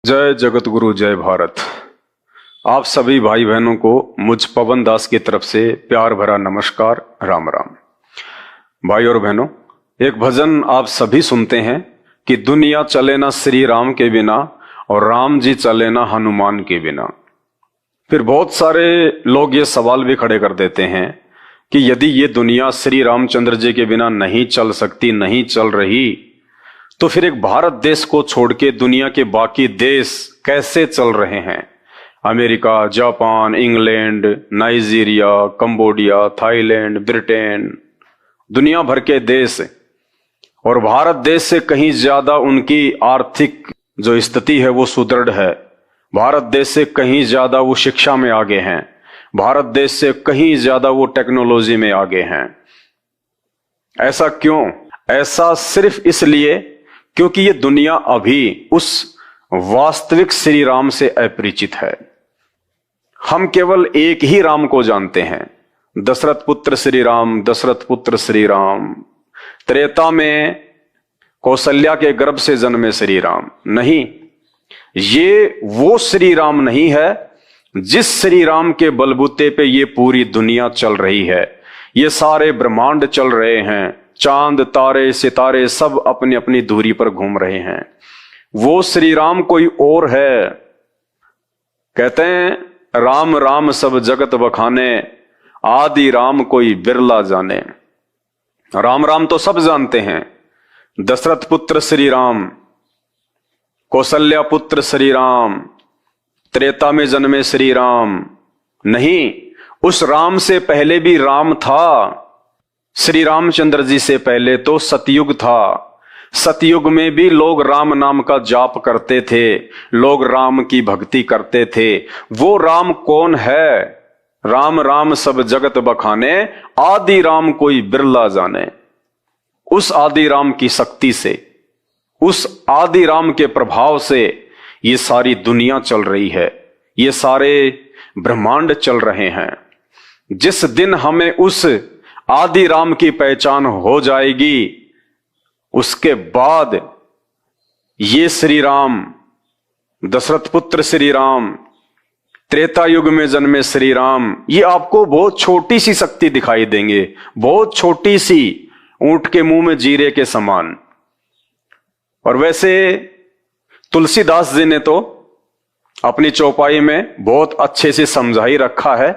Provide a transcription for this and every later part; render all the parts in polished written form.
जय जगत गुरु जय भारत। आप सभी भाई बहनों को मुझ पवन दास की तरफ से प्यार भरा नमस्कार, राम राम। भाई और बहनों, एक भजन आप सभी सुनते हैं कि दुनिया चले ना श्री राम के बिना और राम जी चले ना हनुमान के बिना। फिर बहुत सारे लोग ये सवाल भी खड़े कर देते हैं कि यदि ये दुनिया श्री रामचंद्र जी के बिना नहीं चल सकती, नहीं चल रही, तो फिर एक भारत देश को छोड़ के दुनिया के बाकी देश कैसे चल रहे हैं? America, Japan, England, Nigeria, Cambodia, Thailand, Britain, दुनिया भर के देश, और भारत देश से कहीं ज्यादा उनकी आर्थिक जो स्थिति है वो सुदृढ़ है। भारत देश से कहीं ज्यादा वो शिक्षा में आगे हैं। भारत देश से कहीं ज्यादा वो टेक्नोलॉजी में आगे हैं। ऐसा क्यों? ऐसा सिर्फ इसलिए क्योंकि ये दुनिया अभी उस वास्तविक श्री राम से अपरिचित है। हम केवल एक ही राम को जानते हैं, दशरथ पुत्र श्री राम, दशरथ पुत्र श्री राम। त्रेता में कौशल्या के गर्भ से जन्मे श्री राम नहीं, ये वो श्री राम नहीं है जिस श्री राम के बलबूते पे ये पूरी दुनिया चल रही है। ये सारे ब्रह्मांड चल रहे हैं, चांद तारे सितारे सब अपनी अपनी दूरी पर घूम रहे हैं। वो श्री राम कोई और है। कहते हैं राम राम सब जगत बखाने, आदि राम कोई बिरला जाने। राम राम तो सब जानते हैं, दशरथ पुत्र श्री राम, कौशल्या पुत्र श्री राम, त्रेता में जन्मे श्री राम नहीं, उस राम से पहले भी राम था। श्री रामचंद्र जी से पहले तो सतयुग था। सतयुग में भी लोग राम नाम का जाप करते थे, लोग राम की भक्ति करते थे। वो राम कौन है? राम राम सब जगत बखाने, आदि राम कोई बिरला जाने। उस आदि राम की शक्ति से, उस आदि राम के प्रभाव से ये सारी दुनिया चल रही है, ये सारे ब्रह्मांड चल रहे हैं। जिस दिन हमें उस आदि राम की पहचान हो जाएगी, उसके बाद ये श्री राम, दशरथ पुत्र श्री राम, त्रेता युग में जन्मे श्री राम, ये आपको बहुत छोटी सी शक्ति दिखाई देंगे, बहुत छोटी सी, ऊंट के मुंह में जीरे के समान। और वैसे तुलसीदास जी ने तो अपनी चौपाई में बहुत अच्छे से समझा ही रखा है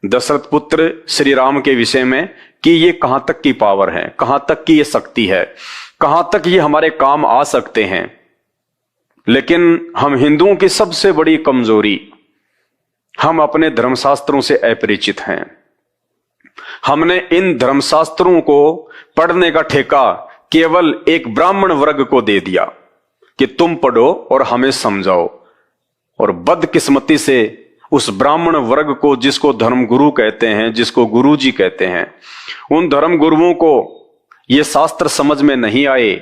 दशरथ पुत्र श्री राम के विषय में कि ये कहां तक की पावर है, कहां तक की ये शक्ति है, कहां तक ये हमारे काम आ सकते हैं। लेकिन हम हिंदुओं की सबसे बड़ी कमजोरी, हम अपने धर्मशास्त्रों से अपरिचित हैं। हमने इन धर्मशास्त्रों को पढ़ने का ठेका केवल एक ब्राह्मण वर्ग को दे दिया कि तुम पढ़ो और हमें समझाओ। और बदकिस्मती से उस ब्राह्मण वर्ग को, जिसको धर्मगुरु कहते हैं, जिसको गुरु जी कहते हैं, उन धर्म गुरुओं को ये शास्त्र समझ में नहीं आए।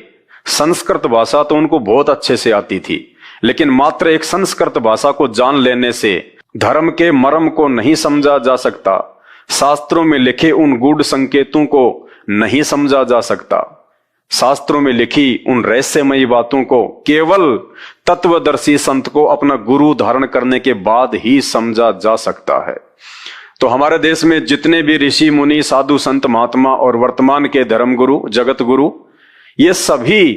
संस्कृत भाषा तो उनको बहुत अच्छे से आती थी, लेकिन मात्र एक संस्कृत भाषा को जान लेने से धर्म के मर्म को नहीं समझा जा सकता, शास्त्रों में लिखे उन गूढ़ संकेतों को नहीं समझा जा सकता, शास्त्रों में लिखी उन रहस्यमयी बातों को केवल तत्वदर्शी संत को अपना गुरु धारण करने के बाद ही समझा जा सकता है। तो हमारे देश में जितने भी ऋषि मुनि, साधु संत, महात्मा और वर्तमान के धर्म गुरु, जगत गुरु, ये सभी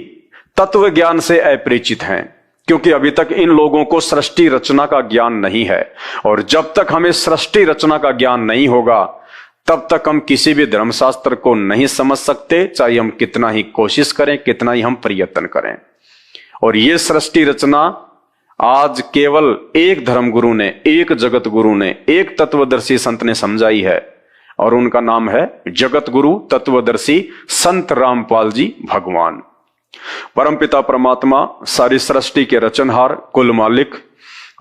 तत्व ज्ञान से अपरिचित हैं, क्योंकि अभी तक इन लोगों को सृष्टि रचना का ज्ञान नहीं है। और जब तक हमें सृष्टि रचना का ज्ञान नहीं होगा, तब तक हम किसी भी धर्मशास्त्र को नहीं समझ सकते, चाहे हम कितना ही कोशिश करें, कितना ही हम प्रयत्न करें। और ये सृष्टि रचना आज केवल एक धर्मगुरु ने, एक जगत गुरु ने, एक तत्वदर्शी संत ने समझाई है, और उनका नाम है जगत गुरु तत्वदर्शी संत रामपाल जी भगवान। परमपिता परमात्मा, सारी सृष्टि के रचनहार, कुल मालिक,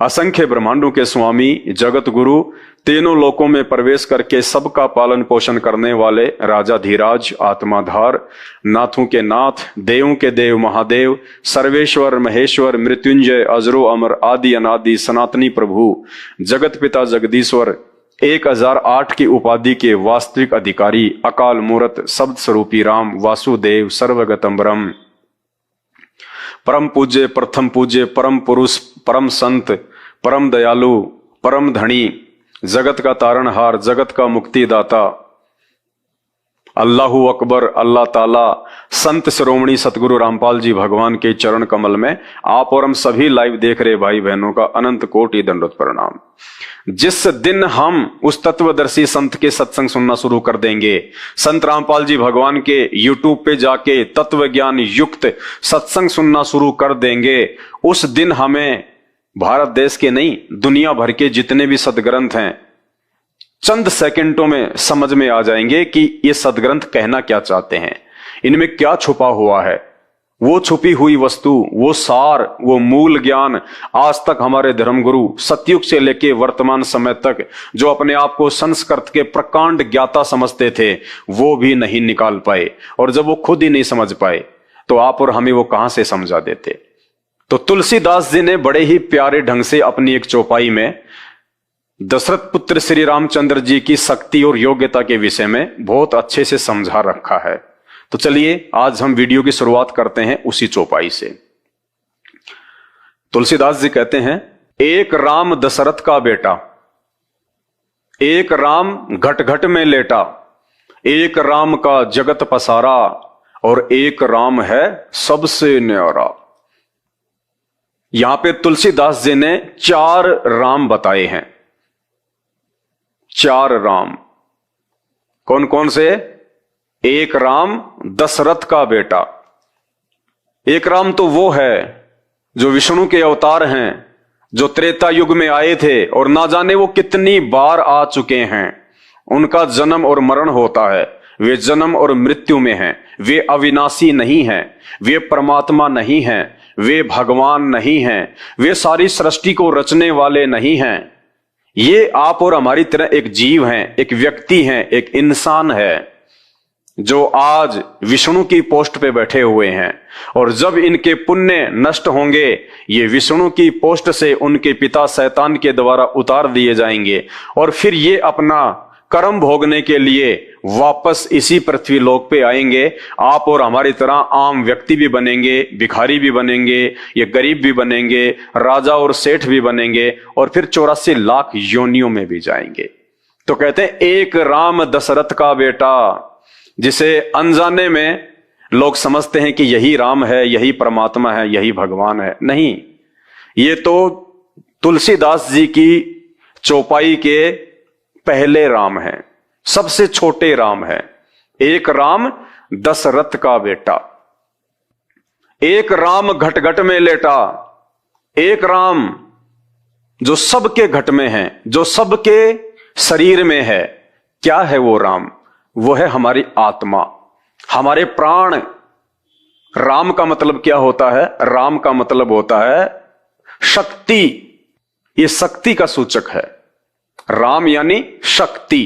असंख्य ब्रह्मांडों के स्वामी, जगत गुरु, तीनों लोकों में प्रवेश करके सबका पालन पोषण करने वाले राजाधिराज, आत्माधार, नाथों के नाथ, देवों के देव महादेव, सर्वेश्वर महेश्वर, मृत्युंजय, अजरो अमर, आदि अनादि, सनातनी प्रभु, जगत पिता जगदीश्वर, 1008 की उपाधि के वास्तविक अधिकारी, अकाल मूर्त, शब्द स्वरूपी राम, वासुदेव, सर्वगतम ब्रह्म, परम पूज्य, प्रथम पूज्य, परम पुरुष, परम संत, परम दयालु, परम धनी, जगत का तारणहार, जगत का मुक्तिदाता, अल्लाहू अकबर, अल्लाह ताला, संत शिरोमणि सतगुरु रामपाल जी भगवान के चरण कमल में आप और हम सभी लाइव देख रहे भाई बहनों का अनंत कोटि दंडवत प्रणाम। जिस दिन हम उस तत्वदर्शी संत के सत्संग सुनना शुरू कर देंगे, संत रामपाल जी भगवान के यूट्यूब पे जाके तत्व ज्ञान युक्त सत्संग सुनना शुरू कर देंगे, उस दिन हमें भारत देश के नहीं दुनिया भर के जितने भी सदग्रंथ हैं चंद सेकंडों में समझ में आ जाएंगे कि ये सदग्रंथ कहना क्या चाहते हैं, इनमें क्या छुपा हुआ है। वो छुपी हुई वस्तु, वो सार, वो मूल ज्ञान आज तक हमारे धर्मगुरु सतयुग से लेके वर्तमान समय तक जो अपने आप को संस्कृत के प्रकांड ज्ञाता समझते थे, वो भी नहीं निकाल पाए। और जब वो खुद ही नहीं समझ पाए तो आप और हमें वो कहां से समझा देते। तो तुलसीदास जी ने बड़े ही प्यारे ढंग से अपनी एक चौपाई में दशरथ पुत्र श्री रामचंद्र जी की शक्ति और योग्यता के विषय में बहुत अच्छे से समझा रखा है। तो चलिए आज हम वीडियो की शुरुआत करते हैं उसी चौपाई से। तुलसीदास जी कहते हैं, एक राम दशरथ का बेटा, एक राम घट घट में लेटा, एक राम का जगत पसारा, और एक राम है सबसे न्यारा। यहां पे तुलसीदास जी ने 4 राम बताए हैं। 4 राम कौन कौन से? एक राम दशरथ का बेटा। एक राम तो वो है जो विष्णु के अवतार हैं, जो त्रेता युग में आए थे और ना जाने वो कितनी बार आ चुके हैं। उनका जन्म और मरण होता है, वे जन्म और मृत्यु में हैं, वे अविनाशी नहीं हैं, वे परमात्मा नहीं हैं, वे भगवान नहीं हैं, वे सारी सृष्टि को रचने वाले नहीं हैं। ये आप और हमारी तरह एक जीव हैं, एक व्यक्ति हैं, एक इंसान है जो आज विष्णु की पोस्ट पे बैठे हुए हैं। और जब इनके पुण्य नष्ट होंगे, ये विष्णु की पोस्ट से उनके पिता शैतान के द्वारा उतार दिए जाएंगे और फिर ये अपना कर्म भोगने के लिए वापस इसी पृथ्वी लोक पे आएंगे। आप और हमारी तरह आम व्यक्ति भी बनेंगे, भिखारी भी बनेंगे, ये गरीब भी बनेंगे, राजा और सेठ भी बनेंगे और फिर 84 लाख योनियों में भी जाएंगे। तो कहते हैं एक राम दशरथ का बेटा, जिसे अनजाने में लोग समझते हैं कि यही राम है, यही परमात्मा है, यही भगवान है। नहीं, ये तो तुलसीदास जी की चौपाई के पहले राम है, सबसे छोटे राम है। एक राम दशरथ का बेटा, एक राम घट घट में लेटा, एक राम जो सबके घट में है, जो सबके शरीर में है। क्या है वो राम? वो है हमारी आत्मा, हमारे प्राण। राम का मतलब क्या होता है? राम का मतलब होता है शक्ति। ये शक्ति का सूचक है, राम यानी शक्ति।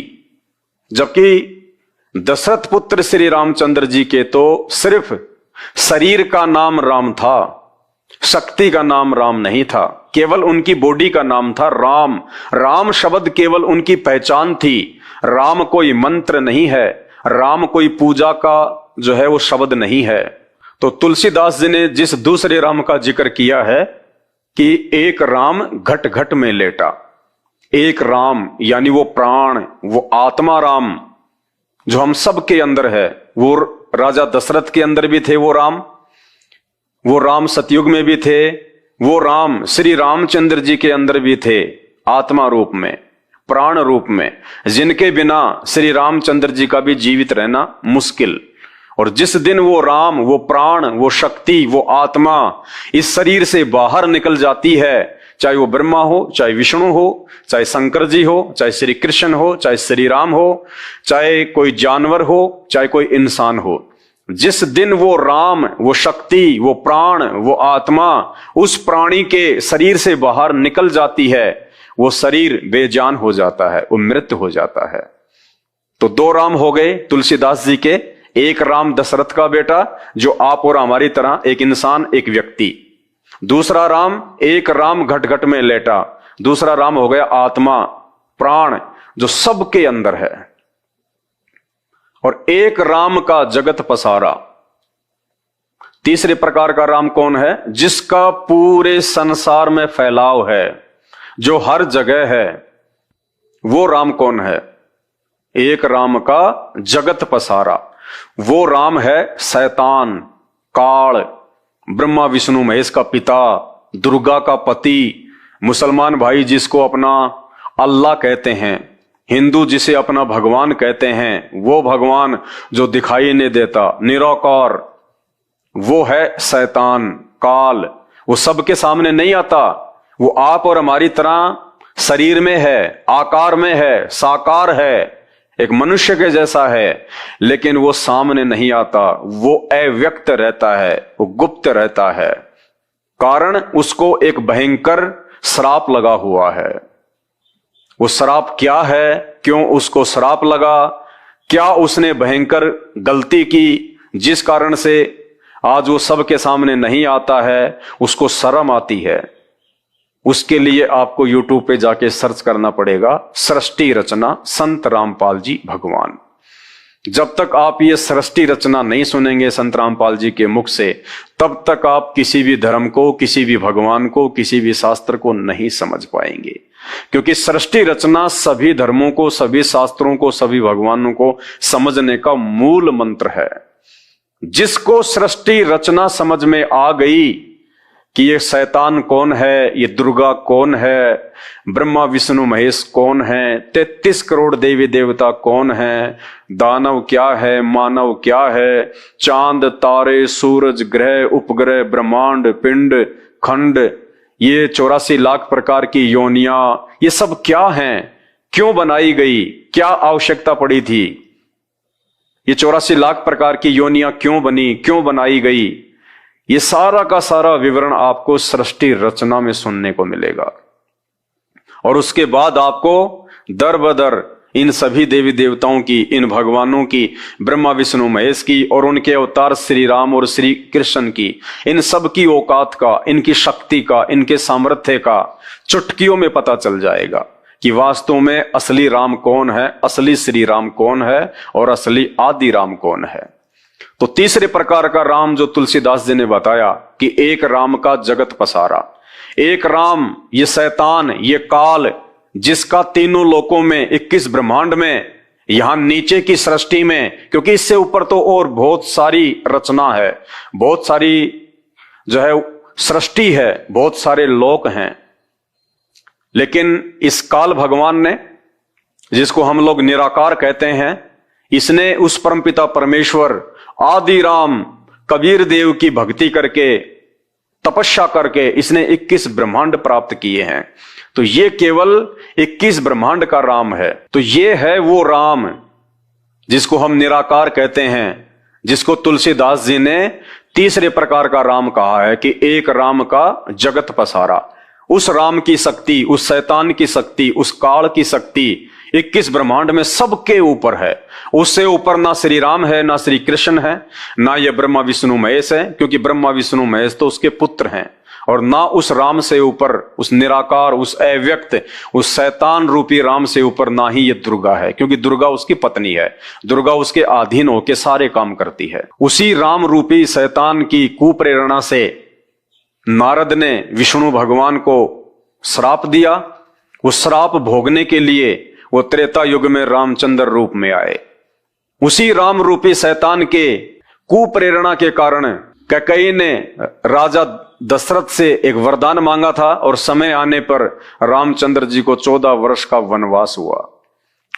जबकि दशरथ पुत्र श्री रामचंद्र जी के तो सिर्फ शरीर का नाम राम था, शक्ति का नाम राम नहीं था, केवल उनकी बॉडी का नाम था राम। राम शब्द केवल उनकी पहचान थी। राम कोई मंत्र नहीं है, राम कोई पूजा का जो है वो शब्द नहीं है। तो तुलसीदास जी ने जिस दूसरे राम का जिक्र किया है कि एक राम घट घट में लेटा, एक राम यानी वो प्राण, वो आत्मा राम जो हम सब के अंदर है। वो राजा दशरथ के अंदर भी थे वो राम सतयुग में भी थे, वो राम श्री रामचंद्र जी के अंदर भी थे, आत्मा रूप में, प्राण रूप में, जिनके बिना श्री रामचंद्र जी का भी जीवित रहना मुश्किल। और जिस दिन वो राम, वो प्राण, वो शक्ति, वो आत्मा इस शरीर से बाहर निकल जाती है, चाहे वो ब्रह्मा हो, चाहे विष्णु हो, चाहे शंकर जी हो, चाहे श्री कृष्ण हो, चाहे श्री राम हो, चाहे कोई जानवर हो, चाहे कोई इंसान हो, जिस दिन वो राम, वो शक्ति, वो प्राण, वो आत्मा उस प्राणी के शरीर से बाहर निकल जाती है, वो शरीर बेजान हो जाता है, वो मृत हो जाता है। तो 2 राम हो गए तुलसीदास जी के। एक राम दशरथ का बेटा जो आप और हमारी तरह एक इंसान, एक व्यक्ति। दूसरा राम, एक राम घट घट में लेटा। दूसरा राम हो गया आत्मा, प्राण जो सबके अंदर है। और एक राम का जगत पसारा। तीसरे प्रकार का राम कौन है? जिसका पूरे संसार में फैलाव है, जो हर जगह है। वो राम कौन है? एक राम का जगत पसारा। वो राम है शैतान, काल, ब्रह्मा विष्णु महेश का पिता, दुर्गा का पति, मुसलमान भाई जिसको अपना अल्लाह कहते हैं, हिंदू जिसे अपना भगवान कहते हैं, वो भगवान जो दिखाई नहीं देता, निराकार, वो है शैतान, काल। वो सबके सामने नहीं आता, वो आप और हमारी तरह शरीर में है, आकार में है, साकार है, एक मनुष्य के जैसा है, लेकिन वो सामने नहीं आता, वो अव्यक्त रहता है, वो गुप्त रहता है। कारण उसको एक भयंकर श्राप लगा हुआ है। वो श्राप क्या है, क्यों उसको श्राप लगा, क्या उसने भयंकर गलती की जिस कारण से आज वो सबके सामने नहीं आता है, उसको शर्म आती है। उसके लिए आपको YouTube पे जाके सर्च करना पड़ेगा, सृष्टि रचना संत रामपाल जी भगवान। जब तक आप ये सृष्टि रचना नहीं सुनेंगे संत रामपाल जी के मुख से, तब तक आप किसी भी धर्म को, किसी भी भगवान को, किसी भी शास्त्र को नहीं समझ पाएंगे। क्योंकि सृष्टि रचना सभी धर्मों को, सभी शास्त्रों को, सभी भगवानों को समझने का मूल मंत्र है। जिसको सृष्टि रचना समझ में आ गई कि ये शैतान कौन है, ये दुर्गा कौन है, ब्रह्मा विष्णु महेश कौन है, 33 करोड़ देवी देवता कौन है, दानव क्या है, मानव क्या है, चांद तारे सूरज ग्रह उपग्रह ब्रह्मांड पिंड खंड, ये 84 लाख प्रकार की योनियां, ये सब क्या हैं, क्यों बनाई गई, क्या आवश्यकता पड़ी थी, ये 84 लाख प्रकार की योनियां क्यों बनी, क्यों बनाई गई, ये सारा का सारा विवरण आपको सृष्टि रचना में सुनने को मिलेगा। और उसके बाद आपको दर बदर इन सभी देवी देवताओं की, इन भगवानों की, ब्रह्मा विष्णु महेश की और उनके अवतार श्री राम और श्री कृष्ण की, इन सब की औकात का, इनकी शक्ति का, इनके सामर्थ्य का चुटकियों में पता चल जाएगा कि वास्तव में असली राम कौन है, असली श्री राम कौन है और असली आदि राम कौन है। तो तीसरे प्रकार का राम जो तुलसीदास जी ने बताया कि एक राम का जगत पसारा, एक राम, ये शैतान, ये काल, जिसका तीनों लोकों में, 21 ब्रह्मांड में, यहां नीचे की सृष्टि में, क्योंकि इससे ऊपर तो और बहुत सारी रचना है, बहुत सारी जो है सृष्टि है, बहुत सारे लोक हैं, लेकिन इस काल भगवान ने, जिसको हम लोग निराकार कहते हैं, इसने उस परमपिता परमेश्वर आदि राम कबीर देव की भक्ति करके, तपस्या करके इसने 21 ब्रह्मांड प्राप्त किए हैं। तो ये केवल 21 ब्रह्मांड का राम है। तो ये है वो राम जिसको हम निराकार कहते हैं, जिसको तुलसीदास जी ने तीसरे प्रकार का राम कहा है कि एक राम का जगत पसारा। उस राम की शक्ति, उस शैतान की शक्ति, उस काल की शक्ति 21 ब्रह्मांड में सबके ऊपर है। उससे ऊपर ना श्री राम है, ना श्री कृष्ण है, ना ये ब्रह्मा विष्णु महेश है, क्योंकि ब्रह्मा विष्णु महेश तो उसके पुत्र हैं, और ना उस राम से ऊपर, उस निराकार, उस अव्यक्त, उस शैतान रूपी राम से ऊपर ना ही ये दुर्गा है, क्योंकि दुर्गा उसकी पत्नी है। दुर्गा उसके अधीन होके सारे काम करती है। उसी राम रूपी शैतान की कुप्रेरणा से नारद ने विष्णु भगवान को श्राप दिया। वो श्राप भोगने के लिए वो त्रेता युग में रामचंद्र रूप में आए। उसी राम रूपी शैतान के कुप्रेरणा के कारण कैकेयी ने राजा दशरथ से एक वरदान मांगा था, और समय आने पर रामचंद्र जी को 14 वर्ष का वनवास हुआ।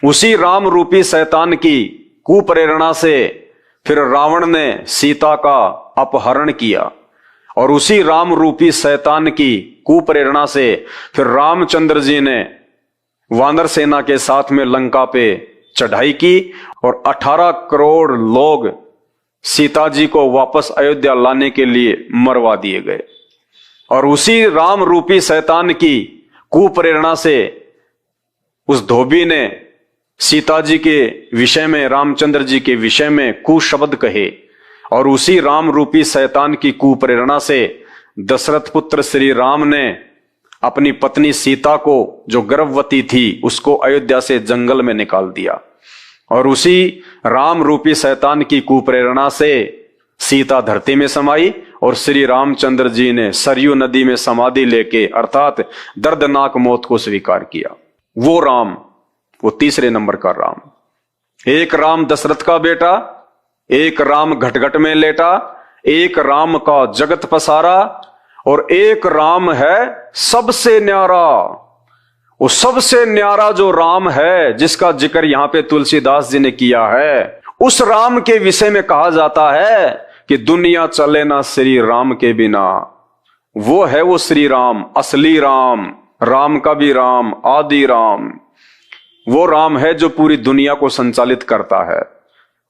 उसी राम रूपी शैतान की कुप्रेरणा से फिर रावण ने सीता का अपहरण किया, और उसी राम रूपी शैतान की कुप्रेरणा से फिर रामचंद्र जी ने वानर सेना के साथ में लंका पे चढ़ाई की, और 18 करोड़ लोग सीता जी को वापस अयोध्या लाने के लिए मरवा दिए गए। और उसी राम रूपी शैतान की कुप्रेरणा से उस धोबी ने सीता जी के विषय में, रामचंद्र जी के विषय में कुशब्द कहे, और उसी राम रूपी शैतान की कुप्रेरणा से दशरथ पुत्र श्री राम ने अपनी पत्नी सीता को, जो गर्भवती थी, उसको अयोध्या से जंगल में निकाल दिया। और उसी राम रूपी शैतान की कुप्रेरणा से सीता धरती में समाई और श्री रामचंद्र जी ने सरयू नदी में समाधि लेके अर्थात दर्दनाक मौत को स्वीकार किया। वो राम, वो तीसरे नंबर का राम। एक राम दशरथ का बेटा, एक राम घटघट में लेटा, एक राम का जगत पसारा, और एक राम है सबसे न्यारा। वो सबसे न्यारा जो राम है जिसका जिक्र यहां पे तुलसीदास जी ने किया है, उस राम के विषय में कहा जाता है कि दुनिया चले ना श्री राम के बिना। वो है वो श्री राम, असली राम, राम का भी राम, आदि राम। वो राम है जो पूरी दुनिया को संचालित करता है।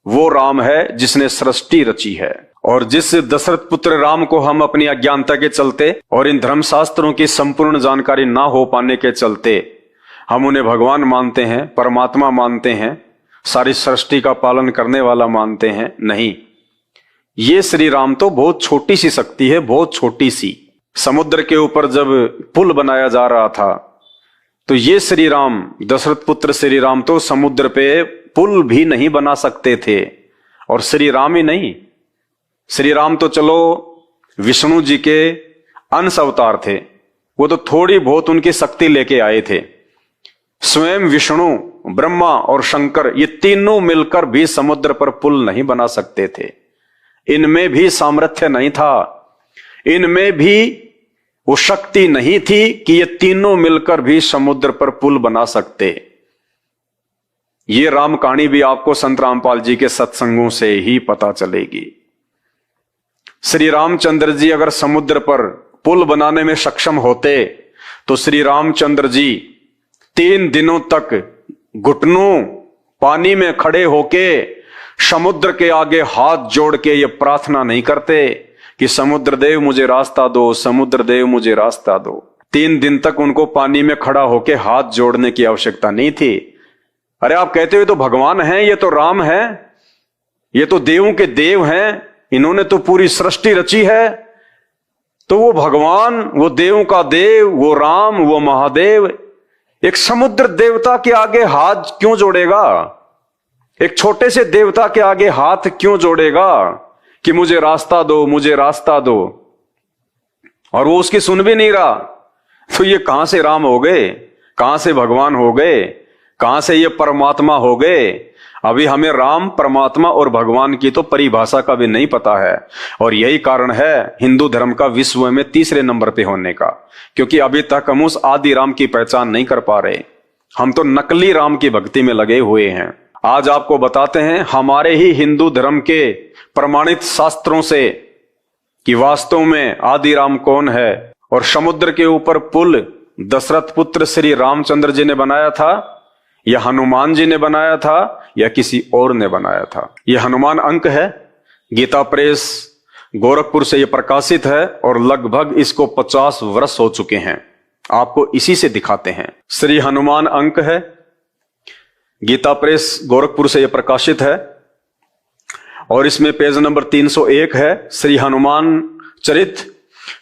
वो राम है जिसने सृष्टि रची है। और जिस दशरथ पुत्र राम को हम अपनी अज्ञानता के चलते और इन धर्मशास्त्रों की संपूर्ण जानकारी ना हो पाने के चलते हम उन्हें भगवान मानते हैं, परमात्मा मानते हैं, सारी सृष्टि का पालन करने वाला मानते हैं, नहीं। ये श्री राम तो बहुत छोटी सी शक्ति है, बहुत छोटी सी। समुद्र के ऊपर जब पुल बनाया जा रहा था तो ये श्री राम, दशरथ पुत्र श्री राम तो समुद्र पे पुल भी नहीं बना सकते थे। और श्री राम ही नहीं, श्री राम तो चलो विष्णु जी के अंश अवतार थे, वो तो थोड़ी बहुत उनकी शक्ति लेके आए थे। स्वयं विष्णु, ब्रह्मा और शंकर ये तीनों मिलकर भी समुद्र पर पुल नहीं बना सकते थे। इनमें भी सामर्थ्य नहीं था, इनमें भी वो शक्ति नहीं थी कि ये तीनों मिलकर भी समुद्र पर पुल बना सकते। ये राम कहानी भी आपको संत रामपाल जी के सत्संगों से ही पता चलेगी। श्री रामचंद्र जी अगर समुद्र पर पुल बनाने में सक्षम होते तो श्री रामचंद्र जी 3 दिनों तक घुटनों पानी में खड़े होके समुद्र के आगे हाथ जोड़ के ये प्रार्थना नहीं करते कि समुद्र देव मुझे रास्ता दो, समुद्र देव मुझे रास्ता दो। 3 दिन तक उनको पानी में खड़ा होके हाथ जोड़ने की आवश्यकता नहीं थी। अरे आप कहते हो तो भगवान हैं, ये तो राम है, ये तो देवों के देव हैं, इन्होंने तो पूरी सृष्टि रची है। तो वो भगवान, वो देवों का देव, वो राम, वो महादेव एक समुद्र देवता के आगे हाथ क्यों जोड़ेगा? एक छोटे से देवता के आगे हाथ क्यों जोड़ेगा कि मुझे रास्ता दो, मुझे रास्ता दो? और वो उसकी सुन भी नहीं रहा। तो ये कहां से राम हो गए, कहां से भगवान हो गए, कहां से ये परमात्मा हो गए? अभी हमें राम, परमात्मा और भगवान की तो परिभाषा का भी नहीं पता है। और यही कारण है हिंदू धर्म का विश्व में तीसरे नंबर पे होने का, क्योंकि अभी तक हम उस आदि राम की पहचान नहीं कर पा रहे। हम तो नकली राम की भक्ति में लगे हुए हैं। आज आपको बताते हैं हमारे ही हिंदू धर्म के प्रमाणित शास्त्रों से कि वास्तव में आदि राम कौन है। और समुद्र के ऊपर पुल दशरथ पुत्र श्री रामचंद्र जी ने बनाया था, या हनुमान जी ने बनाया था, या किसी और ने बनाया था? यह हनुमान अंक है, गीता प्रेस गोरखपुर से यह प्रकाशित है और लगभग इसको 50 वर्ष हो चुके हैं। आपको इसी से दिखाते हैं। श्री हनुमान अंक है, गीता प्रेस गोरखपुर से यह प्रकाशित है और इसमें पेज नंबर 301 है। श्री हनुमान चरित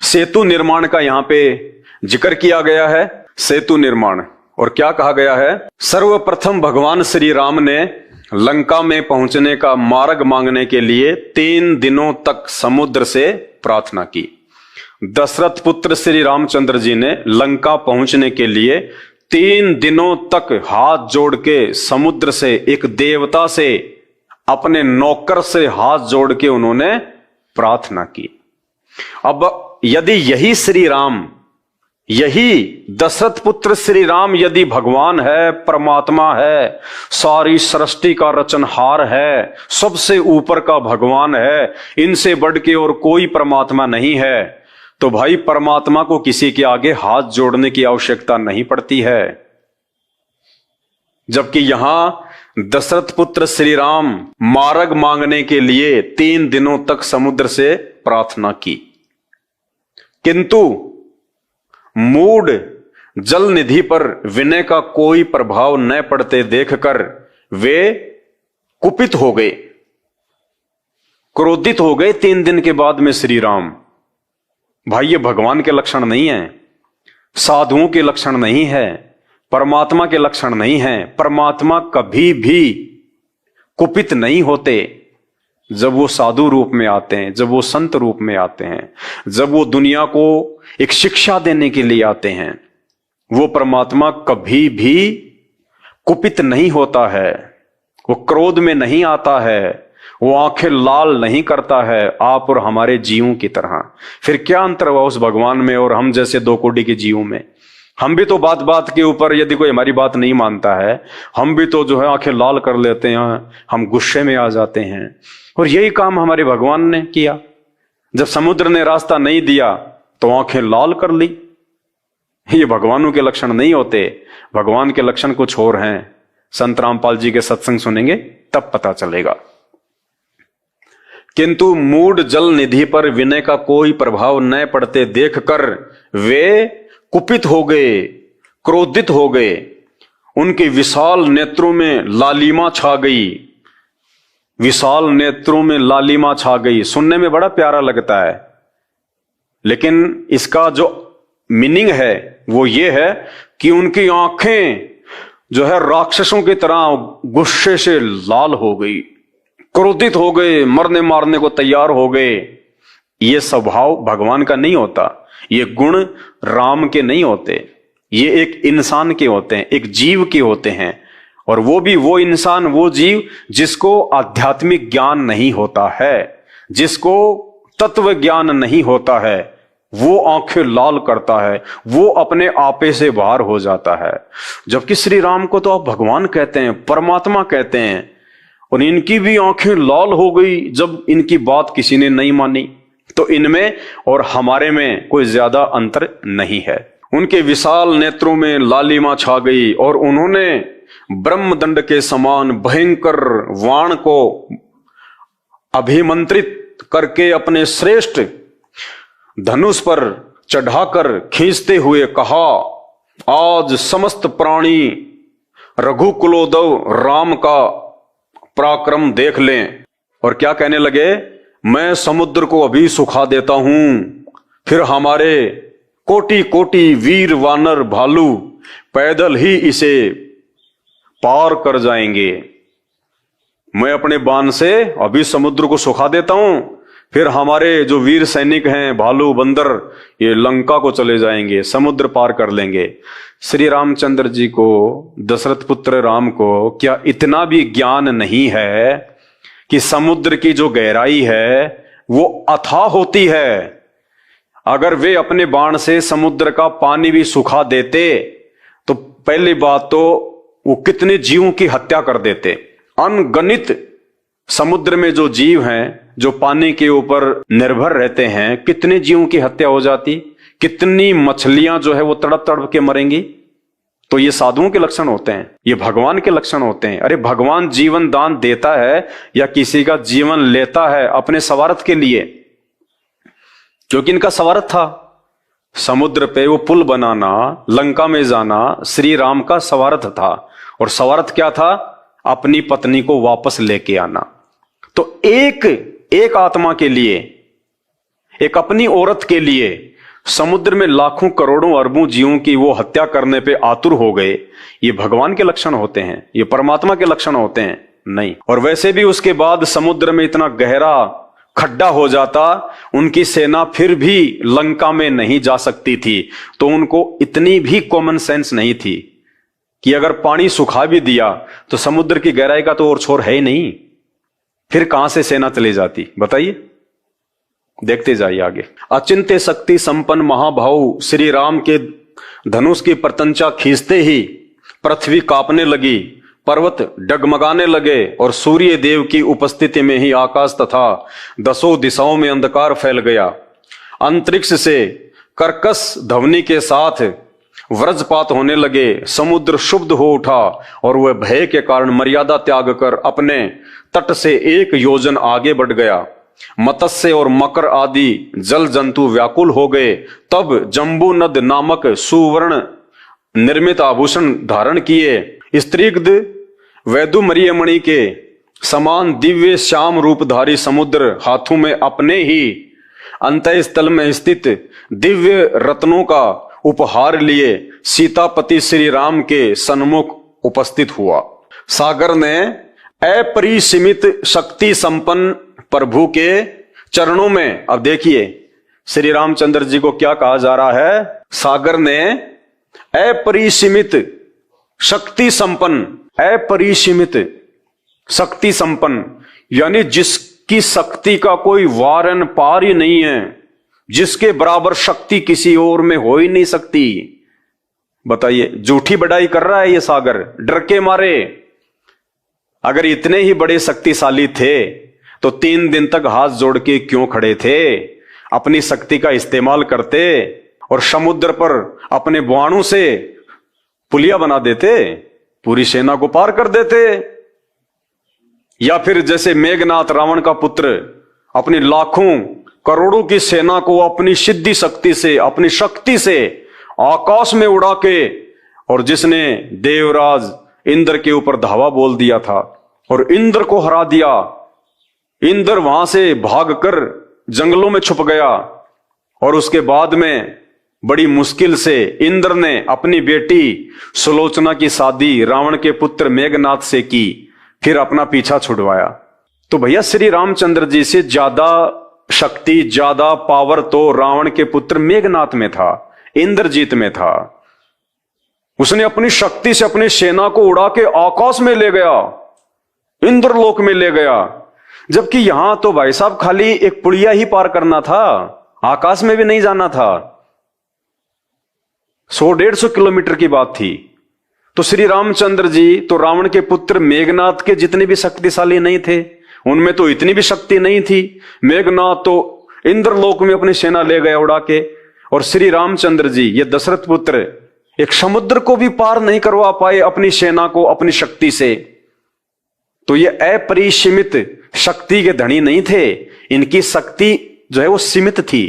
सेतु निर्माण का यहां पे जिक्र किया गया है। सेतु निर्माण, और क्या कहा गया है? सर्वप्रथम भगवान श्री राम ने लंका में पहुंचने का मार्ग मांगने के लिए 3 दिनों तक समुद्र से प्रार्थना की। दशरथ पुत्र श्री रामचंद्र जी ने लंका पहुंचने के लिए 3 दिनों तक हाथ जोड़ के समुद्र से, एक देवता से, अपने नौकर से हाथ जोड़ के उन्होंने प्रार्थना की। अब यदि यही श्री राम, यही दशरथ पुत्र श्री राम यदि भगवान है, परमात्मा है, सारी सृष्टि का रचनहार है, सबसे ऊपर का भगवान है, इनसे बढ़ के और कोई परमात्मा नहीं है, तो भाई परमात्मा को किसी के आगे हाथ जोड़ने की आवश्यकता नहीं पड़ती है। जबकि यहां दशरथ पुत्र श्री राम मार्ग मांगने के लिए 3 दिनों तक समुद्र से प्रार्थना की, किंतु मूढ़ जल निधि पर विनय का कोई प्रभाव न पड़ते देखकर वे कुपित हो गए, क्रोधित हो गए 3 दिन के बाद में श्री राम। भाई ये भगवान के लक्षण नहीं है, साधुओं के लक्षण नहीं है, परमात्मा के लक्षण नहीं है। परमात्मा कभी भी कुपित नहीं होते। जब वो साधु रूप में आते हैं, जब वो संत रूप में आते हैं, जब वो दुनिया को एक शिक्षा देने के लिए आते हैं, वो परमात्मा कभी भी कुपित नहीं होता है, वो क्रोध में नहीं आता है, वो आंखें लाल नहीं करता है आप और हमारे जीवों की तरह। फिर क्या अंतर हुआ उस भगवान में और हम जैसे दो कोटि के जीवों में? हम भी तो बात बात के ऊपर यदि कोई हमारी बात नहीं मानता है, हम भी तो जो है आंखें लाल कर लेते हैं, हम गुस्से में आ जाते हैं। और यही काम हमारे भगवान ने किया। जब समुद्र ने रास्ता नहीं दिया तो आंखें लाल कर ली। ये भगवानों के लक्षण नहीं होते, भगवान के लक्षण कुछ और हैं। संत रामपाल जी के सत्संग सुनेंगे तब पता चलेगा। किंतु मूढ़ जल निधि पर विनय का कोई प्रभाव न पड़ते देखकर वे कुपित हो गए, क्रोधित हो गए। उनके विशाल नेत्रों में लालिमा छा गई, विशाल नेत्रों में लालिमा छा गई। सुनने में बड़ा प्यारा लगता है, लेकिन इसका जो मीनिंग है वो ये है कि उनकी आंखें जो है राक्षसों की तरह गुस्से से लाल हो गई, क्रोधित हो गए, मरने मारने को तैयार हो गए। ये स्वभाव भगवान का नहीं होता, ये गुण राम के नहीं होते, ये एक इंसान के होते हैं, एक जीव के होते हैं। और वो भी वो इंसान, वो जीव जिसको आध्यात्मिक ज्ञान नहीं होता है, जिसको तत्व ज्ञान नहीं होता है, वो आंखें लाल करता है, वो अपने आपे से बाहर हो जाता है। जबकि श्री राम को तो आप भगवान कहते हैं, परमात्मा कहते हैं, और इनकी भी आंखें लाल हो गई जब इनकी बात किसी ने नहीं मानी। तो इनमें और हमारे में कोई ज्यादा अंतर नहीं है। उनके विशाल नेत्रों में लालिमा छा गई और उन्होंने ब्रह्मदंड के समान भयंकर वाण को अभिमंत्रित करके अपने श्रेष्ठ धनुष पर चढ़ाकर खींचते हुए कहा, आज समस्त प्राणी रघुकुलोदव राम का पराक्रम देख लें। और क्या कहने लगे, मैं समुद्र को अभी सुखा देता हूं, फिर हमारे कोटि कोटि वीर वानर भालू पैदल ही इसे पार कर जाएंगे। मैं अपने बाण से अभी समुद्र को सुखा देता हूं, फिर हमारे जो वीर सैनिक हैं, भालू बंदर, ये लंका को चले जाएंगे, समुद्र पार कर लेंगे। श्री रामचंद्र जी को, दशरथ पुत्र राम को क्या इतना भी ज्ञान नहीं है कि समुद्र की जो गहराई है वो अथाह होती है? अगर वे अपने बाण से समुद्र का पानी भी सुखा देते तो पहली बात तो वो कितने जीवों की हत्या कर देते। अनगणित समुद्र में जो जीव हैं, जो पानी के ऊपर निर्भर रहते हैं, कितने जीवों की हत्या हो जाती, कितनी मछलियां जो है वो तड़प तड़प के मरेंगी। तो ये साधुओं के लक्षण होते हैं, ये भगवान के लक्षण होते हैं। अरे भगवान जीवन दान देता है या किसी का जीवन लेता है अपने स्वार्थ के लिए, क्योंकि इनका स्वार्थ था समुद्र पे वो पुल बनाना, लंका में जाना, श्री राम का स्वार्थ था। और स्वार्थ क्या था? अपनी पत्नी को वापस लेके आना। तो एक आत्मा के लिए, एक अपनी औरत के लिए समुद्र में लाखों करोड़ों अरबों जीवों की वो हत्या करने पे आतुर हो गए। ये भगवान के लक्षण होते हैं, ये परमात्मा के लक्षण होते हैं? नहीं। और वैसे भी उसके बाद समुद्र में इतना गहरा खड्डा हो जाता, उनकी सेना फिर भी लंका में नहीं जा सकती थी। तो उनको इतनी भी कॉमन सेंस नहीं थी कि अगर पानी सुखा भी दिया तो समुद्र की गहराई का तो और छोर है ही नहीं, फिर कहां से सेना चली जाती? बताइए, देखते जाइए आगे। अचिंत्य शक्ति संपन्न महाभाव श्री राम के धनुष की प्रतंचा खींचते ही पृथ्वी कांपने लगी, पर्वत डगमगाने लगे और सूर्य देव की उपस्थिति में ही आकाश तथा दसों दिशाओं में अंधकार फैल गया। अंतरिक्ष से कर्कश ध्वनि के साथ वज्रपात होने लगे, समुद्र शुद्ध हो उठा और वह भय के कारण मर्यादा त्याग कर अपने तट से 1 योजन आगे बढ़ गया। मत्स्य और मकर आदि जल जंतु व्याकुल हो गए। तब जम्बू नद नामक सुवर्ण निर्मित आभूषण धारण किए, स्त्रीग्ध वैदुमरियमणि के समान दिव्य श्याम रूपधारी समुद्र हाथों में अपने ही अंतःस्थल में स्थित दिव्य रत्नों का उपहार लिए सीतापति श्री राम के सन्मुख उपस्थित हुआ। सागर ने अपरिसीमित शक्ति संपन्न प्रभु के चरणों में। अब देखिए श्री रामचंद्र जी को क्या कहा जा रहा है, सागर ने अपरिसीमित शक्ति संपन्न, अपरिसीमित शक्ति संपन्न यानी जिसकी शक्ति का कोई वारन पार ही नहीं है, जिसके बराबर शक्ति किसी और में हो ही नहीं सकती। बताइए, झूठी बढ़ाई कर रहा है ये सागर डर के मारे। अगर इतने ही बड़े शक्तिशाली थे तो 3 दिन तक हाथ जोड़ के क्यों खड़े थे? अपनी शक्ति का इस्तेमाल करते और समुद्र पर अपने बाणों से पुलिया बना देते, पूरी सेना को पार कर देते। या फिर जैसे मेघनाथ रावण का पुत्र अपनी लाखों करोड़ों की सेना को अपनी सिद्धि शक्ति से, अपनी शक्ति से आकाश में उड़ा के, और जिसने देवराज इंद्र के ऊपर धावा बोल दिया था और इंद्र को हरा दिया। इंद्र वहां से भागकर जंगलों में छुप गया और उसके बाद में बड़ी मुश्किल से इंद्र ने अपनी बेटी सुलोचना की शादी रावण के पुत्र मेघनाथ से की, फिर अपना पीछा छुड़वाया। तो भैया श्री रामचंद्र जी से ज्यादा शक्ति, ज्यादा पावर तो रावण के पुत्र मेघनाथ में था, इंद्रजीत में था। उसने अपनी शक्ति से अपनी सेना को उड़ा के आकाश में ले गया, इंद्रलोक में ले गया। जबकि यहां तो भाई साहब खाली एक पुड़िया ही पार करना था, आकाश में भी नहीं जाना था। 100-150 किलोमीटर की बात थी। तो श्री रामचंद्र जी तो रावण के पुत्र मेघनाथ के जितने भी शक्तिशाली नहीं थे, उनमें तो इतनी भी शक्ति नहीं थी। मेघनाथ तो इंद्रलोक में अपनी सेना ले गया उड़ा के, और श्री रामचंद्र जी ये दशरथ पुत्र एक समुद्र को भी पार नहीं करवा पाए अपनी सेना को अपनी शक्ति से। तो ये अपरिसीमित शक्ति के धनी नहीं थे। इनकी शक्ति जो है वो सीमित थी,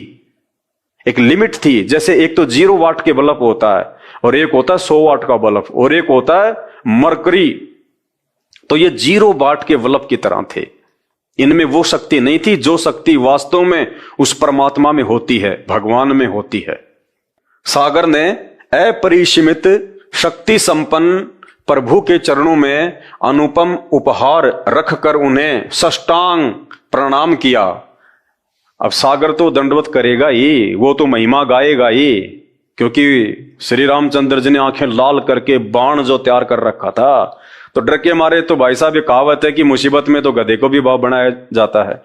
एक लिमिट थी। जैसे एक तो 0 वाट के बल्ब होता है और एक होता है 100 वाट का बल्ब और एक होता है मरकरी। तो ये 0 वाट के बल्ब की तरह थे। इनमें वो शक्ति नहीं थी जो शक्ति वास्तव में उस परमात्मा में होती है, भगवान में होती है। सागर ने अपरिसीमित शक्ति संपन्न प्रभु के चरणों में अनुपम उपहार रखकर उन्हें साष्टांग प्रणाम किया। अब सागर तो दंडवत करेगा ही, वो तो महिमा गाएगा ही, क्योंकि श्री रामचंद्र जी ने आंखें लाल करके बाण जो तैयार कर रखा था। तो डर के मारे तो भाई साहब ये कहावत है कि मुसीबत में तो गधे को भी बाप बनाया जाता है।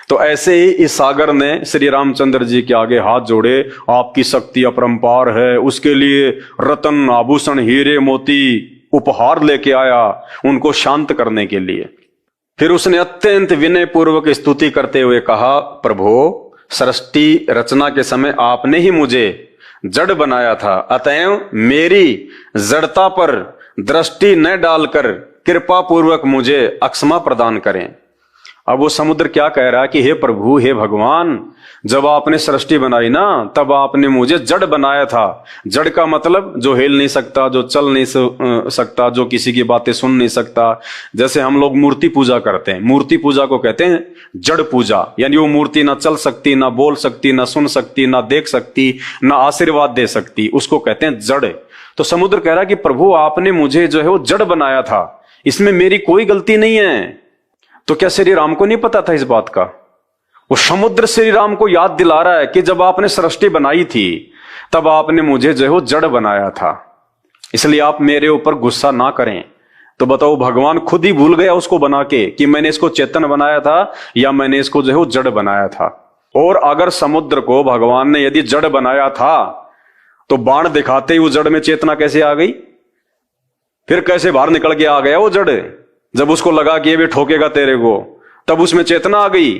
तो ऐसे ही इस सागर ने श्री रामचंद्र जी के आगे हाथ जोड़े, आपकी शक्ति अपरंपार है। उसके लिए रतन आभूषण हीरे मोती उपहार लेके आया उनको शांत करने के लिए। फिर उसने अत्यंत विनय पूर्वक स्तुति करते हुए कहा, प्रभु सृष्टि रचना के समय आपने ही मुझे जड़ बनाया था, अतएव मेरी जड़ता पर दृष्टि न डालकर कृपा पूर्वक मुझे अक्षमा प्रदान करें। अब वो समुद्र क्या कह रहा है कि हे प्रभु, हे भगवान, जब आपने सृष्टि बनाई ना तब आपने मुझे जड़ बनाया था। जड़ का मतलब जो हिल नहीं सकता, जो चल नहीं सकता, जो किसी की बातें सुन नहीं सकता। जैसे हम लोग मूर्ति पूजा करते हैं, मूर्ति पूजा को कहते हैं जड़ पूजा। यानी वो मूर्ति ना चल सकती, ना बोल सकती, ना सुन सकती, ना देख सकती, ना आशीर्वाद दे सकती, उसको कहते हैं जड़। तो समुद्र कह रहा है कि प्रभु आपने मुझे जो है वो जड़ बनाया था, इसमें मेरी कोई गलती नहीं है। तो क्या श्री राम को नहीं पता था इस बात का? वो समुद्र श्री राम को याद दिला रहा है कि जब आपने सृष्टि बनाई थी तब आपने मुझे जो है वो जड़ बनाया था, इसलिए आप मेरे ऊपर गुस्सा ना करें। तो बताओ, भगवान खुद ही भूल गया उसको बना के कि मैंने इसको चेतन बनाया था या मैंने इसको जो है वो जड़ बनाया था। और अगर समुद्र को भगवान ने यदि जड़ बनाया था तो बाण दिखाते ही वो जड़ में चेतना कैसे आ गई? फिर कैसे बाहर निकल के आ गया वो जड़? जब उसको लगा कि ये भी ठोकेगा तेरे को, तब उसमें चेतना आ गई।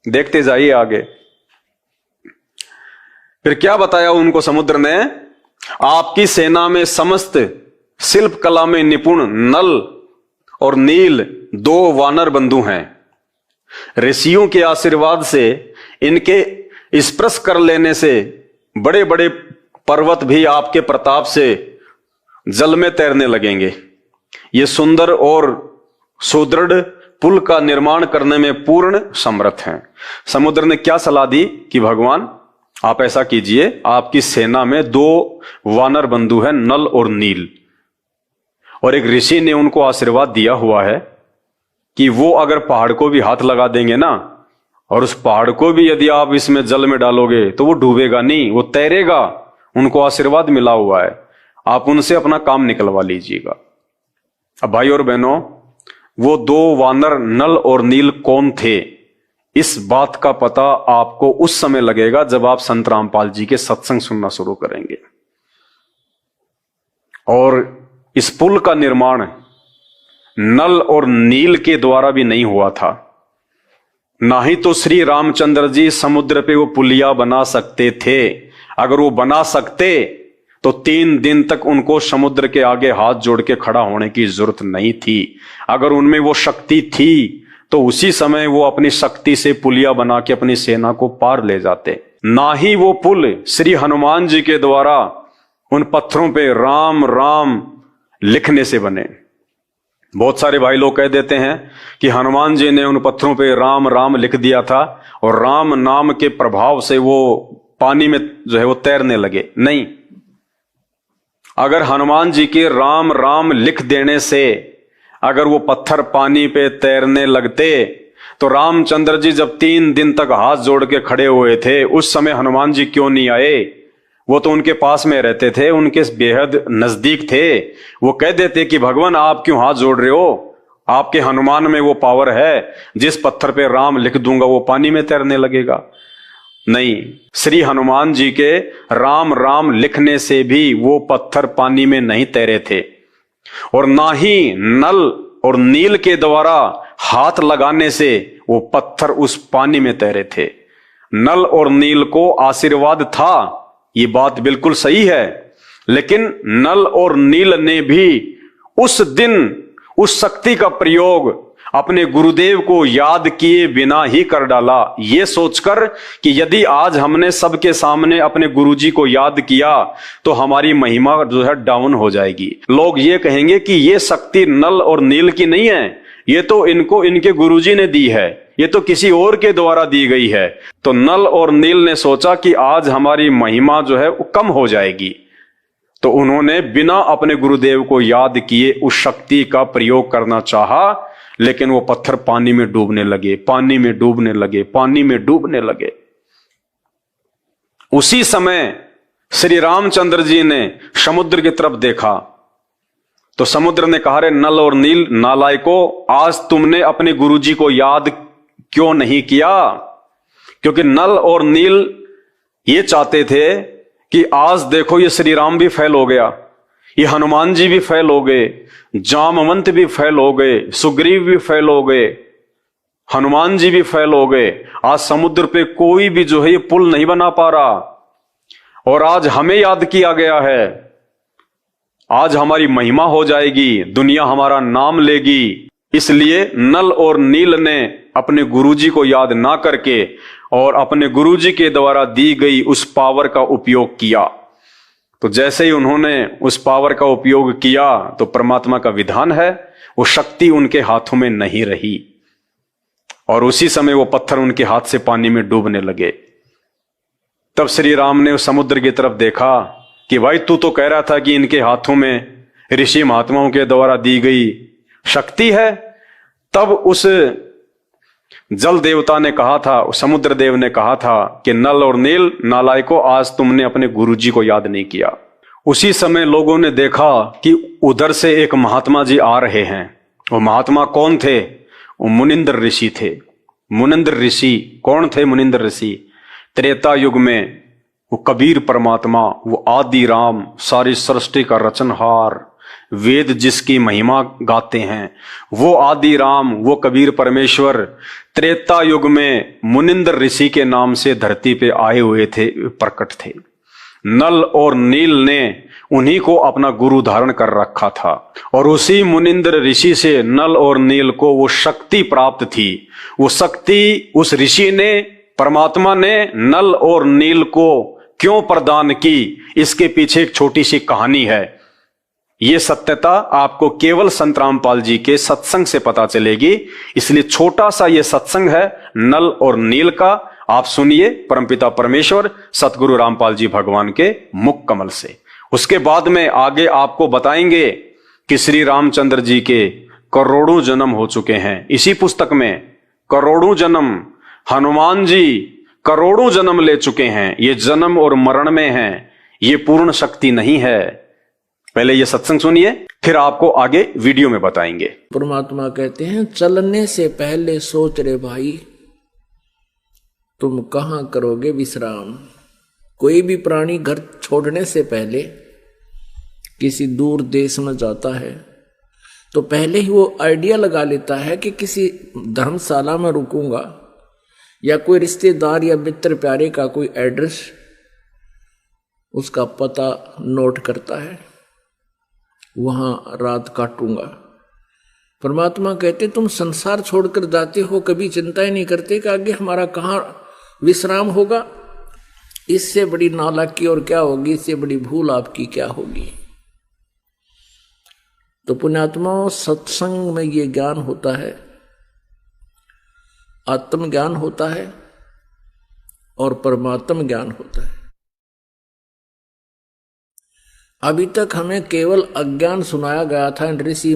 देखते जाइए आगे। फिर क्या बताया उनको समुद्र ने? आपकी सेना में समस्त शिल्प कला में निपुण नल और नील 2 वानर बंधु हैं। ऋषियों के आशीर्वाद से इनके स्पर्श कर लेने से बड़े बड़े पर्वत भी आपके प्रताप से जल में तैरने लगेंगे। ये सुंदर और सुदृढ़ पुल का निर्माण करने में पूर्ण समर्थ हैं। समुद्र ने क्या सलाह दी कि भगवान आप ऐसा कीजिए, आपकी सेना में 2 वानर बंधु हैं, नल और नील, और एक ऋषि ने उनको आशीर्वाद दिया हुआ है कि वो अगर पहाड़ को भी हाथ लगा देंगे ना, और उस पहाड़ को भी यदि आप इसमें जल में डालोगे तो वो डूबेगा नहीं, वो तैरेगा। उनको आशीर्वाद मिला हुआ है, आप उनसे अपना काम निकलवा लीजिएगा। अब भाई और बहनों, वो दो वानर नल और नील कौन थे, इस बात का पता आपको उस समय लगेगा जब आप संत रामपाल जी के सत्संग सुनना शुरू करेंगे। और इस पुल का निर्माण नल और नील के द्वारा भी नहीं हुआ था, ना ही तो श्री रामचंद्र जी समुद्र पे वो पुलिया बना सकते थे। अगर वो बना सकते तो 3 दिन तक उनको समुद्र के आगे हाथ जोड़ के खड़ा होने की जरूरत नहीं थी। अगर उनमें वो शक्ति थी तो उसी समय वो अपनी शक्ति से पुलिया बना के अपनी सेना को पार ले जाते। ना ही वो पुल श्री हनुमान जी के द्वारा उन पत्थरों पे राम राम लिखने से बने। बहुत सारे भाई लोग कह देते हैं कि हनुमान जी ने उन पत्थरों पे राम राम लिख दिया था और राम नाम के प्रभाव से वो पानी में जो है वो तैरने लगे। नहीं, अगर हनुमान जी के राम राम लिख देने से अगर वो पत्थर पानी पे तैरने लगते तो रामचंद्र जी जब 3 दिन तक हाथ जोड़ के खड़े हुए थे उस समय हनुमान जी क्यों नहीं आए? वो तो उनके पास में रहते थे, उनके बेहद नजदीक थे। वो कह देते कि भगवान आप क्यों हाथ जोड़ रहे हो, आपके हनुमान में वो पावर है, जिस पत्थर पे राम लिख दूंगा वो पानी में तैरने लगेगा। नहीं, श्री हनुमान जी के राम राम लिखने से भी वो पत्थर पानी में नहीं तैरे थे, और ना ही नल और नील के द्वारा हाथ लगाने से वो पत्थर उस पानी में तैरे थे। नल और नील को आशीर्वाद था, ये बात बिल्कुल सही है, लेकिन नल और नील ने भी उस दिन उस शक्ति का प्रयोग अपने गुरुदेव को याद किए बिना ही कर डाला, ये सोचकर कि यदि आज हमने सबके सामने अपने गुरुजी को याद किया तो हमारी महिमा जो है डाउन हो जाएगी। लोग ये कहेंगे कि ये शक्ति नल और नील की नहीं है, ये तो इनको इनके गुरुजी ने दी है, ये तो किसी और के द्वारा दी गई है। तो नल और नील ने सोचा कि आज हमारी महिमा जो है वो कम हो जाएगी, तो उन्होंने बिना अपने गुरुदेव को याद किए उस शक्ति का प्रयोग करना चाहा, लेकिन वो पत्थर पानी में डूबने लगे, पानी में डूबने लगे, पानी में डूबने लगे। उसी समय श्री रामचंद्र जी ने समुद्र की तरफ देखा तो समुद्र ने कहा, रे नल और नील नालायको, आज तुमने अपने गुरुजी को याद क्यों नहीं किया? क्योंकि नल और नील ये चाहते थे कि आज देखो ये श्री राम भी फेल हो गया, ये हनुमान जी भी फेल हो गए, जामवंत भी फेल हो गए, सुग्रीव भी फेल हो गए, हनुमान जी भी फेल हो गए। आज समुद्र पे कोई भी जो है ये पुल नहीं बना पा रहा, और आज हमें याद किया गया है, आज हमारी महिमा हो जाएगी, दुनिया हमारा नाम लेगी। इसलिए नल और नील ने अपने गुरुजी को याद ना करके और अपने गुरुजी के द्वारा दी गई उस पावर का उपयोग किया। तो जैसे ही उन्होंने उस पावर का उपयोग किया तो परमात्मा का विधान है वो शक्ति उनके हाथों में नहीं रही, और उसी समय वो पत्थर उनके हाथ से पानी में डूबने लगे। तब श्री राम ने उस समुद्र की तरफ देखा कि भाई तू तो कह रहा था कि इनके हाथों में ऋषि महात्माओं के द्वारा दी गई शक्ति है। तब उस जल देवता ने कहा था, समुद्र देव ने कहा था कि नल और नील नालायको, आज तुमने अपने गुरुजी को याद नहीं किया। उसी समय लोगों ने देखा कि उधर से एक महात्मा जी आ रहे हैं। वो महात्मा कौन थे? वो मुनिंद्र ऋषि थे। मुनिंद्र ऋषि कौन थे? मुनिंद्र ऋषि त्रेता युग में वो कबीर परमात्मा, वो आदि राम, सारी सृष्टि का रचनहार, वेद जिसकी महिमा गाते हैं, वो आदि राम, वो कबीर परमेश्वर त्रेता युग में मुनिंद्र ऋषि के नाम से धरती पे आए हुए थे, प्रकट थे। नल और नील ने उन्हीं को अपना गुरु धारण कर रखा था, और उसी मुनिंद्र ऋषि से नल और नील को वो शक्ति प्राप्त थी। वो शक्ति उस ऋषि ने, परमात्मा ने नल और नील को क्यों प्रदान की, इसके पीछे एक छोटी सी कहानी है। ये सत्यता आपको केवल संत रामपाल जी के सत्संग से पता चलेगी, इसलिए छोटा सा ये सत्संग है नल और नील का। आप सुनिए परमपिता परमेश्वर सतगुरु रामपाल जी भगवान के मुख कमल से। उसके बाद में आगे आपको बताएंगे कि श्री रामचंद्र जी के करोड़ों जन्म हो चुके हैं। इसी पुस्तक में करोड़ों जन्म, हनुमान जी करोड़ों जन्म ले चुके हैं। ये जन्म और मरण में है, ये पूर्ण शक्ति नहीं है। पहले ये सत्संग सुनिए, फिर आपको आगे वीडियो में बताएंगे। परमात्मा कहते हैं, चलने से पहले सोच रे भाई, तुम कहां करोगे विश्राम। कोई भी प्राणी घर छोड़ने से पहले किसी दूर देश में जाता है तो पहले ही वो आइडिया लगा लेता है कि किसी धर्मशाला में रुकूंगा, या कोई रिश्तेदार या मित्र प्यारे का कोई एड्रेस, उसका पता नोट करता है, वहां रात काटूंगा। परमात्मा कहते, तुम संसार छोड़कर जाते हो, कभी चिंता ही नहीं करते कि आगे हमारा कहां विश्राम होगा। इससे बड़ी नालायकी और क्या होगी, इससे बड़ी भूल आपकी क्या होगी। तो पुण्यात्माओं, सत्संग में ये ज्ञान होता है, आत्मज्ञान होता है और परमात्म ज्ञान होता है। अभी तक हमें केवल अज्ञान सुनाया गया था ऋषि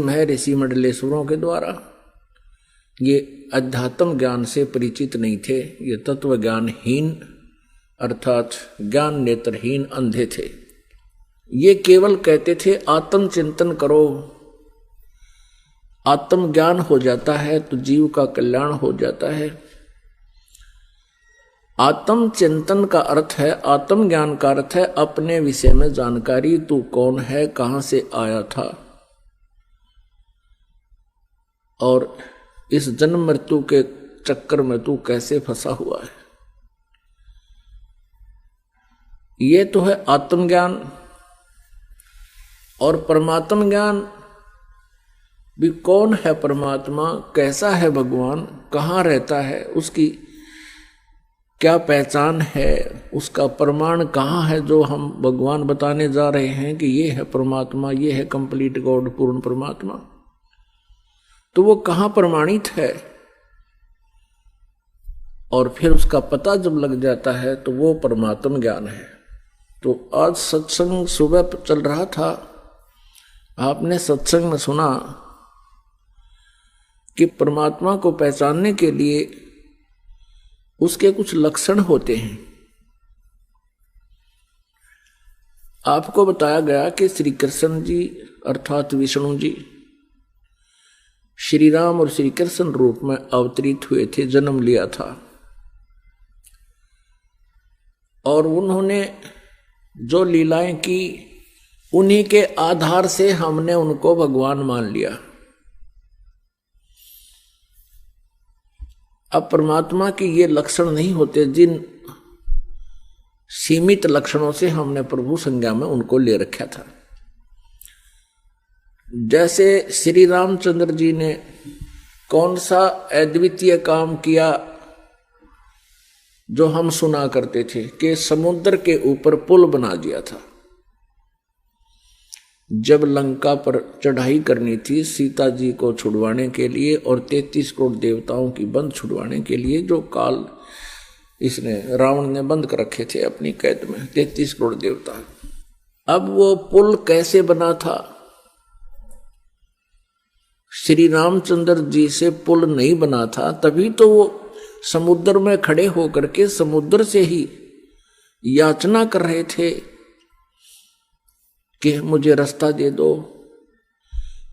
मंडलेश्वरों के द्वारा। ये अध्यात्म ज्ञान से परिचित नहीं थे, ये तत्व ज्ञानहीन अर्थात ज्ञान नेत्रहीन अंधे थे। ये केवल कहते थे आत्म चिंतन करो, आत्म ज्ञान हो जाता है तो जीव का कल्याण हो जाता है। आत्म चिंतन का अर्थ है, आत्म ज्ञान का अर्थ है अपने विषय में जानकारी, तू कौन है, कहां से आया था और इस जन्म मृत्यु के चक्कर में तू कैसे फंसा हुआ है। ये तो है आत्मज्ञान। और परमात्म ज्ञान भी, कौन है परमात्मा, कैसा है भगवान, कहाँ रहता है, उसकी क्या पहचान है, उसका प्रमाण कहाँ है जो हम भगवान बताने जा रहे हैं कि ये है परमात्मा, ये है कंप्लीट गॉड, पूर्ण परमात्मा। तो वो कहाँ प्रमाणित है, और फिर उसका पता जब लग जाता है तो वो परमात्म ज्ञान है। तो आज सत्संग सुबह चल रहा था, आपने सत्संग में सुना कि परमात्मा को पहचानने के लिए उसके कुछ लक्षण होते हैं। आपको बताया गया कि श्री कृष्ण जी अर्थात विष्णु जी श्री राम और श्री कृष्ण रूप में अवतरित हुए थे, जन्म लिया था, और उन्होंने जो लीलाएं की उन्हीं के आधार से हमने उनको भगवान मान लिया। अब परमात्मा के ये लक्षण नहीं होते जिन सीमित लक्षणों से हमने प्रभु संज्ञा में उनको ले रखा था। जैसे श्री रामचंद्र जी ने कौन सा अद्वितीय काम किया जो हम सुना करते थे कि समुद्र के ऊपर पुल बना दिया था। जब लंका पर चढ़ाई करनी थी सीता जी को छुड़वाने के लिए और 33 करोड़ देवताओं की बंद छुड़वाने के लिए, जो काल इसने रावण ने बंद कर रखे थे अपनी कैद में 33 करोड़ देवता। अब वो पुल कैसे बना था? श्री रामचंद्र जी से पुल नहीं बना था, तभी तो वो समुद्र में खड़े होकर के समुद्र से ही याचना कर रहे थे कि मुझे रास्ता दे दो,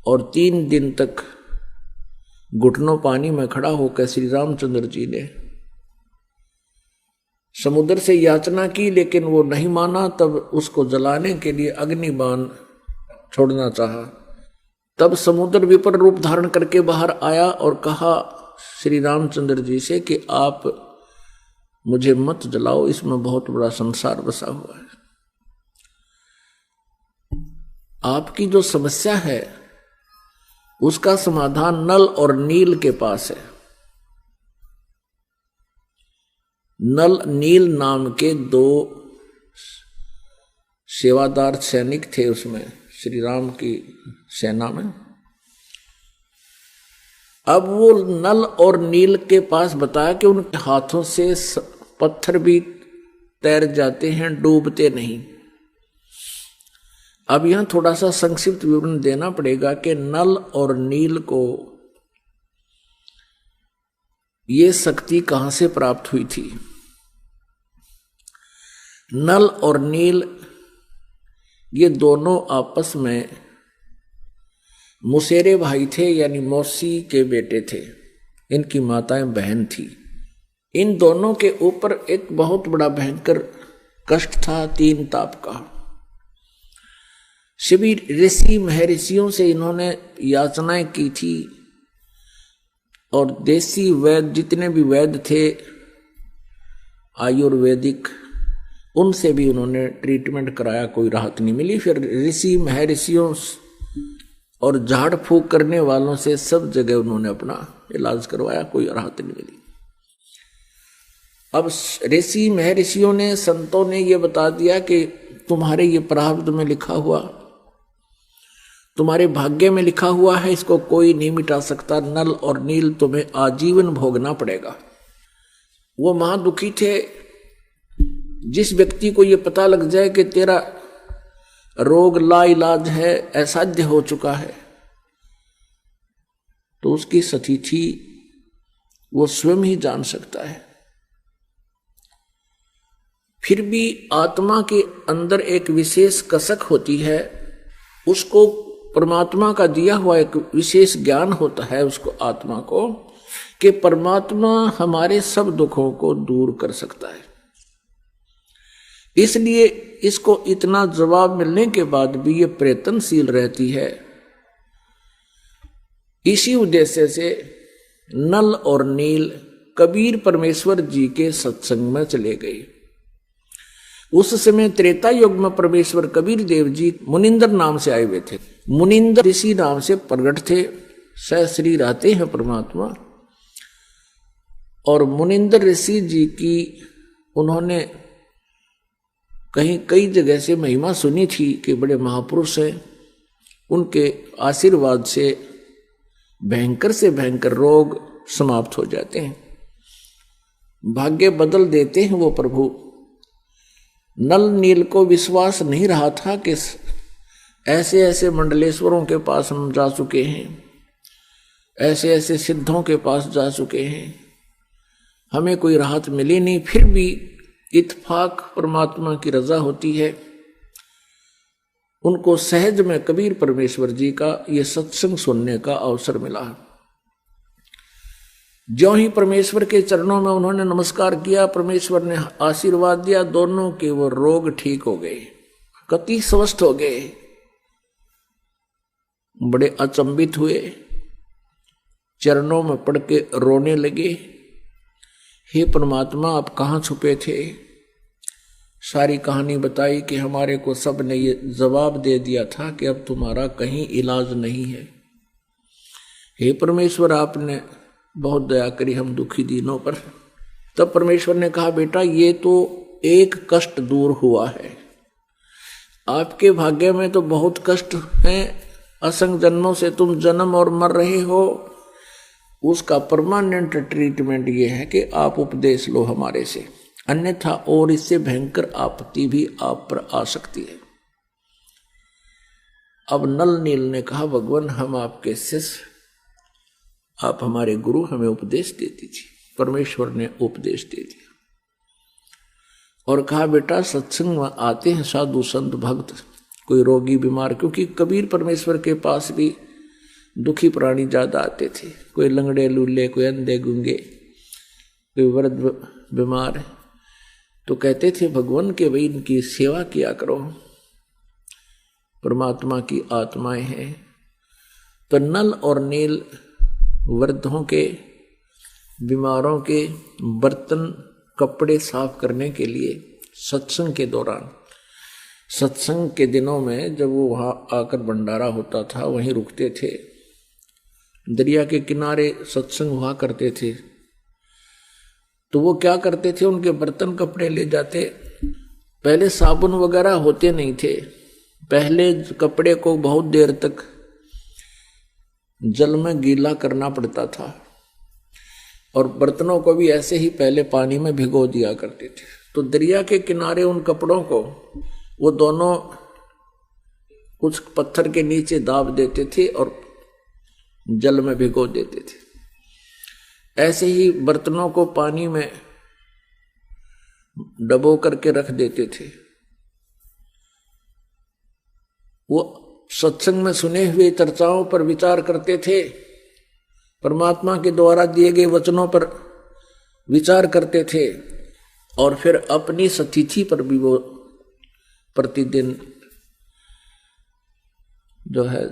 और 3 दिन तक घुटनों पानी में खड़ा होकर श्री रामचंद्र जी ने समुद्र से याचना की, लेकिन वो नहीं माना। तब उसको जलाने के लिए अग्निबाण छोड़ना चाहा। तब समुद्र विपर रूप धारण करके बाहर आया और कहा श्री रामचंद्र जी से कि आप मुझे मत जलाओ, इसमें बहुत बड़ा संसार बसा हुआ है। आपकी जो समस्या है उसका समाधान नल और नील के पास है। नल नील नाम के 2 सेवादार सैनिक थे उसमें, श्री राम की सेना में। अब वो नल और नील के पास बताया कि उनके हाथों से पत्थर भी तैर जाते हैं, डूबते नहीं। अब यहां थोड़ा सा संक्षिप्त विवरण देना पड़ेगा कि नल और नील को ये शक्ति कहां से प्राप्त हुई थी। नल और नील ये दोनों आपस में मुसेरे भाई थे, यानी मौसी के बेटे थे। इनकी माताएं बहन थी। इन दोनों के ऊपर एक बहुत बड़ा भयंकर कष्ट था, 3 ताप का। सभी ऋषि महर्षियों से इन्होंने याचनाएं की थी और देसी वैद्य जितने भी वैद्य थे आयुर्वेदिक, उनसे भी उन्होंने ट्रीटमेंट कराया, कोई राहत नहीं मिली। फिर ऋषि महर्षियों और झाड़ फूक करने वालों से सब जगह उन्होंने अपना इलाज करवाया, कोई राहत नहीं मिली। अब ऋषि महर्षियों ने, संतों ने ये बता दिया कि तुम्हारे ये प्रारब्ध में लिखा हुआ, तुम्हारे भाग्य में लिखा हुआ है, इसको कोई नहीं मिटा सकता। नल और नील तुम्हें आजीवन भोगना पड़ेगा। वो महादुखी थे। जिस व्यक्ति को ये पता लग जाए कि तेरा रोग लाइलाज है, असाध्य हो चुका है, तो उसकी स्थिति वो स्वयं ही जान सकता है। फिर भी आत्मा के अंदर एक विशेष कसक होती है, उसको परमात्मा का दिया हुआ एक विशेष ज्ञान होता है उसको, आत्मा को, कि परमात्मा हमारे सब दुखों को दूर कर सकता है। इसलिए इसको इतना जवाब मिलने के बाद भी ये प्रयत्नशील रहती है। इसी उद्देश्य से नल और नील कबीर परमेश्वर जी के सत्संग में चले गए। उस समय त्रेता युग में परमेश्वर कबीर देव जी मुनिंदर नाम से आए हुए थे। मुनिंदर ऋषि नाम से प्रगट थे, सहस्री आते हैं परमात्मा। और मुनिंदर ऋषि जी की उन्होंने कहीं कई जगह से महिमा सुनी थी कि बड़े महापुरुष हैं, उनके आशीर्वाद से भयंकर से भयंकर रोग समाप्त हो जाते हैं, भाग्य बदल देते हैं वो प्रभु। नल नील को विश्वास नहीं रहा था कि ऐसे ऐसे मंडलेश्वरों के पास हम जा चुके हैं, ऐसे ऐसे सिद्धों के पास जा चुके हैं, हमें कोई राहत मिली नहीं। फिर भी इत्फाक परमात्मा की रजा होती है। उनको सहज में कबीर परमेश्वर जी का ये सत्संग सुनने का अवसर मिला। ज्यों ही परमेश्वर के चरणों में उन्होंने नमस्कार किया, परमेश्वर ने आशीर्वाद दिया, दोनों के वो रोग ठीक हो गए, कति स्वस्थ हो गए। बड़े अचंभित हुए, चरणों में पड़ के रोने लगे, हे परमात्मा आप कहाँ छुपे थे। सारी कहानी बताई कि हमारे को सब ने ये जवाब दे दिया था कि अब तुम्हारा कहीं इलाज नहीं है। हे परमेश्वर आपने बहुत दया करी हम दुखी दिनों पर। तब परमेश्वर ने कहा बेटा ये तो एक कष्ट दूर हुआ है, आपके भाग्य में तो बहुत कष्ट हैं, असंग जन्मों से तुम जन्म और मर रहे हो। उसका परमानेंट ट्रीटमेंट ये है कि आप उपदेश लो हमारे से, अन्यथा और इससे भयंकर आपत्ति भी आप पर आ सकती है। अब नल नील ने कहा भगवान हम आपके शिष्य, आप हमारे गुरु, हमें उपदेश दे दीजिए। परमेश्वर ने उपदेश दे दिया और कहा बेटा सत्संग में आते हैं साधु संत भक्त, कोई रोगी बीमार, क्योंकि कबीर परमेश्वर के पास भी दुखी प्राणी ज्यादा आते थे, कोई लंगड़े लूले, कोई अंधे गूंगे, कोई वृद्ध बीमार। तो कहते थे भगवान के भाई इनकी सेवा किया करो, परमात्मा की आत्माएं हैं। तो नल और नील वृद्धों के, बीमारों के बर्तन कपड़े साफ करने के लिए सत्संग के दौरान, सत्संग के दिनों में जब वो वहाँ आकर भंडारा होता था वहीं रुकते थे। दरिया के किनारे सत्संग हुआ करते थे। तो वो क्या करते थे, उनके बर्तन कपड़े ले जाते। पहले साबुन वगैरह होते नहीं थे, पहले कपड़े को बहुत देर तक जल में गीला करना पड़ता था और बर्तनों को भी ऐसे ही पहले पानी में भिगो दिया करते थे। तो दरिया के किनारे उन कपड़ों को वो दोनों कुछ पत्थर के नीचे दाब देते थे और जल में भिगो देते थे। ऐसे ही बर्तनों को पानी में डबो करके रख देते थे। वो सत्संग में सुने हुए चर्चाओं पर विचार करते थे, परमात्मा के द्वारा दिए गए वचनों पर विचार करते थे और फिर अपनी सतिथि पर भी वो प्रतिदिन जो है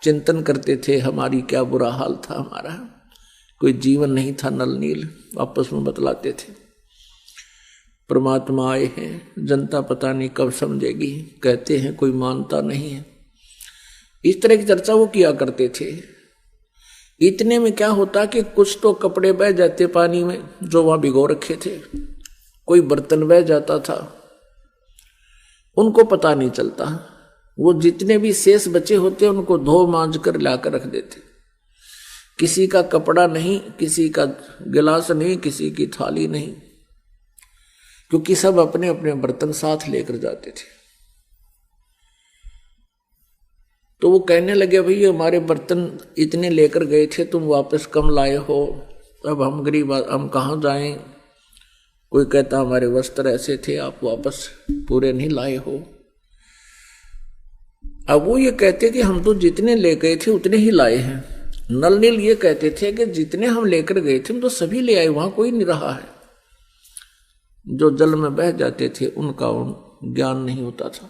चिंतन करते थे। हमारी क्या बुरा हाल था, हमारा कोई जीवन नहीं था नल नील। आपस में बतलाते थे परमात्मा आए हैं, जनता पता नहीं कब समझेगी, कहते हैं कोई मानता नहीं है। इस तरह की चर्चा वो किया करते थे। इतने में क्या होता कि कुछ तो कपड़े बह जाते पानी में जो वहां भिगो रखे थे, कोई बर्तन बह जाता था, उनको पता नहीं चलता। वो जितने भी शेष बचे होते उनको धो मांज कर लाकर रख देते। किसी का कपड़ा नहीं, किसी का गिलास नहीं, किसी की थाली नहीं, क्योंकि सब अपने अपने बर्तन साथ लेकर जाते थे। तो वो कहने लगे भाई हमारे बर्तन इतने लेकर गए थे, तुम वापस कम लाए हो, अब हम गरीब, हम कहाँ जाएं। कोई कहता हमारे वस्त्र ऐसे थे, आप वापस पूरे नहीं लाए हो। अब वो ये कहते कि हम तो जितने ले गए थे उतने ही लाए हैं। नल नील ये कहते थे कि जितने हम लेकर गए थे हम तो सभी ले आए, वहां कोई नहीं रहा है। जो जल में बह जाते थे उनका ज्ञान नहीं होता था।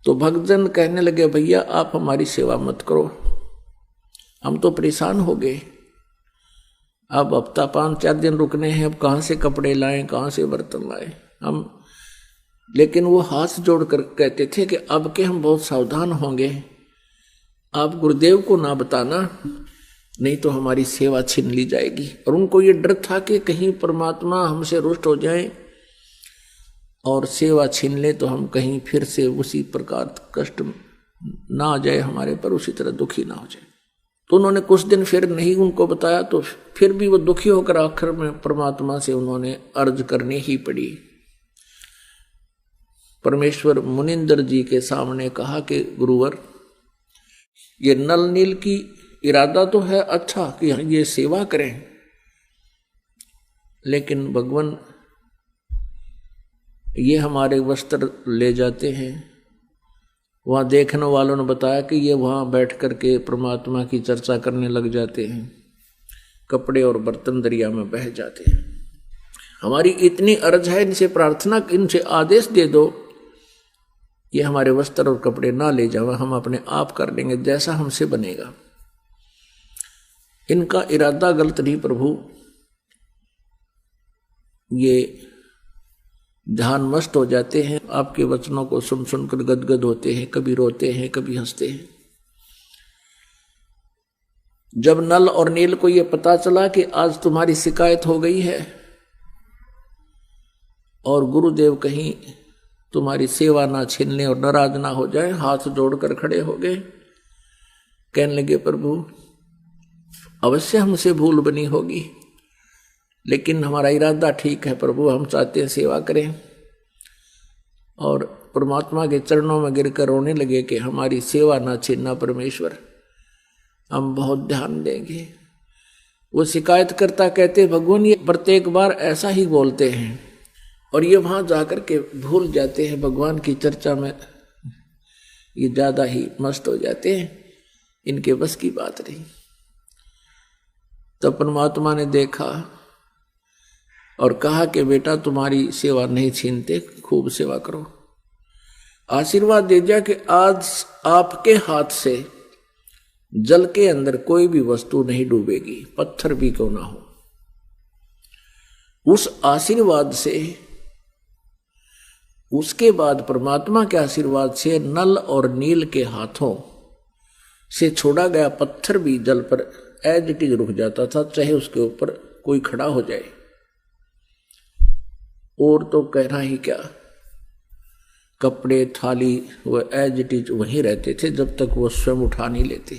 तो भक्तजन कहने लगे भैया आप हमारी सेवा मत करो, हम तो परेशान हो गए, अब हफ्ता 5-4 दिन रुकने हैं, अब कहाँ से कपड़े लाएं, कहाँ से बर्तन लाएं हम। लेकिन वो हाथ जोड़कर कहते थे कि अब के हम बहुत सावधान होंगे, आप गुरुदेव को ना बताना, नहीं तो हमारी सेवा छीन ली जाएगी। और उनको ये डर था कि कहीं परमात्मा हमसे रुष्ट हो जाए और सेवा छीन ले तो हम कहीं फिर से उसी प्रकार कष्ट ना आ जाए हमारे पर, उसी तरह दुखी ना हो जाए। तो उन्होंने कुछ दिन फिर नहीं उनको बताया, तो फिर भी वो दुखी होकर आखिर में परमात्मा से उन्होंने अर्ज करनी ही पड़ी। परमेश्वर मुनिंदर जी के सामने कहा कि गुरुवर ये नल नील की इरादा तो है अच्छा कि ये सेवा करें, लेकिन भगवान ये हमारे वस्त्र ले जाते हैं। वहाँ देखने वालों ने बताया कि ये वहाँ बैठ करके परमात्मा की चर्चा करने लग जाते हैं, कपड़े और बर्तन दरिया में बह जाते हैं। हमारी इतनी अर्ज है, इनसे प्रार्थना, इनसे आदेश दे दो ये हमारे वस्त्र और कपड़े ना ले जाओ, हम अपने आप कर लेंगे जैसा हमसे बनेगा। इनका इरादा गलत नहीं प्रभु, ये ध्यान मस्त हो जाते हैं, आपके वचनों को सुन सुनकर गदगद होते हैं, कभी रोते हैं कभी हंसते हैं। जब नल और नील को यह पता चला कि आज तुम्हारी शिकायत हो गई है और गुरुदेव कहीं तुम्हारी सेवा ना छीन ले और नाराज ना हो जाए, हाथ जोड़कर खड़े हो गए। कहने लगे प्रभु अवश्य हमसे भूल बनी होगी, लेकिन हमारा इरादा ठीक है प्रभु, हम चाहते हैं सेवा करें। और परमात्मा के चरणों में गिरकर रोने लगे कि हमारी सेवा ना छीनना परमेश्वर, हम बहुत ध्यान देंगे। वो शिकायत करता कहते भगवान ये प्रत्येक बार ऐसा ही बोलते हैं और ये वहां जाकर के भूल जाते हैं, भगवान की चर्चा में ये ज्यादा ही मस्त हो जाते हैं, इनके बस की बात नहीं। तब परमात्मा ने देखा और कहा कि बेटा तुम्हारी सेवा नहीं छीनते, खूब सेवा करो। आशीर्वाद दे दिया कि आज आपके हाथ से जल के अंदर कोई भी वस्तु नहीं डूबेगी, पत्थर भी क्यों ना हो। उस आशीर्वाद से, उसके बाद परमात्मा के आशीर्वाद से नल और नील के हाथों से छोड़ा गया पत्थर भी जल पर एज इट इज रुक जाता था, चाहे उसके ऊपर कोई खड़ा हो जाए। और तो कहना ही क्या, कपड़े थाली वो एज इट इज वहीं रहते थे जब तक वो स्वयं उठा नहीं लेते।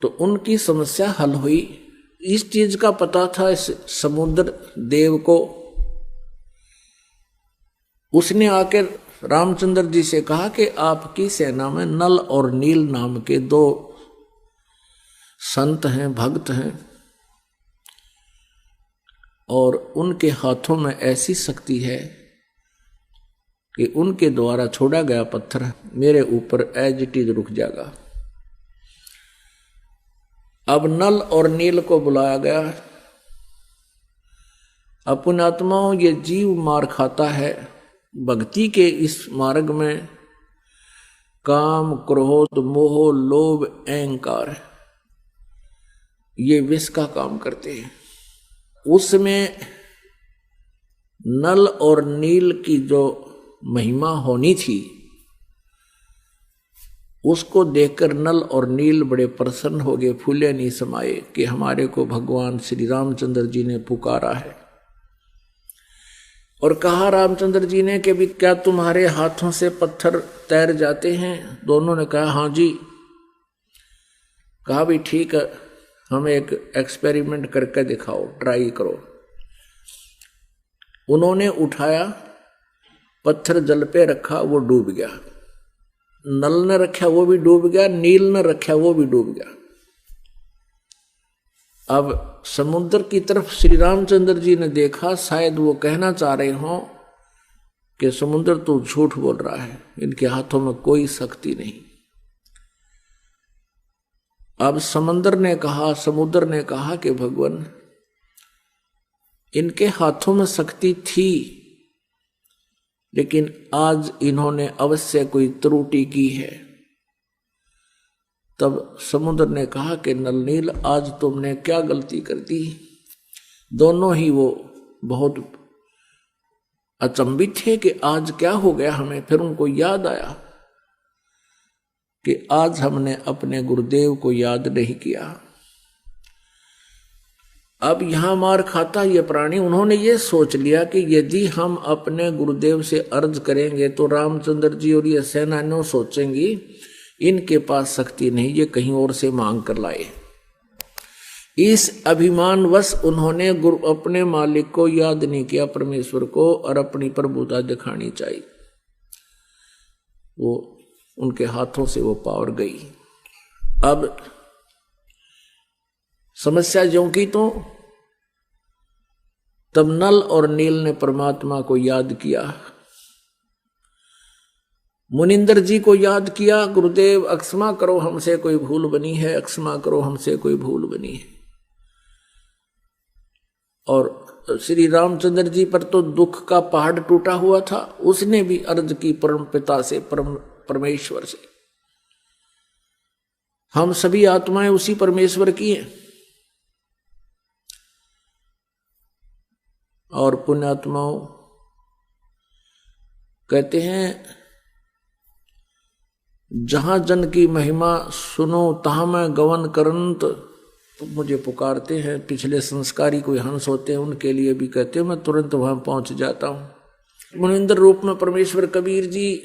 तो उनकी समस्या हल हुई। इस चीज का पता था इस समुद्र देव को उसने आकर रामचंद्र जी से कहा कि आपकी सेना में नल और नील नाम के दो संत हैं, भक्त हैं, और उनके हाथों में ऐसी शक्ति है कि उनके द्वारा छोड़ा गया पत्थर मेरे ऊपर एज इट इज रुक जाएगा। अब नल और नील को बुलाया गया। अपने आत्माओं, ये जीव मार खाता है भक्ति के इस मार्ग में। काम, क्रोध, मोह, लोभ, अहंकार, ये विष का काम करते हैं। उसमें नल और नील की जो महिमा होनी थी, उसको देखकर नल और नील बड़े प्रसन्न हो गए, फूले नहीं समाये कि हमारे को भगवान श्री रामचंद्र जी ने पुकारा है। और कहा रामचंद्र जी ने कि भी क्या तुम्हारे हाथों से पत्थर तैर जाते हैं? दोनों ने कहा हाँ जी। कहा भी ठीक है, हमें एक एक्सपेरिमेंट करके दिखाओ, ट्राई करो। उन्होंने उठाया, पत्थर जल पे रखा, वो डूब गया। नल ने रखा, वो भी डूब गया। नील ने रखा, वो भी डूब गया। अब समुद्र की तरफ श्री रामचंद्र जी ने देखा, शायद वो कहना चाह रहे हों कि समुद्र तो झूठ बोल रहा है, इनके हाथों में कोई शक्ति नहीं। अब समुद्र ने कहा कि भगवान, इनके हाथों में शक्ति थी, लेकिन आज इन्होंने अवश्य कोई त्रुटि की है। तब समुद्र ने कहा कि नल नील, आज तुमने क्या गलती कर दी? दोनों ही वो बहुत अचंभित थे कि आज क्या हो गया हमें। फिर उनको याद आया कि आज हमने अपने गुरुदेव को याद नहीं किया। अब यहां मार खाता ये प्राणी। उन्होंने ये सोच लिया कि यदि हम अपने गुरुदेव से अर्ज करेंगे तो रामचंद्र जी और ये सेनानियों सोचेंगी इनके पास शक्ति नहीं, ये कहीं और से मांग कर लाए। इस अभिमानवश उन्होंने अपने मालिक को याद नहीं किया, परमेश्वर को, और अपनी प्रभुता दिखानी चाहिए। वो उनके हाथों से वो पावर गई। अब समस्या ज्यों की तो तब नल और नील ने परमात्मा को याद किया, मुनिंदर जी को याद किया। गुरुदेव अक्षमा करो, हमसे कोई भूल बनी है, अक्षमा करो, हमसे कोई भूल बनी है। और श्री रामचंद्र जी पर तो दुख का पहाड़ टूटा हुआ था। उसने भी अर्ज की परम पिता से, परमेश्वर से। हम सभी आत्माएं उसी परमेश्वर की हैं। और पुण्यात्माओं कहते हैं, जहां जन की महिमा सुनो तहां मैं गवन करंत। तो मुझे पुकारते हैं, पिछले संस्कारी कोई हंस होते हैं, उनके लिए भी कहते हैं, मैं तुरंत वहां पहुंच जाता हूं। मुनिंदर रूप में परमेश्वर कबीर जी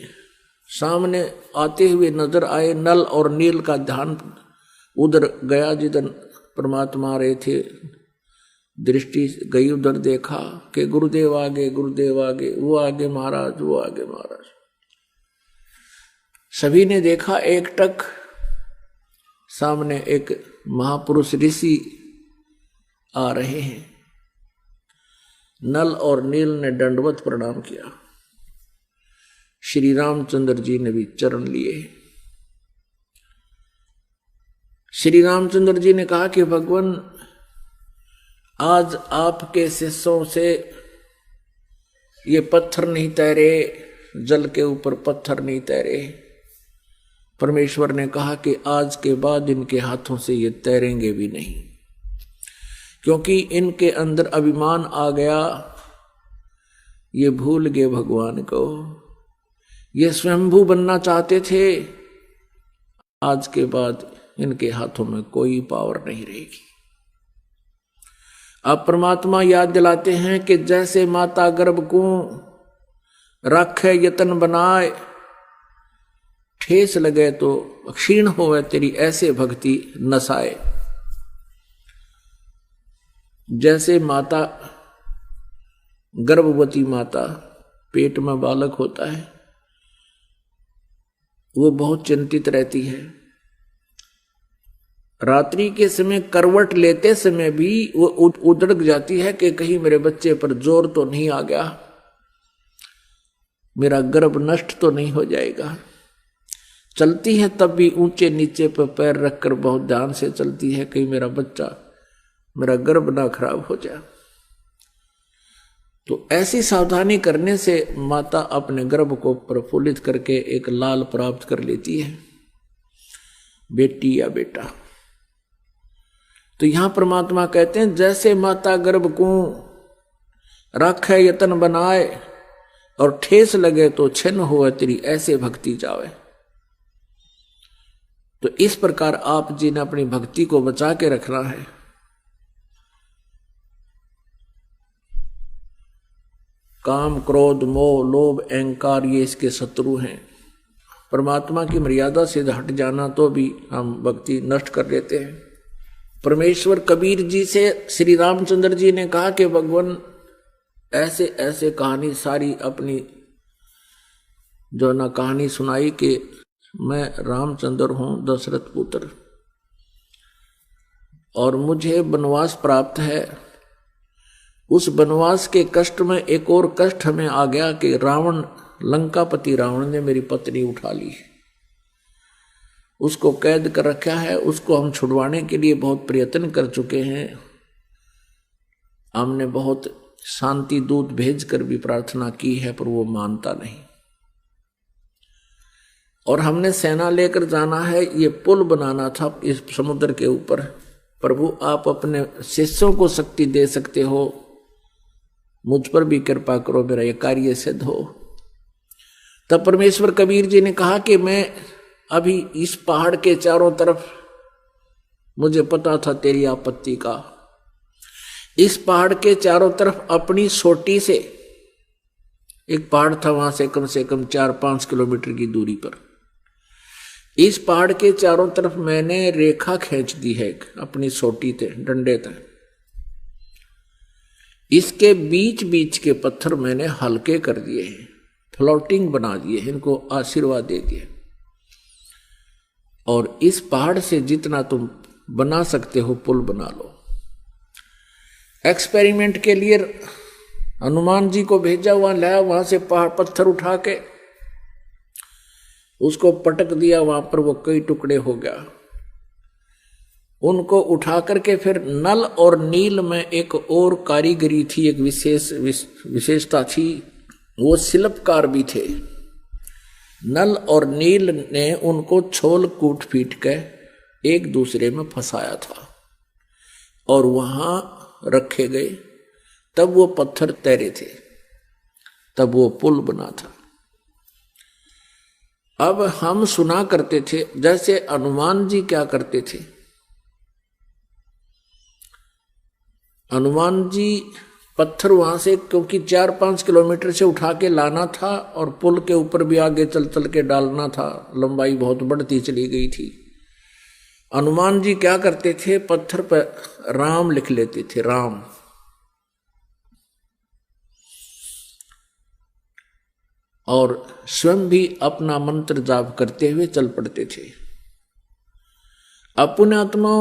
सामने आते हुए नजर आए। नल और नील का ध्यान उधर गया जिधर परमात्मा रहे थे। दृष्टि गई उधर, देखा कि गुरुदेव आगे, गुरुदेव आगे, वो आगे महाराज, वो आगे महाराज। सभी ने देखा, एक टक सामने एक महापुरुष ऋषि आ रहे हैं। नल और नील ने दंडवत प्रणाम किया। श्री रामचंद्र जी ने भी चरण लिए। श्री रामचंद्र जी ने कहा कि भगवान, आज आपके शिष्यों से ये पत्थर नहीं तैरे, जल के ऊपर पत्थर नहीं तैरे। परमेश्वर ने कहा कि आज के बाद इनके हाथों से ये तैरेंगे भी नहीं, क्योंकि इनके अंदर अभिमान आ गया। ये भूल गए भगवान को, ये स्वयंभू बनना चाहते थे। आज के बाद इनके हाथों में कोई पावर नहीं रहेगी। अब परमात्मा याद दिलाते हैं कि जैसे माता गर्भ को रखे यतन बनाए, ठेस लगे तो क्षीण होवे तेरी ऐसे भक्ति नसाए। जैसे माता, गर्भवती माता पेट में बालक होता है वो बहुत चिंतित रहती है। रात्रि के समय करवट लेते समय भी वो उधड़क जाती है कि कहीं मेरे बच्चे पर जोर तो नहीं आ गया, मेरा गर्भ नष्ट तो नहीं हो जाएगा। चलती है तब भी ऊंचे नीचे पर पैर रखकर बहुत ध्यान से चलती है, कहीं मेरा गर्भ ना खराब हो जाए। तो ऐसी सावधानी करने से माता अपने गर्भ को प्रफुल्लित करके एक लाल प्राप्त कर लेती है, बेटी या बेटा। तो यहां परमात्मा कहते हैं जैसे माता गर्भ को रखे यतन बनाए और ठेस लगे तो छिन्न हो तेरी ऐसे भक्ति जावे। तो इस प्रकार आप जी ने अपनी भक्ति को बचा के रखना है। काम, क्रोध, मोह, लोभ, अहंकार ये इसके शत्रु हैं। परमात्मा की मर्यादा से हट जाना तो भी हम भक्ति नष्ट कर देते हैं। परमेश्वर कबीर जी से श्री रामचंद्र जी ने कहा कि भगवान ऐसे ऐसे कहानी सारी अपनी जो ना कहानी सुनाई कि मैं रामचंद्र हूं दशरथ पुत्र और मुझे वनवास प्राप्त है। उस वनवास के कष्ट में एक और कष्ट हमें आ गया कि रावण, लंकापति रावण ने मेरी पत्नी उठा ली, उसको कैद कर रखा है। उसको हम छुड़वाने के लिए बहुत प्रयत्न कर चुके हैं। हमने बहुत शांति दूत भेजकर भी प्रार्थना की है पर वो मानता नहीं। और हमने सेना लेकर जाना है, ये पुल बनाना था इस समुद्र के ऊपर। प्रभु आप अपने शिष्यों को शक्ति दे सकते हो, मुझ पर भी कृपा करो, मेरा ये कार्य सिद्ध हो। तब परमेश्वर कबीर जी ने कहा कि मैं अभी इस पहाड़ के चारों तरफ, मुझे पता था तेरी आपत्ति का, इस पहाड़ के चारों तरफ अपनी सोटी से, एक पहाड़ था वहां से कम 4-5 किलोमीटर की दूरी पर, इस पहाड़ के चारों तरफ मैंने रेखा खींच दी है अपनी सोटी से, डंडे तक। इसके बीच बीच के पत्थर मैंने हल्के कर दिए हैं, फ्लोटिंग बना दिए, इनको आशीर्वाद दे दिए। और इस पहाड़ से जितना तुम बना सकते हो पुल बना लो। एक्सपेरिमेंट के लिए हनुमान जी को भेजा, वहां लाया, वहां से पहाड़ पत्थर उठा के उसको पटक दिया, वहां पर वो कई टुकड़े हो गया। उनको उठा करके फिर नल और नील में एक और कारीगरी थी, एक विशेषता थी, वो शिल्पकार भी थे। नल और नील ने उनको छोल कूट पीट के एक दूसरे में फंसाया था और वहां रखे गए, तब वो पत्थर तैरे थे, तब वो पुल बना था। अब हम सुना करते थे जैसे हनुमान जी क्या करते थे। हनुमान जी पत्थर वहां से, क्योंकि 4-5 किलोमीटर से उठा के लाना था और पुल के ऊपर भी आगे चल चल के डालना था, लंबाई बहुत बढ़ती चली गई थी। हनुमान जी क्या करते थे, पत्थर पर राम लिख लेते थे, राम, और स्वयं भी अपना मंत्र जाप करते हुए चल पड़ते थे। अपने आत्मा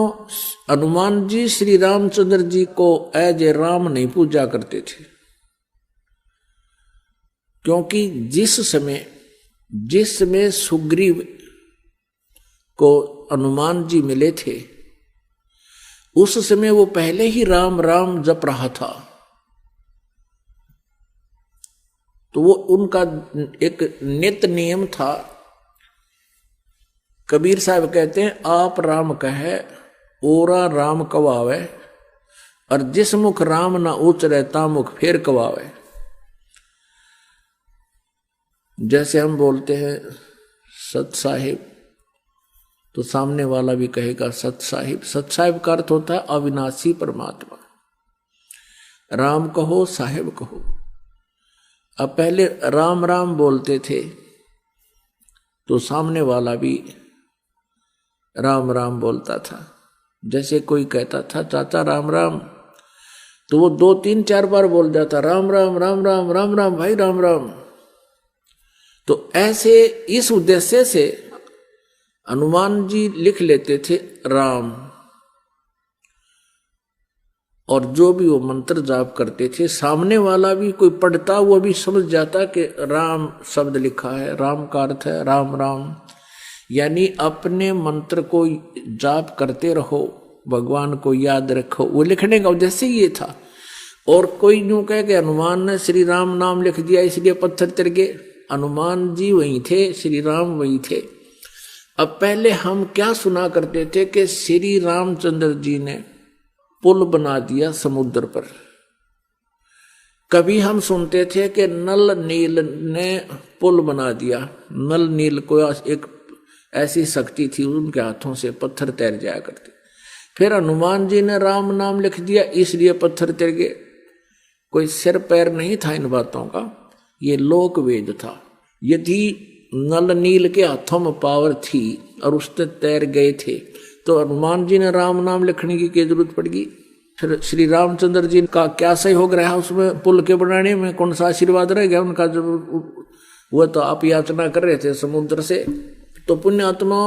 हनुमान जी श्री रामचंद्र जी को एज ए राम नहीं पूजा करते थे, क्योंकि जिस समय सुग्रीव को हनुमान जी मिले थे उस समय वो पहले ही राम राम जप रहा था। तो वो उनका एक नित्य नियम था। कबीर साहब कहते हैं आप राम कहे ओरा राम कवावे, और जिस मुख राम ना उचरे ता मुख फेर कवावे। जैसे हम बोलते हैं सत साहिब, तो सामने वाला भी कहेगा सत साहिब। सत साहिब का अर्थ होता है अविनाशी परमात्मा। राम कहो साहिब कहो। अब पहले राम राम बोलते थे तो सामने वाला भी राम राम बोलता था। जैसे कोई कहता था चाचा राम राम, तो वो 2-3-4 बार बोल जाता राम राम राम राम राम राम भाई राम राम। तो ऐसे इस उद्देश्य से हनुमान जी लिख लेते थे राम, और जो भी वो मंत्र जाप करते थे सामने वाला भी कोई पढ़ता वो भी समझ जाता कि राम शब्द लिखा है, राम का अर्थ है राम राम। यानी अपने मंत्र को जाप करते रहो, भगवान को याद रखो, वो लिखने का उद्देश्य ये था। और कोई यूं कहे कि हनुमान ने श्री राम नाम लिख दिया इसलिए पत्थर तिर गए, हनुमान जी वही थे, श्री राम वही थे। अब पहले हम क्या सुना करते थे कि श्री रामचंद्र जी ने पुल बना दिया समुद्र पर। कभी हम सुनते थे कि नल नील ने पुल बना दिया। नल नील को एक ऐसी शक्ति थी, उनके हाथों से पत्थर तैर जाया करते। फिर हनुमान जी ने राम नाम लिख दिया इसलिए पत्थर तैर गए। कोई सिर पैर नहीं था इन बातों का, ये लोक वेद था। यदि नल नील के हाथों में पावर थी और उससे तैर गए थे तो हनुमान जी ने राम नाम लिखने की क्या जरूरत पड़गी। फिर श्री रामचंद्र जी का क्या सहयोग रहा उसमें, पुल के बनाने में कौन सा आशीर्वाद रह गया उनका, जब वो तो आप याचना कर रहे थे समुद्र से। तो पुण्यात्मा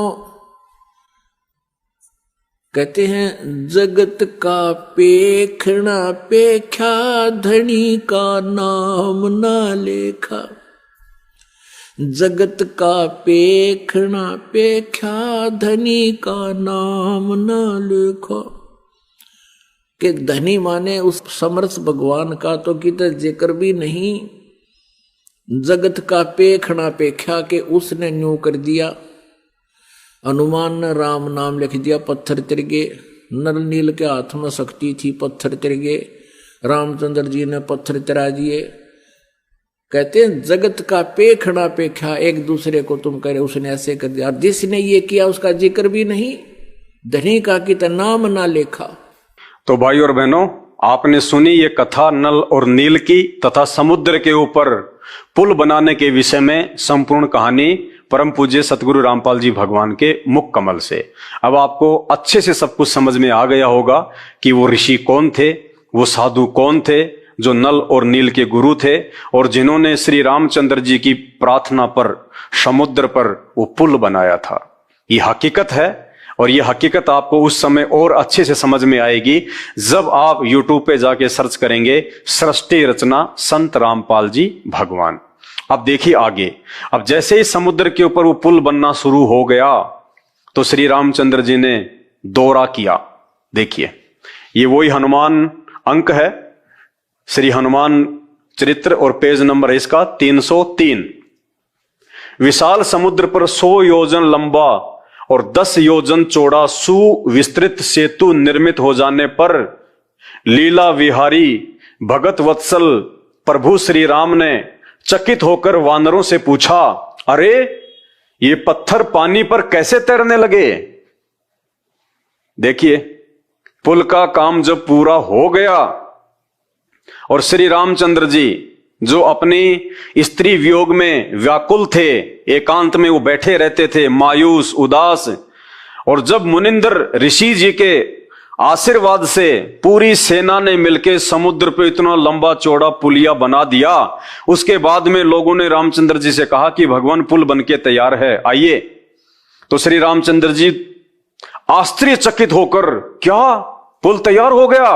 कहते हैं जगत का पेखना पेख्या धनी का नाम ना लेखा। जगत का पेखना पेख्या धनी का नाम न लेखा। कि धनी माने उस समर्थ भगवान का तो किधर जिक्र भी नहीं। जगत का पेखना पेख्या के उसने न्यू कर दिया। हनुमान ने राम नाम लिख दिया, पत्थर तिर गए। नल नील के हाथ में शक्ति थी, पत्थर तिर गए। रामचंद्र जी ने पत्थर तिरा दिए। कहते हैं जगत का पेखना पेखा, एक दूसरे को तुम करे उसने ऐसे कर दिया। जिसने ये किया उसका जिक्र भी नहीं, धनी का कि नाम ना लेखा। तो भाई और बहनों, आपने सुनी ये कथा नल और नील की तथा समुद्र के ऊपर पुल बनाने के विषय में संपूर्ण कहानी परम पूज्य सतगुरु रामपाल जी भगवान के मुख कमल से। अब आपको अच्छे से सब कुछ समझ में आ गया होगा कि वो ऋषि कौन थे, वो साधु कौन थे जो नल और नील के गुरु थे और जिन्होंने श्री रामचंद्र जी की प्रार्थना पर समुद्र पर वो पुल बनाया था। ये हकीकत है और ये हकीकत आपको उस समय और अच्छे से समझ में आएगी जब आप YouTube पे जाके सर्च करेंगे सृष्टि रचना संत रामपाल जी भगवान। अब देखिए आगे, अब जैसे ही समुद्र के ऊपर वो पुल बनना शुरू हो गया तो श्री रामचंद्र जी ने दौरा किया। देखिए ये वही हनुमान अंक है, श्री हनुमान चरित्र और पेज नंबर है इसका 303। विशाल समुद्र पर 100 योजन लंबा और 10 योजन चौड़ा सुविस्तृत सेतु निर्मित हो जाने पर लीला विहारी भगत वत्सल प्रभु श्री राम ने चकित होकर वानरों से पूछा, अरे ये पत्थर पानी पर कैसे तैरने लगे। देखिए पुल का काम जब पूरा हो गया और श्री रामचंद्र जी जो अपनी स्त्री वियोग में व्याकुल थे, एकांत में वो बैठे रहते थे मायूस उदास, और जब मुनिंदर ऋषि जी के आशीर्वाद से पूरी सेना ने मिलकर समुद्र पे इतना लंबा चौड़ा पुलिया बना दिया, उसके बाद में लोगों ने रामचंद्र जी से कहा कि भगवान पुल बनके तैयार है, आइए। तो श्री रामचंद्र जी आश्चर्यचकित होकर, क्या पुल तैयार हो गया,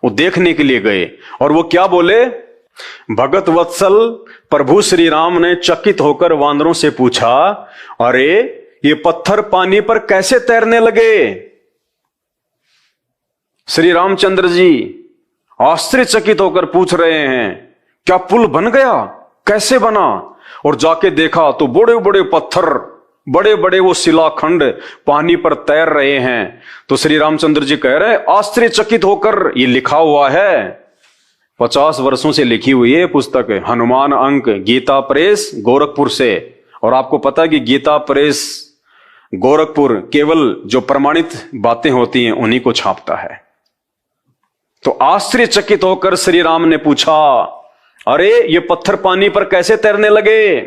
वो देखने के लिए गए और वो क्या बोले। भगत वत्सल प्रभु श्री राम ने चकित होकर वानरों से पूछा, अरे ये पत्थर पानी पर कैसे तैरने लगे। श्री रामचंद्र जी आश्चर्यचकित होकर पूछ रहे हैं, क्या पुल बन गया, कैसे बना। और जाके देखा तो बड़े बड़े पत्थर, बड़े बड़े वो शिलाखंड पानी पर तैर रहे हैं। तो श्री रामचंद्र जी कह रहे आश्चर्यचकित होकर, ये लिखा हुआ है, 50 वर्षों से लिखी हुई है पुस्तक है, हनुमान अंक गीता प्रेस गोरखपुर से। और आपको पता है कि गीता प्रेस गोरखपुर केवल जो प्रमाणित बातें होती हैं उन्हीं को छापता है। तो आश्चर्यचकित होकर श्री राम ने पूछा, अरे ये पत्थर पानी पर कैसे तैरने लगे।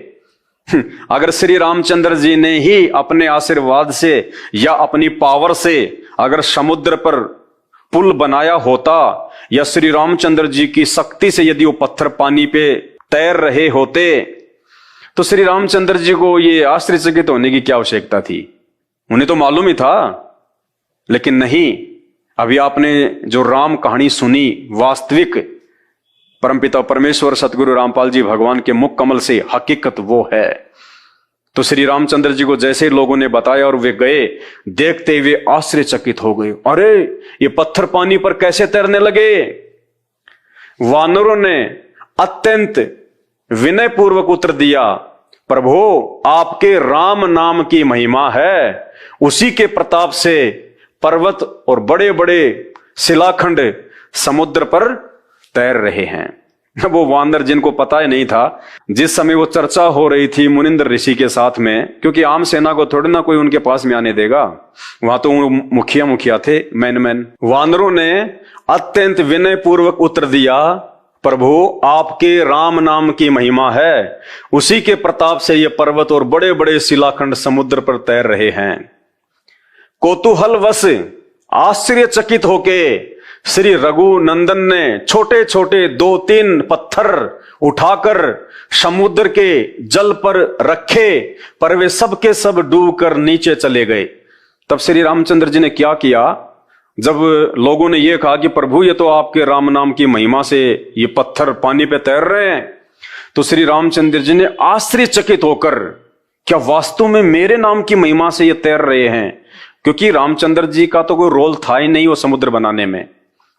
अगर श्री रामचंद्र जी ने ही अपने आशीर्वाद से या अपनी पावर से अगर समुद्र पर पुल बनाया होता या श्री रामचंद्र जी की शक्ति से यदि वो पत्थर पानी पे तैर रहे होते तो श्री रामचंद्र जी को ये आश्चर्यचकित होने की क्या आवश्यकता थी? उन्हें तो मालूम ही था। लेकिन नहीं, अभी आपने जो राम कहानी सुनी, वास्तविक परमपिता परमेश्वर सतगुरु रामपाल जी भगवान के मुख कमल से हकीकत वो है। तो श्री रामचंद्र जी को जैसे लोगों ने बताया और वे गए, देखते हुए आश्चर्यचकित हो गए। अरे ये पत्थर पानी पर कैसे तैरने लगे? वानरों ने अत्यंत विनय पूर्वक उत्तर दिया, प्रभु आपके राम नाम की महिमा है, उसी के प्रताप से पर्वत और बड़े बड़े शिलाखंड समुद्र पर तैर रहे हैं। वो वानर जिनको पता ही नहीं था, जिस समय वो चर्चा हो रही थी मुनिंद्र ऋषि के साथ में, क्योंकि आम सेना को थोड़ी ना कोई उनके पास में आने देगा, वहां तो मुखिया थे, मैन। वानरों ने अत्यंत विनय पूर्वक उत्तर दिया, प्रभु आपके राम नाम की महिमा है, उसी के प्रताप से ये पर्वत और बड़े बड़े शिलाखंड समुद्र पर तैर रहे हैं। कौतूहलवश आश्चर्यचकित होके श्री रघुनंदन ने छोटे छोटे 2-3 पत्थर उठाकर समुद्र के जल पर रखे, पर वे सब के सब डूबकर नीचे चले गए। तब श्री रामचंद्र जी ने क्या किया? जब लोगों ने यह कहा कि प्रभु ये तो आपके राम नाम की महिमा से ये पत्थर पानी पे तैर रहे हैं, तो श्री रामचंद्र जी ने आश्चर्यचकित होकर, क्या वास्तव में मेरे नाम की महिमा से ये तैर रहे हैं? क्योंकि रामचंद्र जी का तो कोई रोल था ही नहीं वो समुद्र बनाने में,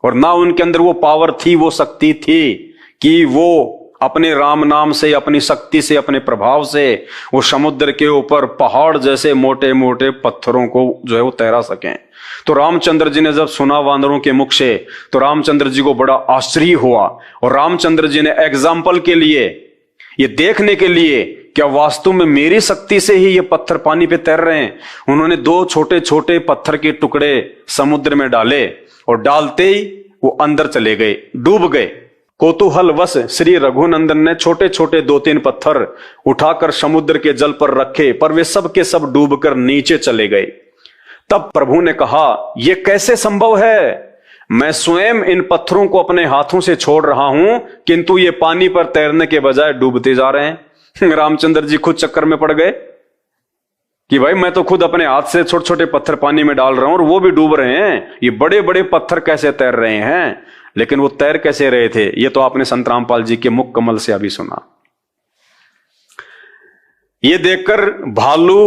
और ना उनके अंदर वो पावर थी, वो शक्ति थी कि वो अपने राम नाम से, अपनी शक्ति से, अपने प्रभाव से वो समुद्र के ऊपर पहाड़ जैसे मोटे मोटे पत्थरों को जो है वो तैरा सकें। तो रामचंद्र जी ने जब सुना वानरों के मुख से, तो रामचंद्र जी को बड़ा आश्चर्य हुआ, और रामचंद्र जी ने एग्जाम्पल के लिए, ये देखने के लिए क्या वास्तव में मेरी शक्ति से ही ये पत्थर पानी पे तैर रहे हैं, उन्होंने 2 छोटे छोटे पत्थर के टुकड़े समुद्र में डाले, और डालते ही वो अंदर चले गए, डूब गए। कौतूहलवश श्री रघुनंदन ने छोटे छोटे 2-3 पत्थर उठाकर समुद्र के जल पर रखे, पर वे सब के सब डूबकर नीचे चले गए। तब प्रभु ने कहा, यह कैसे संभव है? मैं स्वयं इन पत्थरों को अपने हाथों से छोड़ रहा हूं, किंतु ये पानी पर तैरने के बजाय डूबते जा रहे हैं। रामचंद्र जी खुद चक्कर में पड़ गए कि भाई मैं तो खुद अपने हाथ से छोटे छोटे पत्थर पानी में डाल रहा हूं और वो भी डूब रहे हैं, ये बड़े बड़े पत्थर कैसे तैर रहे हैं? लेकिन वो तैर कैसे रहे थे, ये तो आपने संत रामपाल जी के मुख कमल से अभी सुना। ये देखकर भालू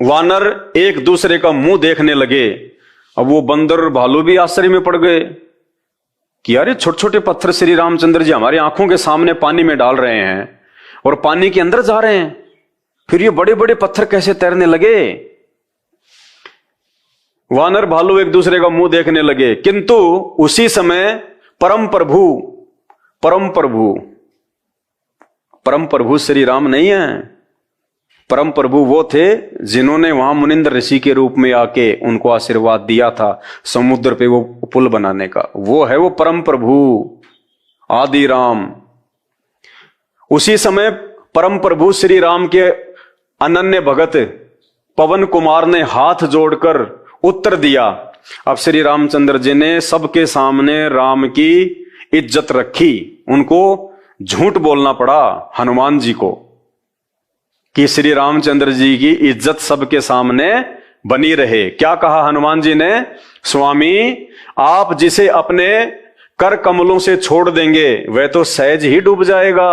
वानर एक दूसरे का मुंह देखने लगे। अब वो बंदर और भालू भी आश्चर्य में पड़ गए कि यार ये छोटे छोटे पत्थर श्री रामचंद्र जी हमारी आंखों के सामने पानी में डाल रहे हैं और पानी के अंदर जा रहे हैं, फिर ये बड़े बड़े पत्थर कैसे तैरने लगे? वानर भालू एक दूसरे का मुंह देखने लगे, किंतु उसी समय परम प्रभु श्री राम नहीं है। परम प्रभु वो थे जिन्होंने वहां मुनिंद्र ऋषि के रूप में आके उनको आशीर्वाद दिया था समुद्र पे वो पुल बनाने का। वो है वो परम प्रभु आदि राम। उसी समय परम प्रभु श्री राम के अनन्य भगत पवन कुमार ने हाथ जोड़कर उत्तर दिया। अब श्री रामचंद्र जी ने सबके सामने राम की इज्जत रखी। उनको झूठ बोलना पड़ा हनुमान जी को कि श्री रामचंद्र जी की इज्जत सबके सामने बनी रहे। क्या कहा हनुमान जी ने? स्वामी आप जिसे अपने कर कमलों से छोड़ देंगे वह तो सहज ही डूब जाएगा,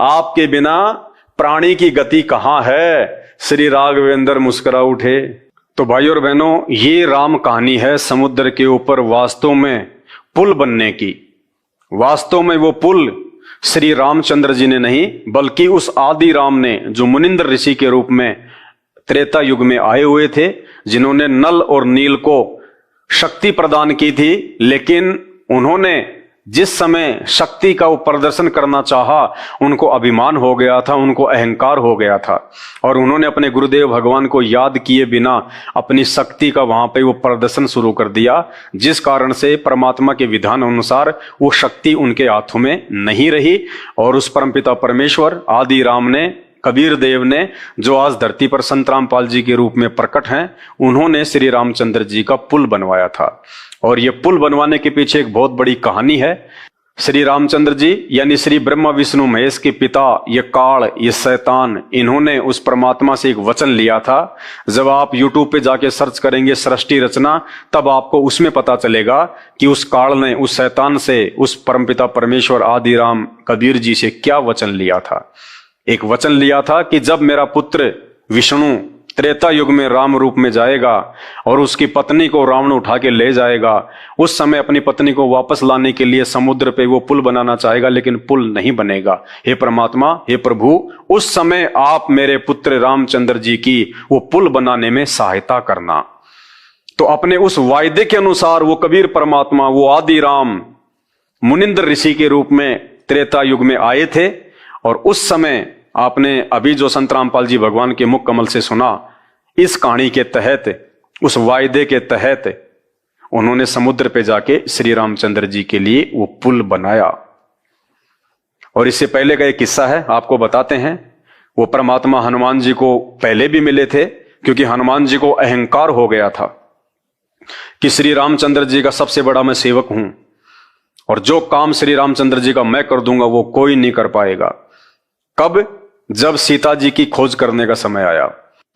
आपके बिना प्राणी की गति कहां है। श्री राघवेंद्र मुस्कुरा उठे। तो भाइयों और बहनों, ये राम कहानी है समुद्र के ऊपर वास्तव में पुल बनने की। वास्तव में वो पुल श्री रामचंद्र जी ने नहीं बल्कि उस आदि राम ने, जो मुनिंद्र ऋषि के रूप में त्रेता युग में आए हुए थे, जिन्होंने नल और नील को शक्ति प्रदान की थी, लेकिन उन्होंने जिस समय शक्ति का वो प्रदर्शन करना चाहा उनको अभिमान हो गया था, उनको अहंकार हो गया था और उन्होंने अपने गुरुदेव भगवान को याद किए बिना अपनी शक्ति का वहां पे वो प्रदर्शन शुरू कर दिया, जिस कारण से परमात्मा के विधान अनुसार वो शक्ति उनके हाथों में नहीं रही। और उस परमपिता परमेश्वर आदि राम ने, कबीर देव ने, जो आज धरती पर संत रामपाल जी के रूप में प्रकट हैं, उन्होंने श्री रामचंद्र जी का पुल बनवाया था। और ये पुल बनवाने के पीछे एक बहुत बड़ी कहानी है। श्री रामचंद्र जी यानी श्री ब्रह्मा विष्णु महेश के पिता, ये काल, ये शैतान, इन्होंने उस परमात्मा से एक वचन लिया था। जब आप YouTube पे जाके सर्च करेंगे सृष्टि रचना, तब आपको उसमें पता चलेगा कि उस काल ने उस शैतान से उस परमपिता परमेश्वर आदि राम कबीर जी से क्या वचन लिया था। एक वचन लिया था कि जब मेरा पुत्र विष्णु त्रेता युग में राम रूप में जाएगा और उसकी पत्नी को रावण उठा के ले जाएगा, उस समय अपनी पत्नी को वापस लाने के लिए समुद्र पे वो पुल बनाना चाहेगा, लेकिन पुल नहीं बनेगा। हे परमात्मा, हे प्रभु, उस समय आप मेरे पुत्र रामचंद्र जी की वो पुल बनाने में सहायता करना। तो अपने उस वायदे के अनुसार वो कबीर परमात्मा, वो आदि राम मुनिंद्र ऋषि के रूप में त्रेता युग में आए थे। और उस समय आपने अभी जो संत रामपाल जी भगवान के मुख कमल से सुना, इस कहानी के तहत, उस वायदे के तहत उन्होंने समुद्र पे जाके श्री रामचंद्र जी के लिए वो पुल बनाया। और इससे पहले का एक किस्सा है, आपको बताते हैं। वो परमात्मा हनुमान जी को पहले भी मिले थे, क्योंकि हनुमान जी को अहंकार हो गया था कि श्री रामचंद्र जी का सबसे बड़ा मैं सेवक हूं और जो काम श्री रामचंद्र जी का मैं कर दूंगा वो कोई नहीं कर पाएगा। कब? जब सीता जी की खोज करने का समय आया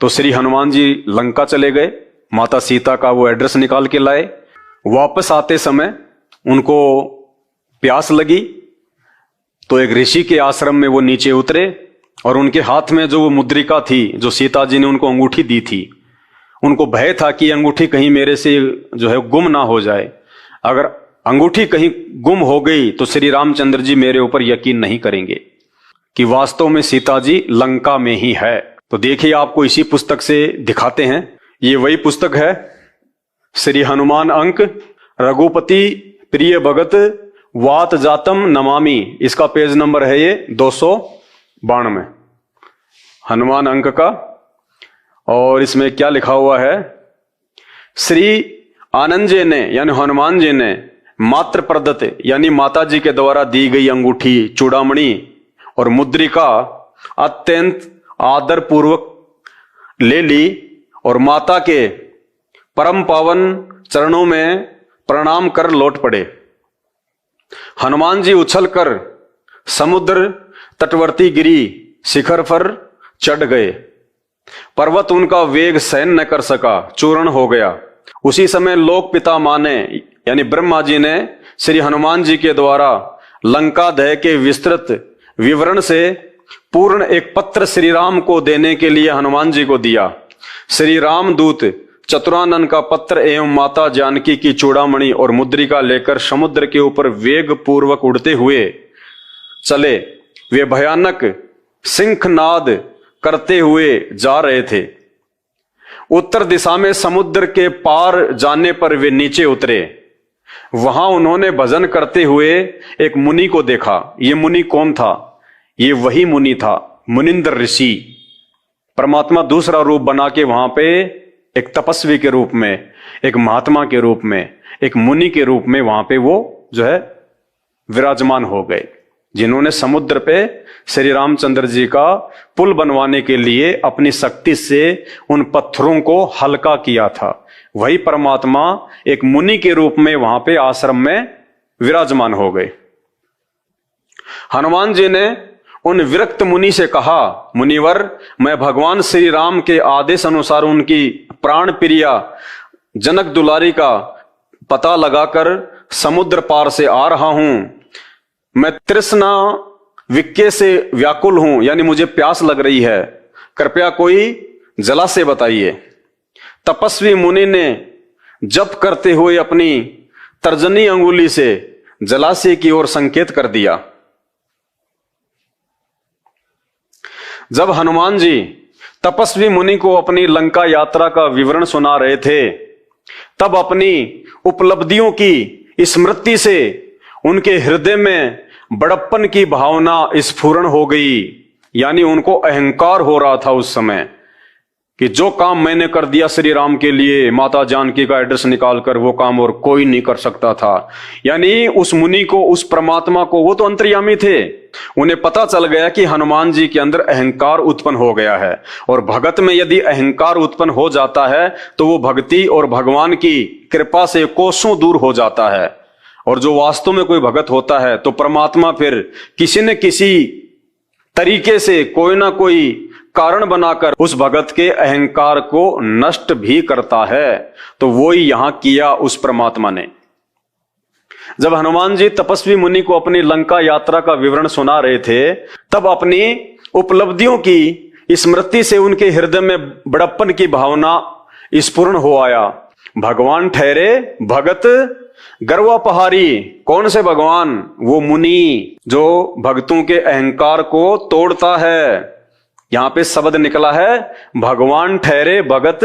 तो श्री हनुमान जी लंका चले गए, माता सीता का वो एड्रेस निकाल के लाए। वापस आते समय उनको प्यास लगी तो एक ऋषि के आश्रम में वो नीचे उतरे और उनके हाथ में जो वो मुद्रिका थी, जो सीता जी ने उनको अंगूठी दी थी, उनको भय था कि अंगूठी कहीं मेरे से जो है गुम ना हो जाए। अगर अंगूठी कहीं गुम हो गई तो श्री रामचंद्र जी मेरे ऊपर यकीन नहीं करेंगे कि वास्तव में सीता जी लंका में ही है। तो देखिए, आपको इसी पुस्तक से दिखाते हैं। ये वही पुस्तक है, श्री हनुमान अंक रघुपति प्रिय भगत वात जातम नमामि। इसका पेज नंबर है ये 292 हनुमान अंक का। और इसमें क्या लिखा हुआ है? श्री आनंद जी ने यानी हनुमान जी ने मात्र प्रदत्त यानी माता जी के द्वारा दी गई अंगूठी, चूड़ामणि और मुद्रिका अत्यंत आदर पूर्वक ले ली और माता के परम पावन चरणों में प्रणाम कर लौट पड़े। हनुमान जी उछलकर समुद्र तटवर्ती गिरी शिखर पर चढ़ गए। पर्वत उनका वेग सहन न कर सका, चूर्ण हो गया। उसी समय लोक पिता माने यानी ब्रह्मा जी ने श्री हनुमान जी के द्वारा लंका दह के विस्तृत विवरण से पूर्ण एक पत्र श्री राम को देने के लिए हनुमान जी को दिया। श्री रामदूत चतुरानन का पत्र एवं माता जानकी की चूड़ामणि और मुद्रिका लेकर समुद्र के ऊपर वेग पूर्वक उड़ते हुए चले। वे भयानक सिंहनाद करते हुए जा रहे थे। उत्तर दिशा में समुद्र के पार जाने पर वे नीचे उतरे। वहां उन्होंने भजन करते हुए एक मुनि को देखा। ये मुनि कौन था? ये वही मुनि था, मुनिंद्र ऋषि। परमात्मा दूसरा रूप बना के वहां पे एक तपस्वी के रूप में, एक महात्मा के रूप में, एक मुनि के रूप में वहां पे वो जो है विराजमान हो गए, जिन्होंने समुद्र पे श्री रामचंद्र जी का पुल बनवाने के लिए अपनी शक्ति से उन पत्थरों को हल्का किया था। वही परमात्मा एक मुनि के रूप में वहां पे आश्रम में विराजमान हो गए। हनुमान जी ने उन विरक्त मुनि से कहा, मुनिवर, मैं भगवान श्री राम के आदेश अनुसार उनकी प्राण प्रिया जनक दुलारी का पता लगाकर समुद्र पार से आ रहा हूं। मैं तृष्णा विक्के से व्याकुल हूं, यानी मुझे प्यास लग रही है, कृपया कोई जलाशय बताइए। तपस्वी मुनि ने जप करते हुए अपनी तर्जनी अंगुली से जलाशय की ओर संकेत कर दिया। जब हनुमान जी तपस्वी मुनि को अपनी लंका यात्रा का विवरण सुना रहे थे, तब अपनी उपलब्धियों की स्मृति से उनके हृदय में बड़प्पन की भावना स्फुरण हो गई। यानी उनको अहंकार हो रहा था उस समय कि जो काम मैंने कर दिया श्री राम के लिए, माता जानकी का एड्रेस निकालकर, वो काम और कोई नहीं कर सकता था। यानी उस मुनि को, उस परमात्मा को, वो तो अंतर्यामी थे, उन्हें पता चल गया कि हनुमान जी के अंदर अहंकार उत्पन्न हो गया है। और भगत में यदि अहंकार उत्पन्न हो जाता है तो वो भक्ति और भगवान की कृपा से कोसों दूर हो जाता है। और जो वास्तव में कोई भगत होता है तो परमात्मा फिर किसी न किसी तरीके से कोई ना कोई कारण बनाकर उस भगत के अहंकार को नष्ट भी करता है। तो वो ही यहां किया उस परमात्मा ने। जब हनुमान जी तपस्वी मुनि को अपनी लंका यात्रा का विवरण सुना रहे थे, तब अपनी उपलब्धियों की स्मृति से उनके हृदय में बड़प्पन की भावना स्फुरण हो आया। भगवान ठहरे भगत गर्वापहारी। कौन से भगवान? वो मुनि जो भक्तों के अहंकार को तोड़ता है। यहां पे शब्द निकला है भगवान ठहरे भगत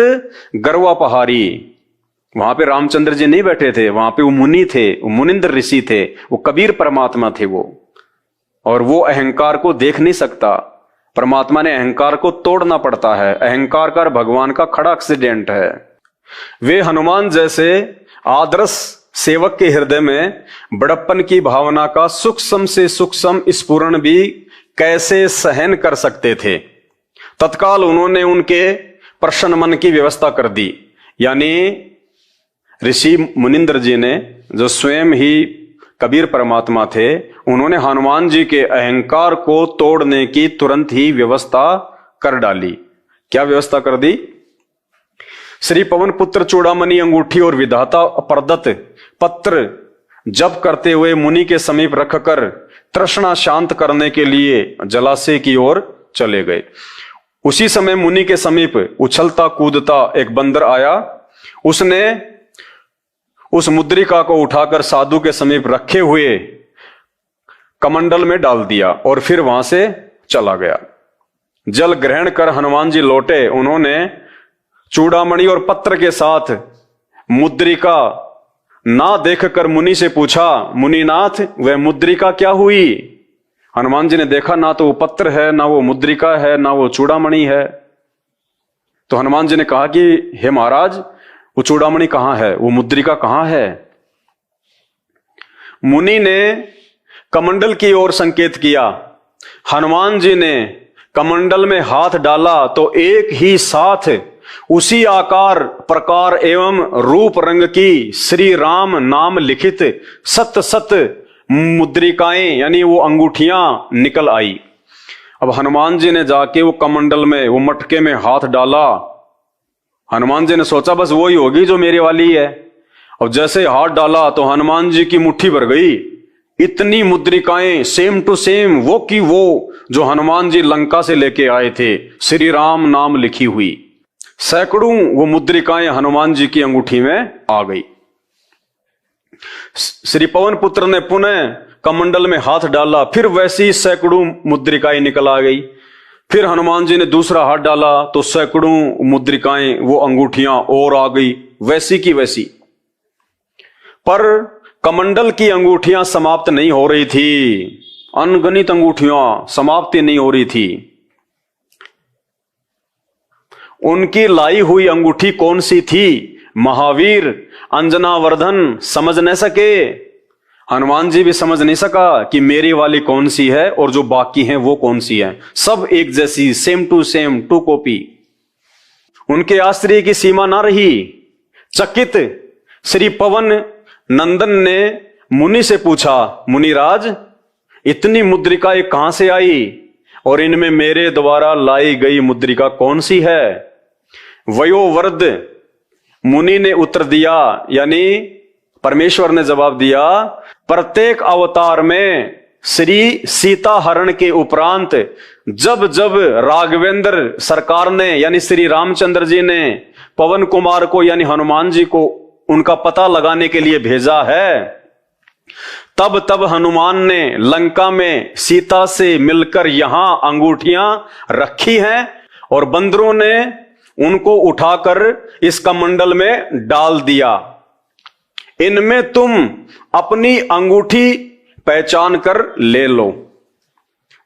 गर्वापहारी। वहां पे रामचंद्र जी नहीं बैठे थे, वहां पे वो मुनि थे, वो मुनिंद्र ऋषि थे, वो कबीर परमात्मा थे वो। और वो अहंकार को देख नहीं सकता। परमात्मा ने अहंकार को तोड़ना पड़ता है। अहंकार का भगवान का खड़ा एक्सीडेंट है। वे हनुमान जैसे आदर्श सेवक के हृदय में बड़प्पन की भावना का सूक्ष्म से सूक्ष्म स्फुरण भी कैसे सहन कर सकते थे। तत्काल उन्होंने उनके प्रसन्न मन की व्यवस्था कर दी। यानी ऋषि मुनिंद्र जी ने, जो स्वयं ही कबीर परमात्मा थे, उन्होंने हनुमान जी के अहंकार को तोड़ने की तुरंत ही व्यवस्था कर डाली। क्या व्यवस्था कर दी? श्री पवन पुत्र चूड़ामणि अंगूठी और विधाता प्रदत्त पत्र जप करते हुए मुनि के समीप रखकर तृष्णा शांत करने के लिए जलाशय की ओर चले गए। उसी समय मुनि के समीप उछलता कूदता एक बंदर आया। उसने उस मुद्रिका को उठाकर साधु के समीप रखे हुए कमंडल में डाल दिया और फिर वहां से चला गया। जल ग्रहण कर हनुमान जी लौटे। उन्होंने चूड़ामणि और पत्र के साथ मुद्रिका ना देखकर मुनि से पूछा, मुनिनाथ वह मुद्रिका क्या हुई? हनुमान जी ने देखा ना तो वो पत्र है, ना वो मुद्रिका है, ना वो चूड़ामणि है। तो हनुमान जी ने कहा कि हे महाराज, वो चूड़ामणि कहां है, वो मुद्रिका कहां है? मुनि ने कमंडल की ओर संकेत किया। हनुमान जी ने कमंडल में हाथ डाला तो एक ही साथ उसी आकार प्रकार एवं रूप रंग की श्री राम नाम लिखित सत सत मुद्रिकाएं यानी वो अंगूठियां निकल आई। अब हनुमान जी ने जाके वो कमंडल में, वो मटके में हाथ डाला। हनुमान जी ने सोचा बस वो ही होगी जो मेरी वाली है। अब जैसे हाथ डाला तो हनुमान जी की मुट्ठी भर गई। इतनी मुद्रिकाएं सेम टू सेम वो की वो जो हनुमान जी लंका से लेके आए थे, श्री राम नाम लिखी हुई। सैकड़ों वो मुद्रिकाएं हनुमान जी की अंगूठी में आ गई। श्री पवन पुत्र ने पुनः कमंडल में हाथ डाला, फिर वैसी सैकड़ों मुद्रिकाएं निकल आ गई। फिर हनुमान जी ने दूसरा हाथ डाला तो सैकड़ों मुद्रिकाएं वो अंगूठियां और आ गई, वैसी की वैसी। पर कमंडल की अंगूठियां समाप्त नहीं हो रही थी। अनगणित अंगूठियां समाप्ति नहीं हो रही थी। उनकी लाई हुई अंगूठी कौन सी थी? महावीर अंजनावर्धन समझ न सके। हनुमान जी भी समझ नहीं सका कि मेरी वाली कौन सी है और जो बाकी हैं वो कौन सी है। सब एक जैसी, same to same, to copy. उनके आश्चर्य की सीमा ना रही। चकित श्री पवन नंदन ने मुनि से पूछा, मुनिराज इतनी मुद्रिकाएं कहां से आई और इनमें मेरे द्वारा लाई गई मुद्रिका कौन सी है? वयोवृद्ध मुनि ने उत्तर दिया, यानी परमेश्वर ने जवाब दिया, प्रत्येक अवतार में श्री सीता हरण के उपरांत जब जब राघवेंद्र सरकार ने यानी श्री रामचंद्र जी ने पवन कुमार को यानी हनुमान जी को उनका पता लगाने के लिए भेजा है, तब तब हनुमान ने लंका में सीता से मिलकर यहां अंगूठियां रखी हैं और बंदरों ने उनको उठाकर इस कमंडल में डाल दिया। इनमें तुम अपनी अंगूठी पहचान कर ले लो।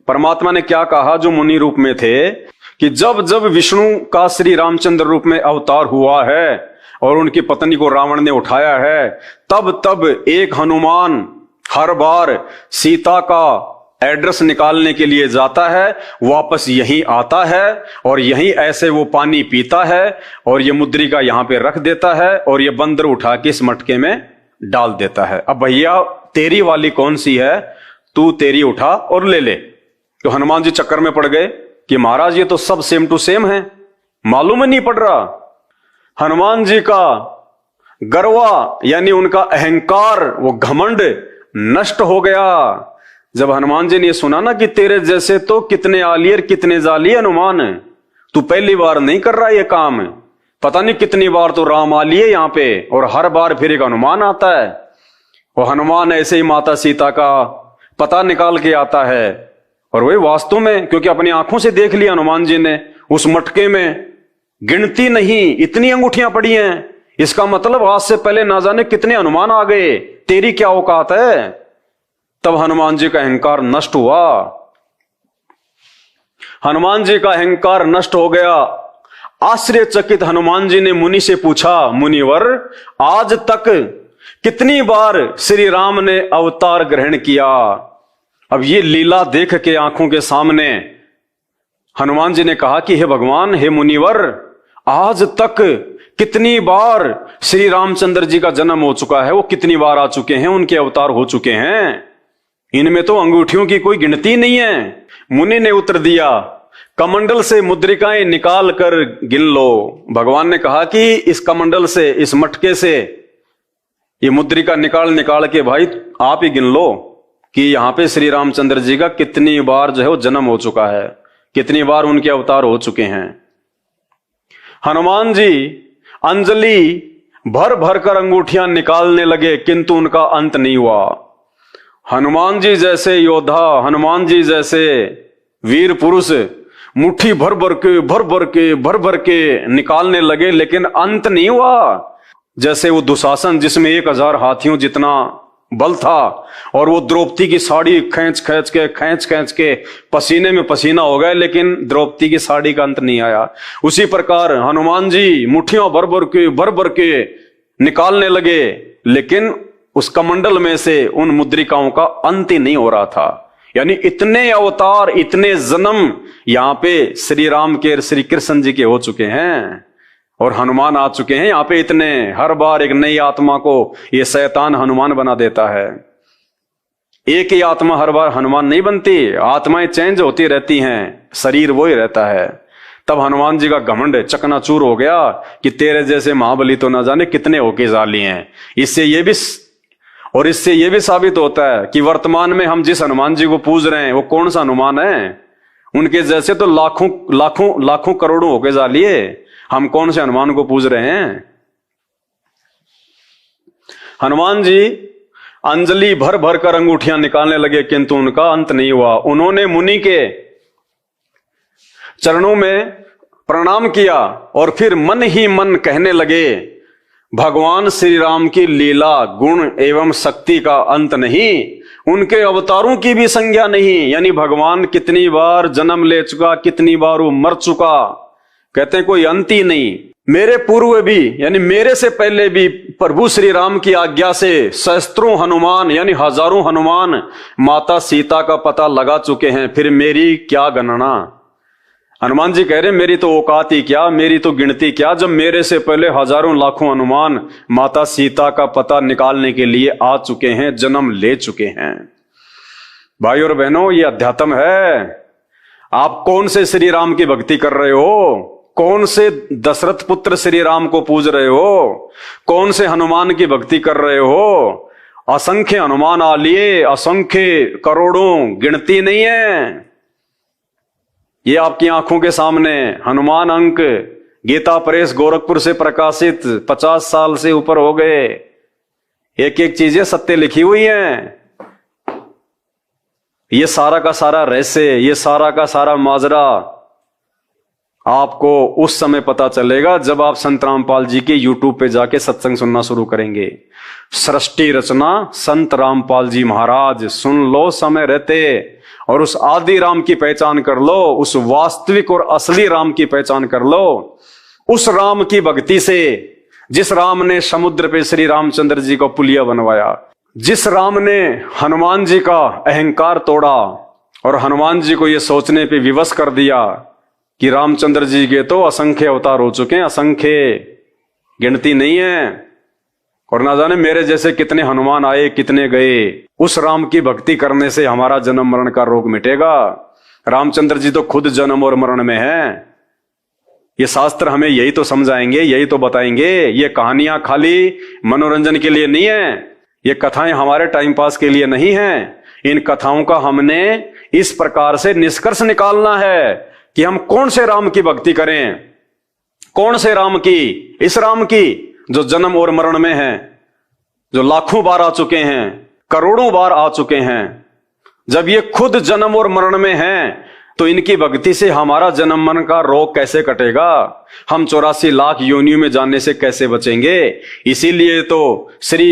परमात्मा ने क्या कहा जो मुनि रूप में थे कि जब जब विष्णु का श्री रामचंद्र रूप में अवतार हुआ है और उनकी पत्नी को रावण ने उठाया है, तब तब एक हनुमान हर बार सीता का एड्रेस निकालने के लिए जाता है, वापस यहीं आता है और यहीं ऐसे वो पानी पीता है और ये मुद्रिका यहां पे रख देता है और ये बंदर उठा के इस मटके में डाल देता है। अब भैया तेरी वाली कौन सी है, तू तेरी उठा और ले ले। तो हनुमान जी चक्कर में पड़ गए कि महाराज ये तो सब सेम टू सेम है, मालूम ही नहीं पड़ रहा। हनुमान जी का गर्वा यानी उनका अहंकार, वो घमंड नष्ट हो गया। जब हनुमान जी ने सुना ना कि तेरे जैसे तो कितने आली और कितने जाली हनुमान, तू पहली बार नहीं कर रहा ये काम, पता नहीं कितनी बार तो राम आली है यहां पे और हर बार फिर एक हनुमान आता है। वो हनुमान ऐसे ही माता सीता का पता निकाल के आता है और वही वास्तव में, क्योंकि अपनी आंखों से देख लिया हनुमान जी ने, उस मटके में गिनती नहीं इतनी अंगूठियां पड़ी हैं। इसका मतलब आज से पहले ना जाने कितने हनुमान आ गए, तेरी क्या औकात है। तब हनुमान जी का अहंकार नष्ट हुआ। हनुमान जी का अहंकार नष्ट हो गया। आश्चर्यचकित हनुमान जी ने मुनि से पूछा, मुनिवर आज तक कितनी बार श्री राम ने अवतार ग्रहण किया। अब ये लीला देख के आंखों के सामने हनुमान जी ने कहा कि हे भगवान, हे मुनिवर, आज तक कितनी बार श्री रामचंद्र जी का जन्म हो चुका है, वो कितनी बार आ चुके हैं, उनके अवतार हो चुके हैं, इनमें तो अंगूठियों की कोई गिनती नहीं है। मुनि ने उत्तर दिया, कमंडल से मुद्रिकाएं निकाल कर गिन लो। भगवान ने कहा कि इस कमंडल से, इस मटके से ये मुद्रिका निकाल निकाल के भाई आप ही गिन लो कि यहां पे श्री रामचंद्र जी का कितनी बार जो है वो जन्म हो चुका है, कितनी बार उनके अवतार हो चुके हैं। हनुमान जी अंजलि भर भर कर अंगूठियां निकालने लगे, किंतु उनका अंत नहीं हुआ। हनुमान जी जैसे योद्धा, हनुमान जी जैसे वीर पुरुष मुट्ठी भर भर के निकालने लगे, लेकिन अंत नहीं हुआ। जैसे वो दुशासन जिसमें 1000 हाथियों जितना बल था और वो द्रौपदी की साड़ी खींच खींच के पसीने में पसीना हो गए, लेकिन द्रौपदी की साड़ी का अंत नहीं आया। उसी प्रकार हनुमान जी मुट्ठियों भर भर के निकालने लगे, लेकिन उस कमंडल में से उन मुद्रिकाओं का अंत ही नहीं हो रहा था। यानी इतने अवतार, इतने जन्म यहां पे श्री राम के, श्री कृष्ण जी के हो चुके हैं और हनुमान आ चुके हैं यहां पे इतने। हर बार एक नई आत्मा को ये शैतान हनुमान बना देता है। एक ही आत्मा हर बार हनुमान नहीं बनती, आत्माएं चेंज होती रहती हैं, शरीर वो ही रहता है। तब हनुमान जी का घमंड चकनाचूर हो गया कि तेरे जैसे महाबली तो ना जाने कितने होके जाली हैं। इससे ये भी साबित होता है कि वर्तमान में हम जिस हनुमान जी को पूज रहे हैं वो कौन सा हनुमान है। उनके जैसे तो लाखों करोड़ों होके जालिए, हम कौन से हनुमान को पूज रहे हैं। हनुमान जी अंजलि भर भर कर अंगूठियां निकालने लगे, किंतु उनका अंत नहीं हुआ। उन्होंने मुनि के चरणों में प्रणाम किया और फिर मन ही मन कहने लगे, भगवान श्री राम की लीला, गुण एवं शक्ति का अंत नहीं, उनके अवतारों की भी संज्ञा नहीं। यानी भगवान कितनी बार जन्म ले चुका, कितनी बार वो मर चुका, कहते हैं कोई अंत ही नहीं। मेरे पूर्व भी यानी मेरे से पहले भी प्रभु श्री राम की आज्ञा से सहस्त्रों हनुमान यानी हजारों हनुमान माता सीता का पता लगा चुके हैं, फिर मेरी क्या गणना। हनुमान जी कह रहे मेरी तो औकात ही क्या, मेरी तो गिनती क्या, जब मेरे से पहले हजारों लाखों हनुमान माता सीता का पता निकालने के लिए आ चुके हैं, जन्म ले चुके हैं। भाई और बहनों, ये अध्यात्म है। आप कौन से श्री राम की भक्ति कर रहे हो? कौन से दशरथ पुत्र श्री राम को पूज रहे हो? कौन से हनुमान की भक्ति कर रहे हो? असंख्य हनुमान आ लिए, असंख्य करोड़ों, गिनती नहीं है। ये आपकी आंखों के सामने हनुमान अंक गीता प्रेस गोरखपुर से प्रकाशित 50 साल से ऊपर हो गए, एक एक चीजें सत्य लिखी हुई हैं। ये सारा का सारा रहस्य, ये सारा का सारा माजरा आपको उस समय पता चलेगा जब आप संत रामपाल जी के YouTube पे जाके सत्संग सुनना शुरू करेंगे। सृष्टि रचना संत रामपाल जी महाराज, सुन लो समय रहते और उस आदि राम की पहचान कर लो, उस वास्तविक और असली राम की पहचान कर लो। उस राम की भक्ति से, जिस राम ने समुद्र पे श्री रामचंद्र जी को पुलिया बनवाया, जिस राम ने हनुमान जी का अहंकार तोड़ा और हनुमान जी को यह सोचने पे विवश कर दिया कि रामचंद्र जी के तो असंख्य अवतार हो चुके हैं, असंख्य, गिनती नहीं है। और ना जाने मेरे जैसे कितने हनुमान आए, कितने गए। उस राम की भक्ति करने से हमारा जन्म मरण का रोग मिटेगा। रामचंद्र जी तो खुद जन्म और मरण में हैं। ये शास्त्र हमें यही तो समझाएंगे, यही तो बताएंगे। ये कहानियां खाली मनोरंजन के लिए नहीं है, ये कथाएं हमारे टाइम पास के लिए नहीं है। इन कथाओं का हमने इस प्रकार से निष्कर्ष निकालना है कि हम कौन से राम की भक्ति करें। कौन से राम की? इस राम की जो जन्म और मरण में है, जो लाखों बार आ चुके हैं, करोड़ों बार आ चुके हैं। जब ये खुद जन्म और मरण में हैं, तो इनकी भक्ति से हमारा जन्म मरण का रोग कैसे कटेगा? हम 84 लाख योनियों में जाने से कैसे बचेंगे? इसीलिए तो श्री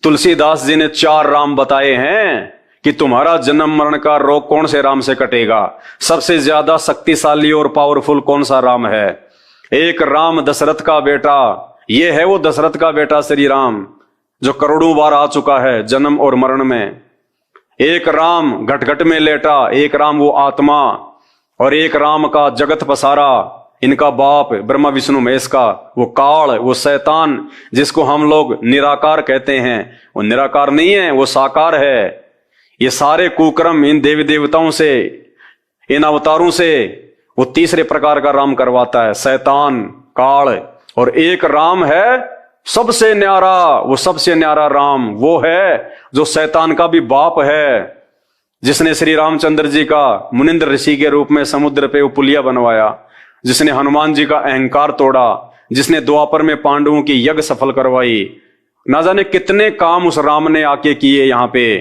तुलसीदास जी ने 4 राम बताए हैं कि तुम्हारा जन्म मरण का रोग कौन से राम से कटेगा। सबसे ज्यादा शक्तिशाली और पावरफुल कौन सा राम है? एक राम दशरथ का बेटा, ये है वो दशरथ का बेटा श्री राम, जो करोड़ों बार आ चुका है जन्म और मरण में। एक राम घट घट में लेटा, एक राम वो आत्मा, और एक राम का जगत पसारा, इनका बाप ब्रह्मा विष्णु महेश का वो काल, वो शैतान, जिसको हम लोग निराकार कहते हैं। वो निराकार नहीं है, वो साकार है। ये सारे कुकर्म इन देवी देवताओं से, इन अवतारों से वो तीसरे प्रकार का राम करवाता है, शैतान, काल। और एक राम है सबसे न्यारा, वो सबसे न्यारा राम वो है जो शैतान का भी बाप है, जिसने श्री रामचंद्र जी का मुनिंद्र ऋषि के रूप में समुद्र पे वो पुलिया बनवाया, जिसने हनुमान जी का अहंकार तोड़ा, जिसने द्वापर में पांडवों की यज्ञ सफल करवाई। ना जाने कितने काम उस राम ने आके किए यहाँ पे,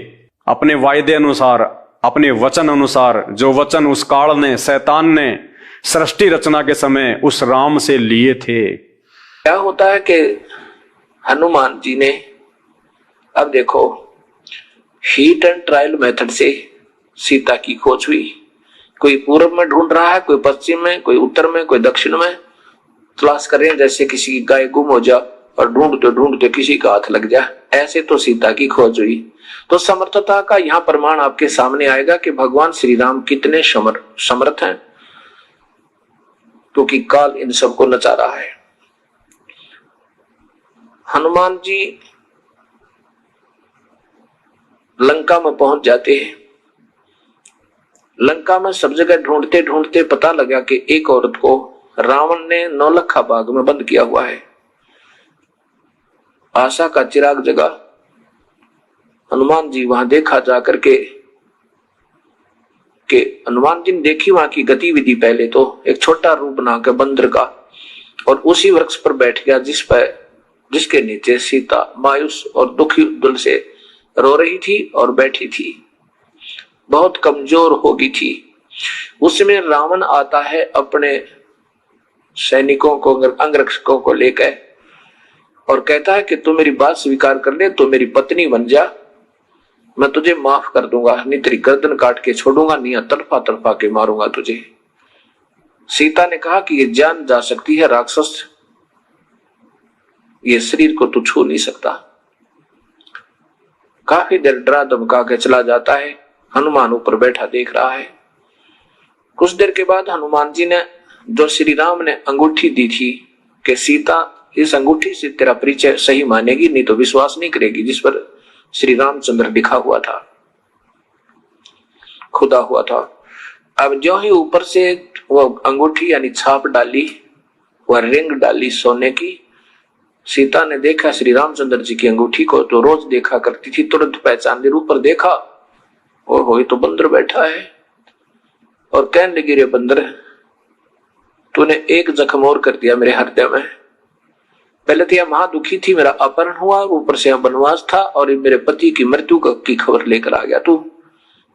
अपने वायदे अनुसार, अपने वचन अनुसार, जो वचन उस काल ने, शैतान ने सृष्टि रचना के समय उस राम से लिए थे। क्या होता है कि हनुमान जी ने, अब देखो, हीट एंड ट्रायल मेथड से सीता की खोज हुई। कोई पूर्व में ढूंढ रहा है, कोई पश्चिम में, कोई उत्तर में, कोई दक्षिण में तलाश कर रहे हैं, जैसे किसी की गाय गुम हो जा और ढूंढते ढूंढते किसी का हाथ लग जाए। ऐसे तो सीता की खोज हुई। तो समर्थता का यहाँ प्रमाण आपके सामने आएगा कि भगवान श्री राम कितने समर्थ हैं, क्योंकि काल इन सबको नचा रहा है। हनुमान जी लंका में पहुंच जाते हैं। लंका में सब जगह ढूंढते ढूंढते पता लगा कि एक औरत को रावण ने नौलखा बाग में बंद किया हुआ है। आशा का चिराग जगा। हनुमान जी वहां देखा जाकर के हनुमान जी ने देखी वहां की गतिविधि। पहले तो एक छोटा रूप बना के बंदर का, और उसी वृक्ष पर बैठ गया जिसके नीचे सीता मायूस और दुखी दिल से रो रही थी और बैठी थी, बहुत कमजोर हो गई थी। उसमें रावण आता है अपने सैनिकों को, अंगरक्षकों को लेकर, और कहता है कि तू मेरी बात स्वीकार कर ले, तू मेरी पत्नी बन जा, मैं तुझे माफ कर दूंगा, नहीं तेरी गर्दन काट के छोड़ूंगा, नहीं तड़पा तड़पा के मारूंगा तुझे। सीता ने कहा कि ये जान जा सकती है राक्षस, ये शरीर को तू छू नहीं सकता। काफी देर डरा धमका के चला जाता है। हनुमान ऊपर बैठा देख रहा है। कुछ देर के बाद हनुमान जी ने, जो श्री राम ने अंगूठी दी थी कि सीता इस अंगूठी से तेरा परिचय सही मानेगी, नहीं तो विश्वास नहीं करेगी, जिस पर श्री रामचंद्र लिखा हुआ था, खुदा हुआ था। अब जो ही ऊपर से वो अंगूठी यानी छाप डाली, वह रिंग डाली सोने की, सीता ने देखा श्री रामचंद्र जी की अंगूठी को, तो रोज देखा करती थी, तुरंत पहचान ली। ऊपर देखा, ओहो ये तो बंदर बैठा है, और कहने लगी, रे बंदर, तूने एक जख्म और कर दिया मेरे हृदय में। पहले तो यह महादुखी थी, मेरा अपहरण हुआ, ऊपर से वनवास था, और मेरे पति की मृत्यु की खबर लेकर आ गया तू,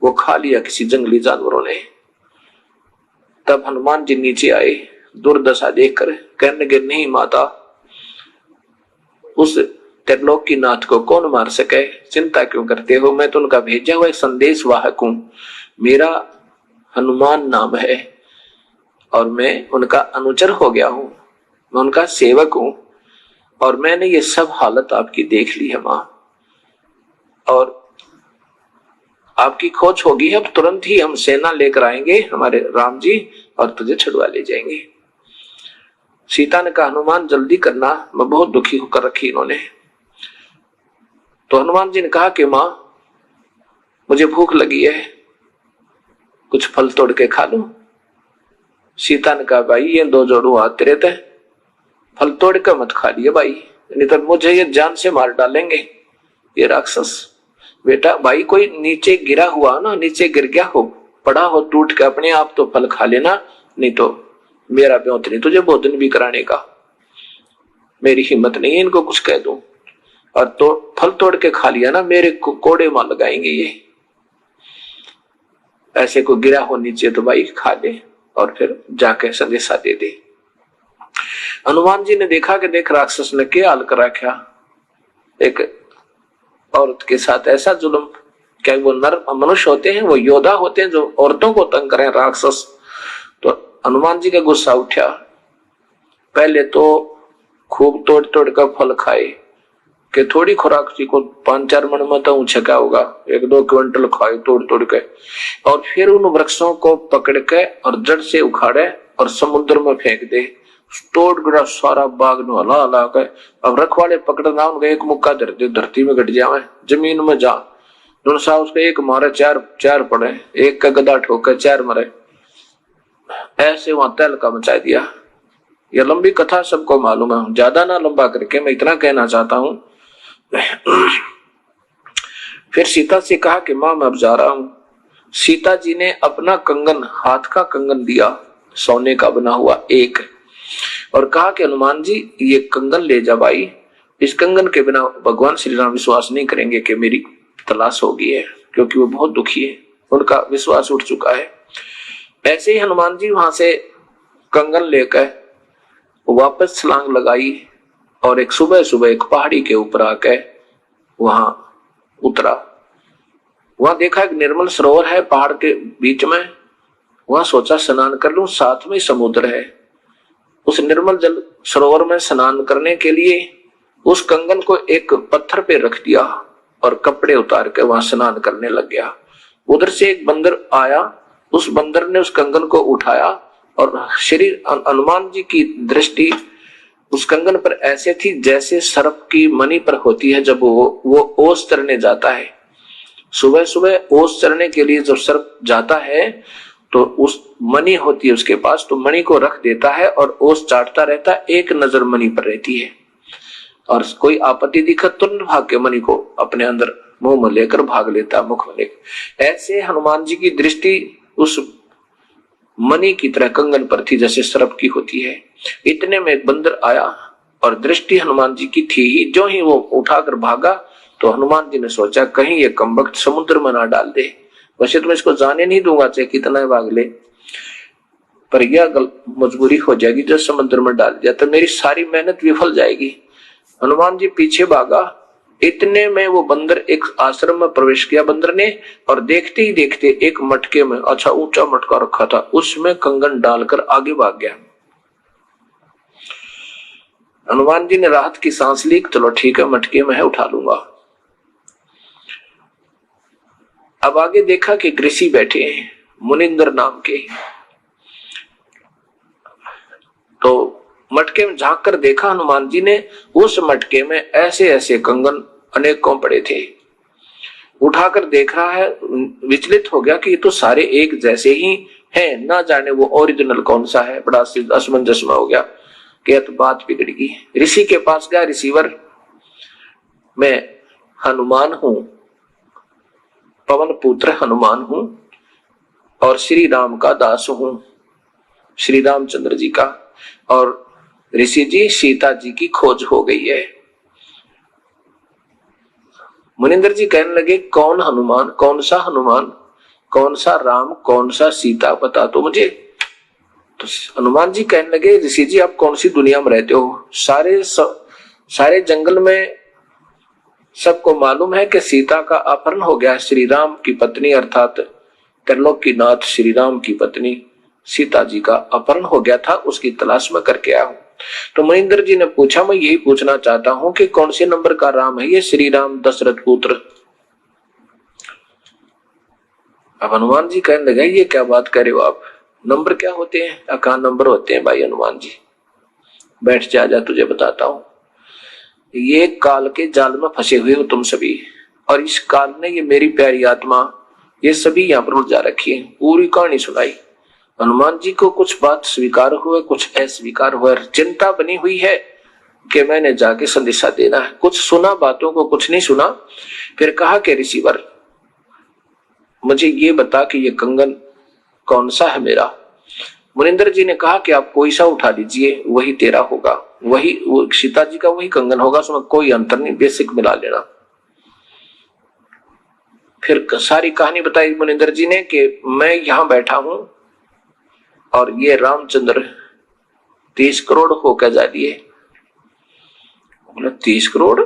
वो खा लिया किसी जंगली जानवरों ने। तब हनुमान जी नीचे आए, दुर्दशा देखकर कहने लगे, नहीं माता, उस त्रिलोकी नाथ को कौन मार सके, चिंता क्यों करते हो, मैं तो उनका भेजा हुआ एक संदेश वाहक हूं, मेरा हनुमान नाम है, और मैं उनका अनुचर हो गया हूं, मैं उनका सेवक हूं, और मैंने ये सब हालत आपकी देख ली है मां, और आपकी खोज होगी, अब तुरंत ही हम सेना लेकर आएंगे हमारे राम जी, और तुझे छुड़वा ले जाएंगे। सीता ने कहा, हनुमान जल्दी करना, मैं बहुत दुखी होकर रखी इन्होंने। तो हनुमान जी ने कहा कि मां मुझे भूख लगी है, कुछ फल तोड़ के खा लूं। सीता ने कहा भाई ये दो जोड़ू हाथ तेरे थे, फल तोड़ के मत खा लिए भाई, नहीं तो मुझे ये जान से मार डालेंगे ये राक्षस। बेटा भाई कोई नीचे गिरा हुआ ना, नीचे गिर गया हो, पड़ा हो टूट के अपने आप तो फल खा लेना, नहीं तो मेरा ब्योत नहीं तुझे भोजन भी कराने का। मेरी हिम्मत नहीं है इनको कुछ कह दूं, और तो फल तोड़ के खा लिया ना मेरे कोड़े मार लगाएंगे ये। ऐसे को गिरा हो नीचे तो भाई खा ले और फिर जाके संदेशा दे दे। हनुमान जी ने देखा कि देख राक्षस ने क्या हाल कर रखा, एक औरत के साथ ऐसा जुल्म। क्या वो नर मनुष्य होते हैं, वो योद्धा होते हैं जो औरतों को तंग करें राक्षस। तो हनुमान जी का गुस्सा उठा, पहले तो खूब तोड़ तोड़ कर फल खाए कि थोड़ी खुराक जी को 5-4 मन में तो ऊंचा क्या होगा, 1-2 क्विंटल खाए तोड़ तोड़ के, और फिर उन वृक्षों को पकड़ के और जड़ से उखाड़े और समुद्र में फेंक दे। तोड़ गिरा सारा बाग नो हला हला के। अब रखवाले पकड़ना उनका एक मुक्का धरती में घट जावे, जमीन में जा सा उसके एक मारे 4 पड़े, एक का गदा ठोके 4 मरे। ऐसे वहां तहलका मचा दिया। यह लंबी कथा सबको मालूम है, ज्यादा ना लंबा करके मैं इतना कहना चाहता हूं। फिर सीता से कहा कि मां मैं अब जा रहा हूं। सीता जी ने अपना कंगन, हाथ का कंगन दिया, सोने का बना हुआ एक, और कहा कि हनुमान जी ये कंगन ले जा भाई, इस कंगन के बिना भगवान श्री राम विश्वास नहीं करेंगे कि मेरी तलाश हो गई है, क्योंकि वो बहुत दुखी है, उनका विश्वास उठ चुका है। ऐसे ही हनुमान जी वहां से कंगन लेकर वापस छलांग लगाई और एक सुबह सुबह एक पहाड़ी के ऊपर आकर वहां उतरा। वहां देखा एक निर्मल सरोवर है पहाड़ के बीच में, वहां सोचा स्नान कर लूं, साथ में समुद्र है। उस निर्मल जल सरोवर में स्नान करने के लिए उस कंगन को एक पत्थर पे रख दिया और कपड़े उतार के वहां स्नान करने लग गया। उधर से एक बंदर आया, उस बंदर ने उस कंगन को उठाया और श्री हनुमान जी की दृष्टि उस कंगन पर ऐसे थी जैसे सर्प की मणि पर होती है जब वो ओस चरने जाता है। सुबह सुबह ओस चरने के लिए जब सर्प जाता है तो उस मणि होती है उसके पास, तो मणि को रख देता है और ओस चाटता रहता है, एक नजर मणि पर रहती है, और कोई आपत्ति दिखत तुरंत भाग के मणि को अपने अंदर मुंह में लेकर भाग लेता, मुख में लेकर। ऐसे हनुमान जी की दृष्टि उस मणि की तरह कंगन पर थी जैसे सर्प की होती है। इतने में एक बंदर आया और दृष्टि हनुमान जी की थी ही, जो ही वो उठाकर भागा तो हनुमान जी ने सोचा कहीं ये कमबख्त समुद्र में ना डाल दे। वैसे तो मैं इसको जाने नहीं दूंगा चाहे कितना भाग ले, पर यह मजबूरी हो जाएगी जो समुद्र में डाल दिया तो मेरी सारी मेहनत विफल जाएगी। हनुमान जी पीछे भागा, इतने में वो बंदर एक आश्रम में प्रवेश किया बंदर ने, और देखते ही देखते एक मटके में, अच्छा ऊंचा मटका रखा था, उसमें कंगन डालकर आगे भाग गया। हनुमान जी ने राहत की सांस ली, चलो ठीक है मटके में है उठा लूंगा। अब आगे देखा कि ऋषि बैठे हैं मुनिंदर नाम के, तो मटके में झांक कर देखा हनुमान जी ने, उस मटके में ऐसे ऐसे कंगन अनेकों पड़े थे। उठाकर देख रहा है, विचलित हो गया कि ये तो सारे एक जैसे ही हैं, ना जाने वो ओरिजिनल कौन सा है, बड़ा असमंजस में हो गया कि तो बात बिगड़ गई। ऋषि के पास गया, ऋषिवर मैं हनुमान हूं, पवन पुत्र हनुमान हूं और श्री राम का दास हूं, श्री रामचंद्र जी का, और ऋषि जी सीता जी की खोज हो गई है। मुनिंदर जी कहने लगे कौन हनुमान, कौन सा हनुमान, कौन सा राम, कौन सा सीता, बता तो मुझे। तो हनुमान जी कहने लगे ऋषि जी आप कौन सी दुनिया में रहते हो, सारे जंगल में सबको मालूम है कि सीता का अपहरण हो गया, श्री राम की पत्नी अर्थात त्रिलोकीनाथ श्री राम की पत्नी सीता जी का अपहरण हो गया था, उसकी तलाश में करके आया हूं। तो महेंद्र जी ने पूछा मैं यही पूछना चाहता हूं कि कौन से नंबर का राम है ये श्री राम दशरथ पुत्र। अब हनुमान जी कहने लगे ये क्या बात कर रहे हो आप, नंबर क्या होते हैं, कहां नंबर होते हैं भाई हनुमान जी, बैठ जा तुझे बताता हूं। ये काल के जाल में फंसे हुए हो तुम सभी, और इस काल ने ये मेरी प्यारी आत्मा ये सभी यहाँ पर उलझा रखी है। पूरी कहानी सुनाई। हनुमान जी को कुछ बात स्वीकार हुआ, कुछ अस्वीकार हुआ। चिंता बनी हुई है कि मैंने जाके संदेशा देना है। कुछ सुना बातों को, कुछ नहीं सुना। फिर कहा कि ऋषिवर मुझे ये बता कि ये कंगन कौन सा है मेरा। मुनिंदर जी ने कहा कि आप कोई सा उठा लीजिए, वही तेरा होगा, वही वो सीता जी का वही कंगन होगा, उसमें कोई अंतर नहीं, बेसिक मिला लेना। फिर सारी कहानी बताई मुनिंदर जी ने कि मैं यहां बैठा हूं और ये रामचंद्र 30 करोड़ होकर जा रही है। 30 करोड़?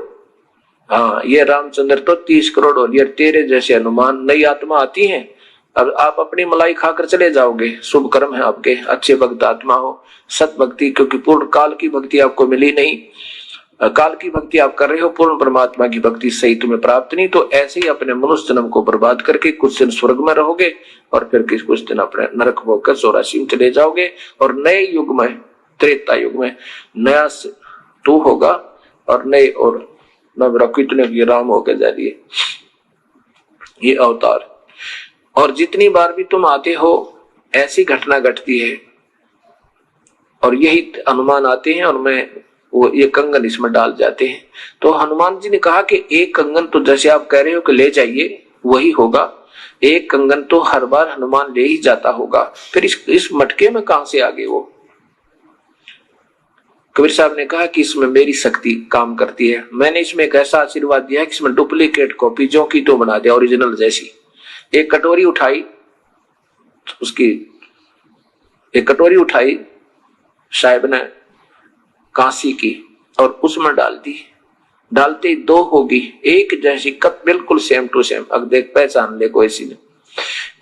हाँ, ये रामचंद्र तो 30 करोड़ हो लिया। तेरे जैसे हनुमान नई आत्मा आती है, अब आप अपनी मलाई खाकर चले जाओगे। शुभ कर्म है आपके, अच्छे भक्त आत्मा हो, सत भक्ति, क्योंकि पूर्ण काल की भक्ति आपको मिली नहीं। काल की भक्ति आप कर रहे हो, पूर्ण परमात्मा की भक्ति सही तुम्हें प्राप्त नहीं। तो ऐसे ही अपने मनुष्य जन्म को बर्बाद करके कुछ दिन स्वर्ग में रहोगे और फिर कुछ दिन अपने नरक भोग 84 में चले जाओगे। और नए युग में, त्रेता युग में नया तू होगा और नए और कितने की राम होकर जा रही है ये अवतार। और जितनी बार भी तुम आते हो ऐसी घटना घटती है, और यही हनुमान आते हैं और मैं वो ये कंगन इसमें डाल जाते हैं। तो हनुमान जी ने कहा कि एक कंगन तो जैसे आप कह रहे हो कि ले जाइए वही होगा, एक कंगन तो हर बार हनुमान ले ही जाता होगा, फिर इस मटके में कहां से आ गए वो। कबीर साहब ने कहा कि इसमें मेरी शक्ति काम करती है। मैंने इसमें एक ऐसा आशीर्वाद दिया कि इसमें डुप्लीकेट कॉपी जो की तो बना दिया ओरिजिनल जैसी। एक कटोरी उठाई, साहिब ने कांसी की और उसमें डाल दी। डालते 2 होगी, एक जैसी कप बिल्कुल सेम टू सेम। अब देख पहचान ले कोई सी ने।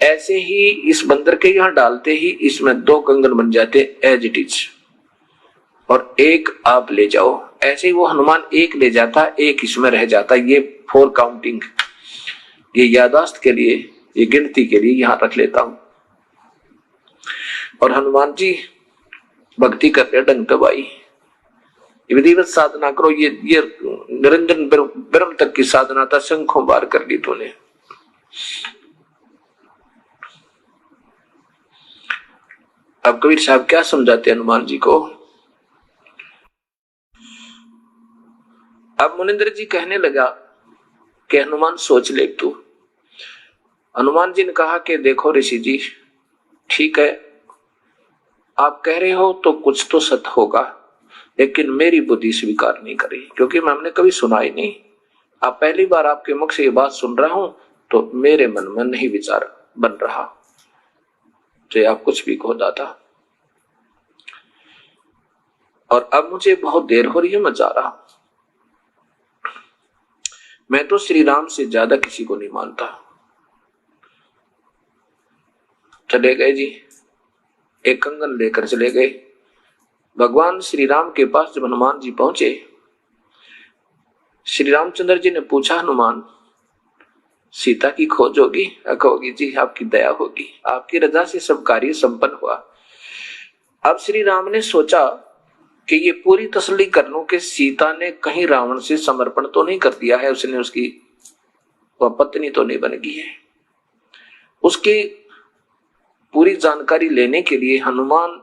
ऐसे ही इस बंदर के यहां डालते ही इसमें 2 कंगन बन जाते एज इट इज, और एक आप ले जाओ। ऐसे ही वो हनुमान एक ले जाता, एक इसमें रह जाता। ये 4 काउंटिंग, ये यादाश्त के लिए, ये गिनती के लिए यहां रख लेता हूं। और हनुमान जी भक्ति करते ढंग दबाई, विधिवत साधना करो। ये निरंजन ब्रह्म तक की साधना था, शंखों बार कर ली तूने। अब कबीर साहब क्या समझाते हनुमान जी को। अब मुनिंद्र जी कहने लगा कि हनुमान सोच ले तू। हनुमान जी ने कहा कि देखो ऋषि जी, ठीक है आप कह रहे हो तो कुछ तो सत्य होगा, लेकिन मेरी बुद्धि स्वीकार नहीं करी, क्योंकि मैं हमने कभी सुना ही नहीं। अब पहली बार आपके मुख से ये बात सुन रहा हूं तो मेरे मन में नहीं विचार बन रहा, जो आप कुछ भी कहो दादा। और अब मुझे बहुत देर हो रही है, मैं जा रहा हूं। मैं तो श्री राम से ज्यादा किसी को नहीं मानता। चले गए जी, एक कंगन लेकर चले गए। भगवान श्री राम के पास जब हनुमान जी पहुंचे, श्री रामचंद्र जी ने पूछा हनुमान सीता की खोज होगी? कहोगी जी आपकी दया होगी, आपकी रजा से सब कार्य संपन्न हुआ। अब श्री राम ने सोचा कि ये पूरी तसल्ली कर लूं कि सीता ने कहीं रावण से समर्पण तो नहीं कर दिया है, उसने उसकी वह पत्नी तो नहीं बन गई है। उसकी पूरी जानकारी लेने के लिए हनुमान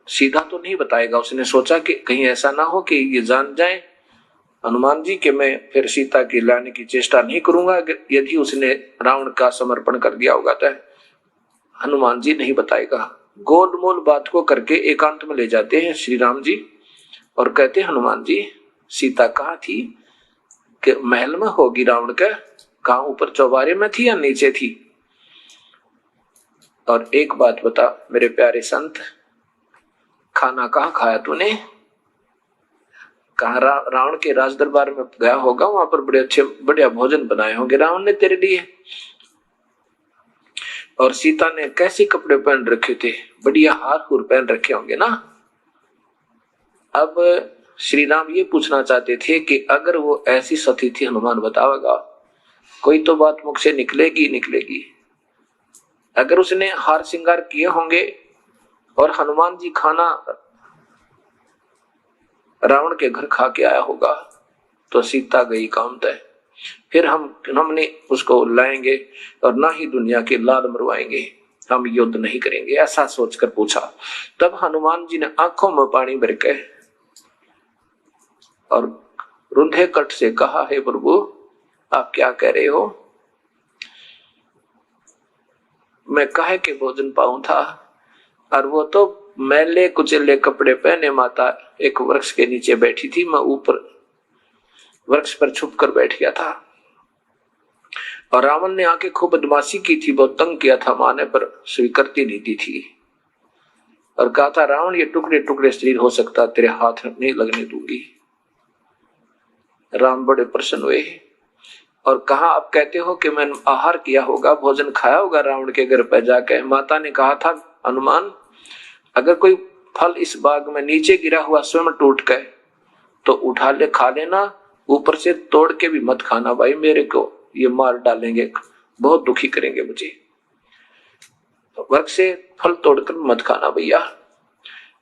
सीधा तो नहीं बताएगा। उसने सोचा कि कहीं ऐसा ना हो कि ये जान जाए हनुमान जी कि मैं फिर सीता की लाने की चेष्टा नहीं करूंगा यदि उसने रावण का समर्पण कर दिया होगा। तो हनुमान जी नहीं बताएगा। गोलमोल बात को करके एकांत में ले जाते हैं श्री राम जी और कहते हनुमान जी सीता कहाँ थी? कि महल में होगी रावण का। कहाँ, ऊपर चौबारे में थी या नीचे थी? और एक बात बता मेरे प्यारे संत, खाना कहाँ खाया तूने? कहा रावण के राज दरबार में गया होगा, वहां पर बड़े अच्छे बढ़िया भोजन बनाए होंगे रावण ने तेरे लिए। और सीता ने कैसे कपड़े पहन रखे थे? बढ़िया हार हुर पहन रखे होंगे ना। अब श्री राम ये पूछना चाहते थे कि अगर वो ऐसी सती थी, हनुमान बतावेगा, कोई तो बात मुख से निकलेगी। अगर उसने हार श्रृंगार किए होंगे और हनुमान जी खाना रावण के घर खा के आया होगा, तो सीता गई काम तय। फिर हमने उसको लाएंगे और ना ही दुनिया के लाल मरवाएंगे, हम युद्ध नहीं करेंगे, ऐसा सोचकर पूछा। तब हनुमान जी ने आंखों में पानी भर के और रुंधे कट से कहा, हे प्रभु आप क्या कह रहे हो? मैं काहे के भोजन पाऊं था? और वो तो मैले कुचले कपड़े पहने माता एक वृक्ष के नीचे बैठी थी, मैं ऊपर वृक्ष पर छुप कर बैठ गया था। और रावण ने आके खूब बदमाशी की थी, बहुत तंग किया था माँ ने, पर स्वीकृति नहीं दी थी और कहा था, रावण ये टुकड़े टुकड़े शरीर हो सकता, तेरे हाथ नहीं लगने दूंगी। राम बड़े प्रसन्न हुए और कहा, आप कहते हो कि मैंने आहार किया होगा, भोजन खाया होगा रावण के घर पर जाके। माता ने कहा था, हनुमान अगर कोई फल इस बाग में नीचे गिरा हुआ स्वयं टूट गए तो उठा ले खा लेना, ऊपर से तोड़ के भी मत खाना भाई, मेरे को ये मार डालेंगे, बहुत दुखी करेंगे मुझे, तो वर्ग से फल तोड़कर मत खाना भैया।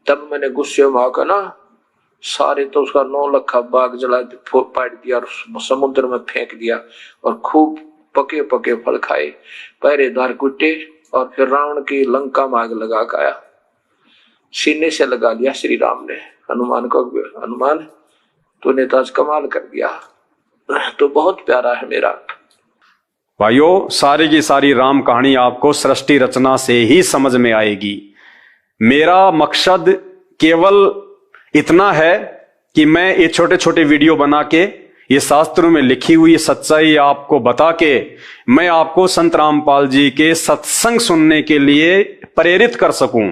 तब मैंने गुस्से में आकर ना सारे तो उसका 9 लाख बाग जला पाट दिया और समुद्र में फेंक दिया और खूब पके पके फल खाए, पहरेदार कुटे और फिर रावण की लंका में आग लगा के आया। सीने से लगा लिया श्री राम ने हनुमान को, हनुमान तूने तो आज कमाल कर दिया, तो बहुत प्यारा है मेरा। भाइयों, सारी की सारी राम कहानी आपको सृष्टि रचना से ही समझ में आएगी। मेरा मकसद केवल इतना है कि मैं ये छोटे छोटे वीडियो बना के ये शास्त्रों में लिखी हुई सच्चाई आपको बता के मैं आपको संत रामपाल जी के सत्संग सुनने के लिए प्रेरित कर सकूं।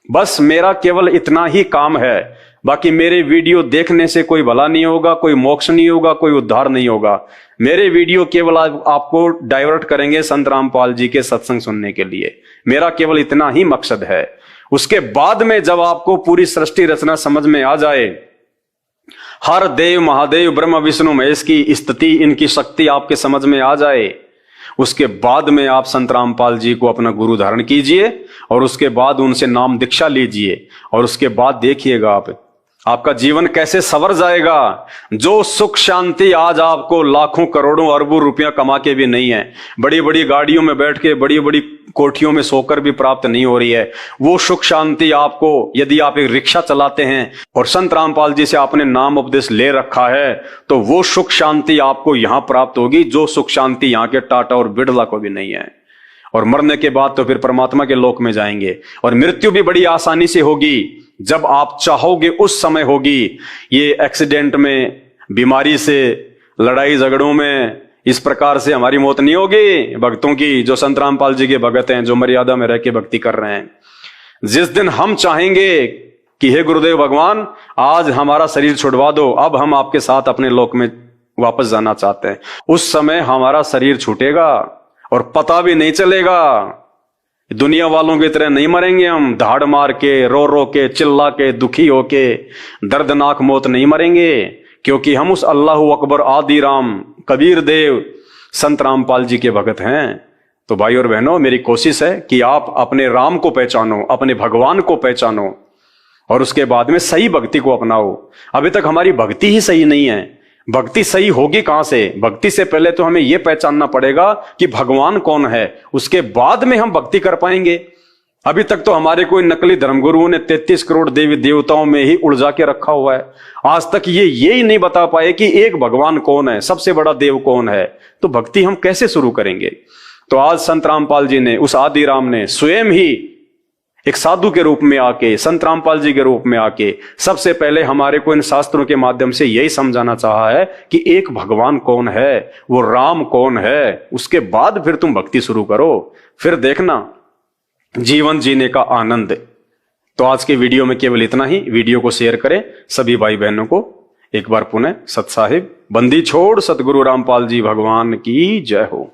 बस मेरा केवल इतना ही काम है। बाकी मेरे वीडियो देखने से कोई भला नहीं होगा, कोई मोक्ष नहीं होगा, कोई उद्धार नहीं होगा। मेरे वीडियो केवल आपको डाइवर्ट करेंगे संत रामपाल जी के सत्संग सुनने के लिए। मेरा केवल इतना ही मकसद है। उसके बाद में जब आपको पूरी सृष्टि रचना समझ में आ जाए, हर देव महादेव ब्रह्मा विष्णु महेश की स्तुति, इनकी शक्ति आपके समझ में आ जाए, उसके बाद में आप संत रामपाल जी को अपना गुरु धारण कीजिए और उसके बाद उनसे नाम दीक्षा लीजिए और उसके बाद देखिएगा आपका जीवन कैसे संवर जाएगा। जो सुख शांति आज आपको लाखों करोड़ों अरबों रुपया कमा के भी नहीं है, बड़ी बड़ी गाड़ियों में बैठ के बड़ी बड़ी कोठियों में सोकर भी प्राप्त नहीं हो रही है, वो सुख शांति आपको, यदि आप एक रिक्शा चलाते हैं और संत रामपाल जी से आपने नाम उपदेश ले रखा है, तो वो सुख शांति आपको यहां प्राप्त होगी, जो सुख शांति यहाँ के टाटा और बिड़ला को भी नहीं है। और मरने के बाद तो फिर परमात्मा के लोक में जाएंगे और मृत्यु भी बड़ी आसानी से होगी, जब आप चाहोगे उस समय होगी। ये एक्सीडेंट में, बीमारी से, लड़ाई झगड़ों में, इस प्रकार से हमारी मौत नहीं होगी भक्तों की, जो संत रामपाल जी के भगत हैं, जो मर्यादा में रह के भक्ति कर रहे हैं। जिस दिन हम चाहेंगे कि हे गुरुदेव भगवान आज हमारा शरीर छुड़वा दो, अब हम आपके साथ अपने लोक में वापस जाना चाहते हैं, उस समय हमारा शरीर छूटेगा और पता भी नहीं चलेगा। दुनिया वालों की तरह नहीं मरेंगे हम, धाड़ मार के, रो रो के, चिल्ला के, दुखी होके, दर्दनाक मौत नहीं मरेंगे, क्योंकि हम उस अल्लाह अकबर आदि राम कबीर देव संत रामपाल जी के भगत हैं। तो भाई और बहनों, मेरी कोशिश है कि आप अपने राम को पहचानो, अपने भगवान को पहचानो और उसके बाद में सही भक्ति को अपनाओ। अभी तक हमारी भक्ति ही सही नहीं है। भक्ति सही होगी कहां से? भक्ति से पहले तो हमें यह पहचानना पड़ेगा कि भगवान कौन है, उसके बाद में हम भक्ति कर पाएंगे। अभी तक तो हमारे कोई नकली धर्मगुरुओं ने 33 करोड़ देवी देवताओं में ही उलझा के रखा हुआ है। आज तक ये ही नहीं बता पाए कि एक भगवान कौन है, सबसे बड़ा देव कौन है। तो भक्ति हम कैसे शुरू करेंगे? तो आज संत रामपाल जी ने, उस आदि राम ने स्वयं ही एक साधु के रूप में आके, संत रामपाल जी के रूप में आके सबसे पहले हमारे को इन शास्त्रों के माध्यम से यही समझाना चाहा है कि एक भगवान कौन है, वो राम कौन है। उसके बाद फिर तुम भक्ति शुरू करो, फिर देखना जीवन जीने का आनंद। तो आज के वीडियो में केवल इतना ही। वीडियो को शेयर करें सभी भाई बहनों को। एक बार पुनः सत साहिब, बंदी छोड़ सतगुरु रामपाल जी भगवान की जय हो।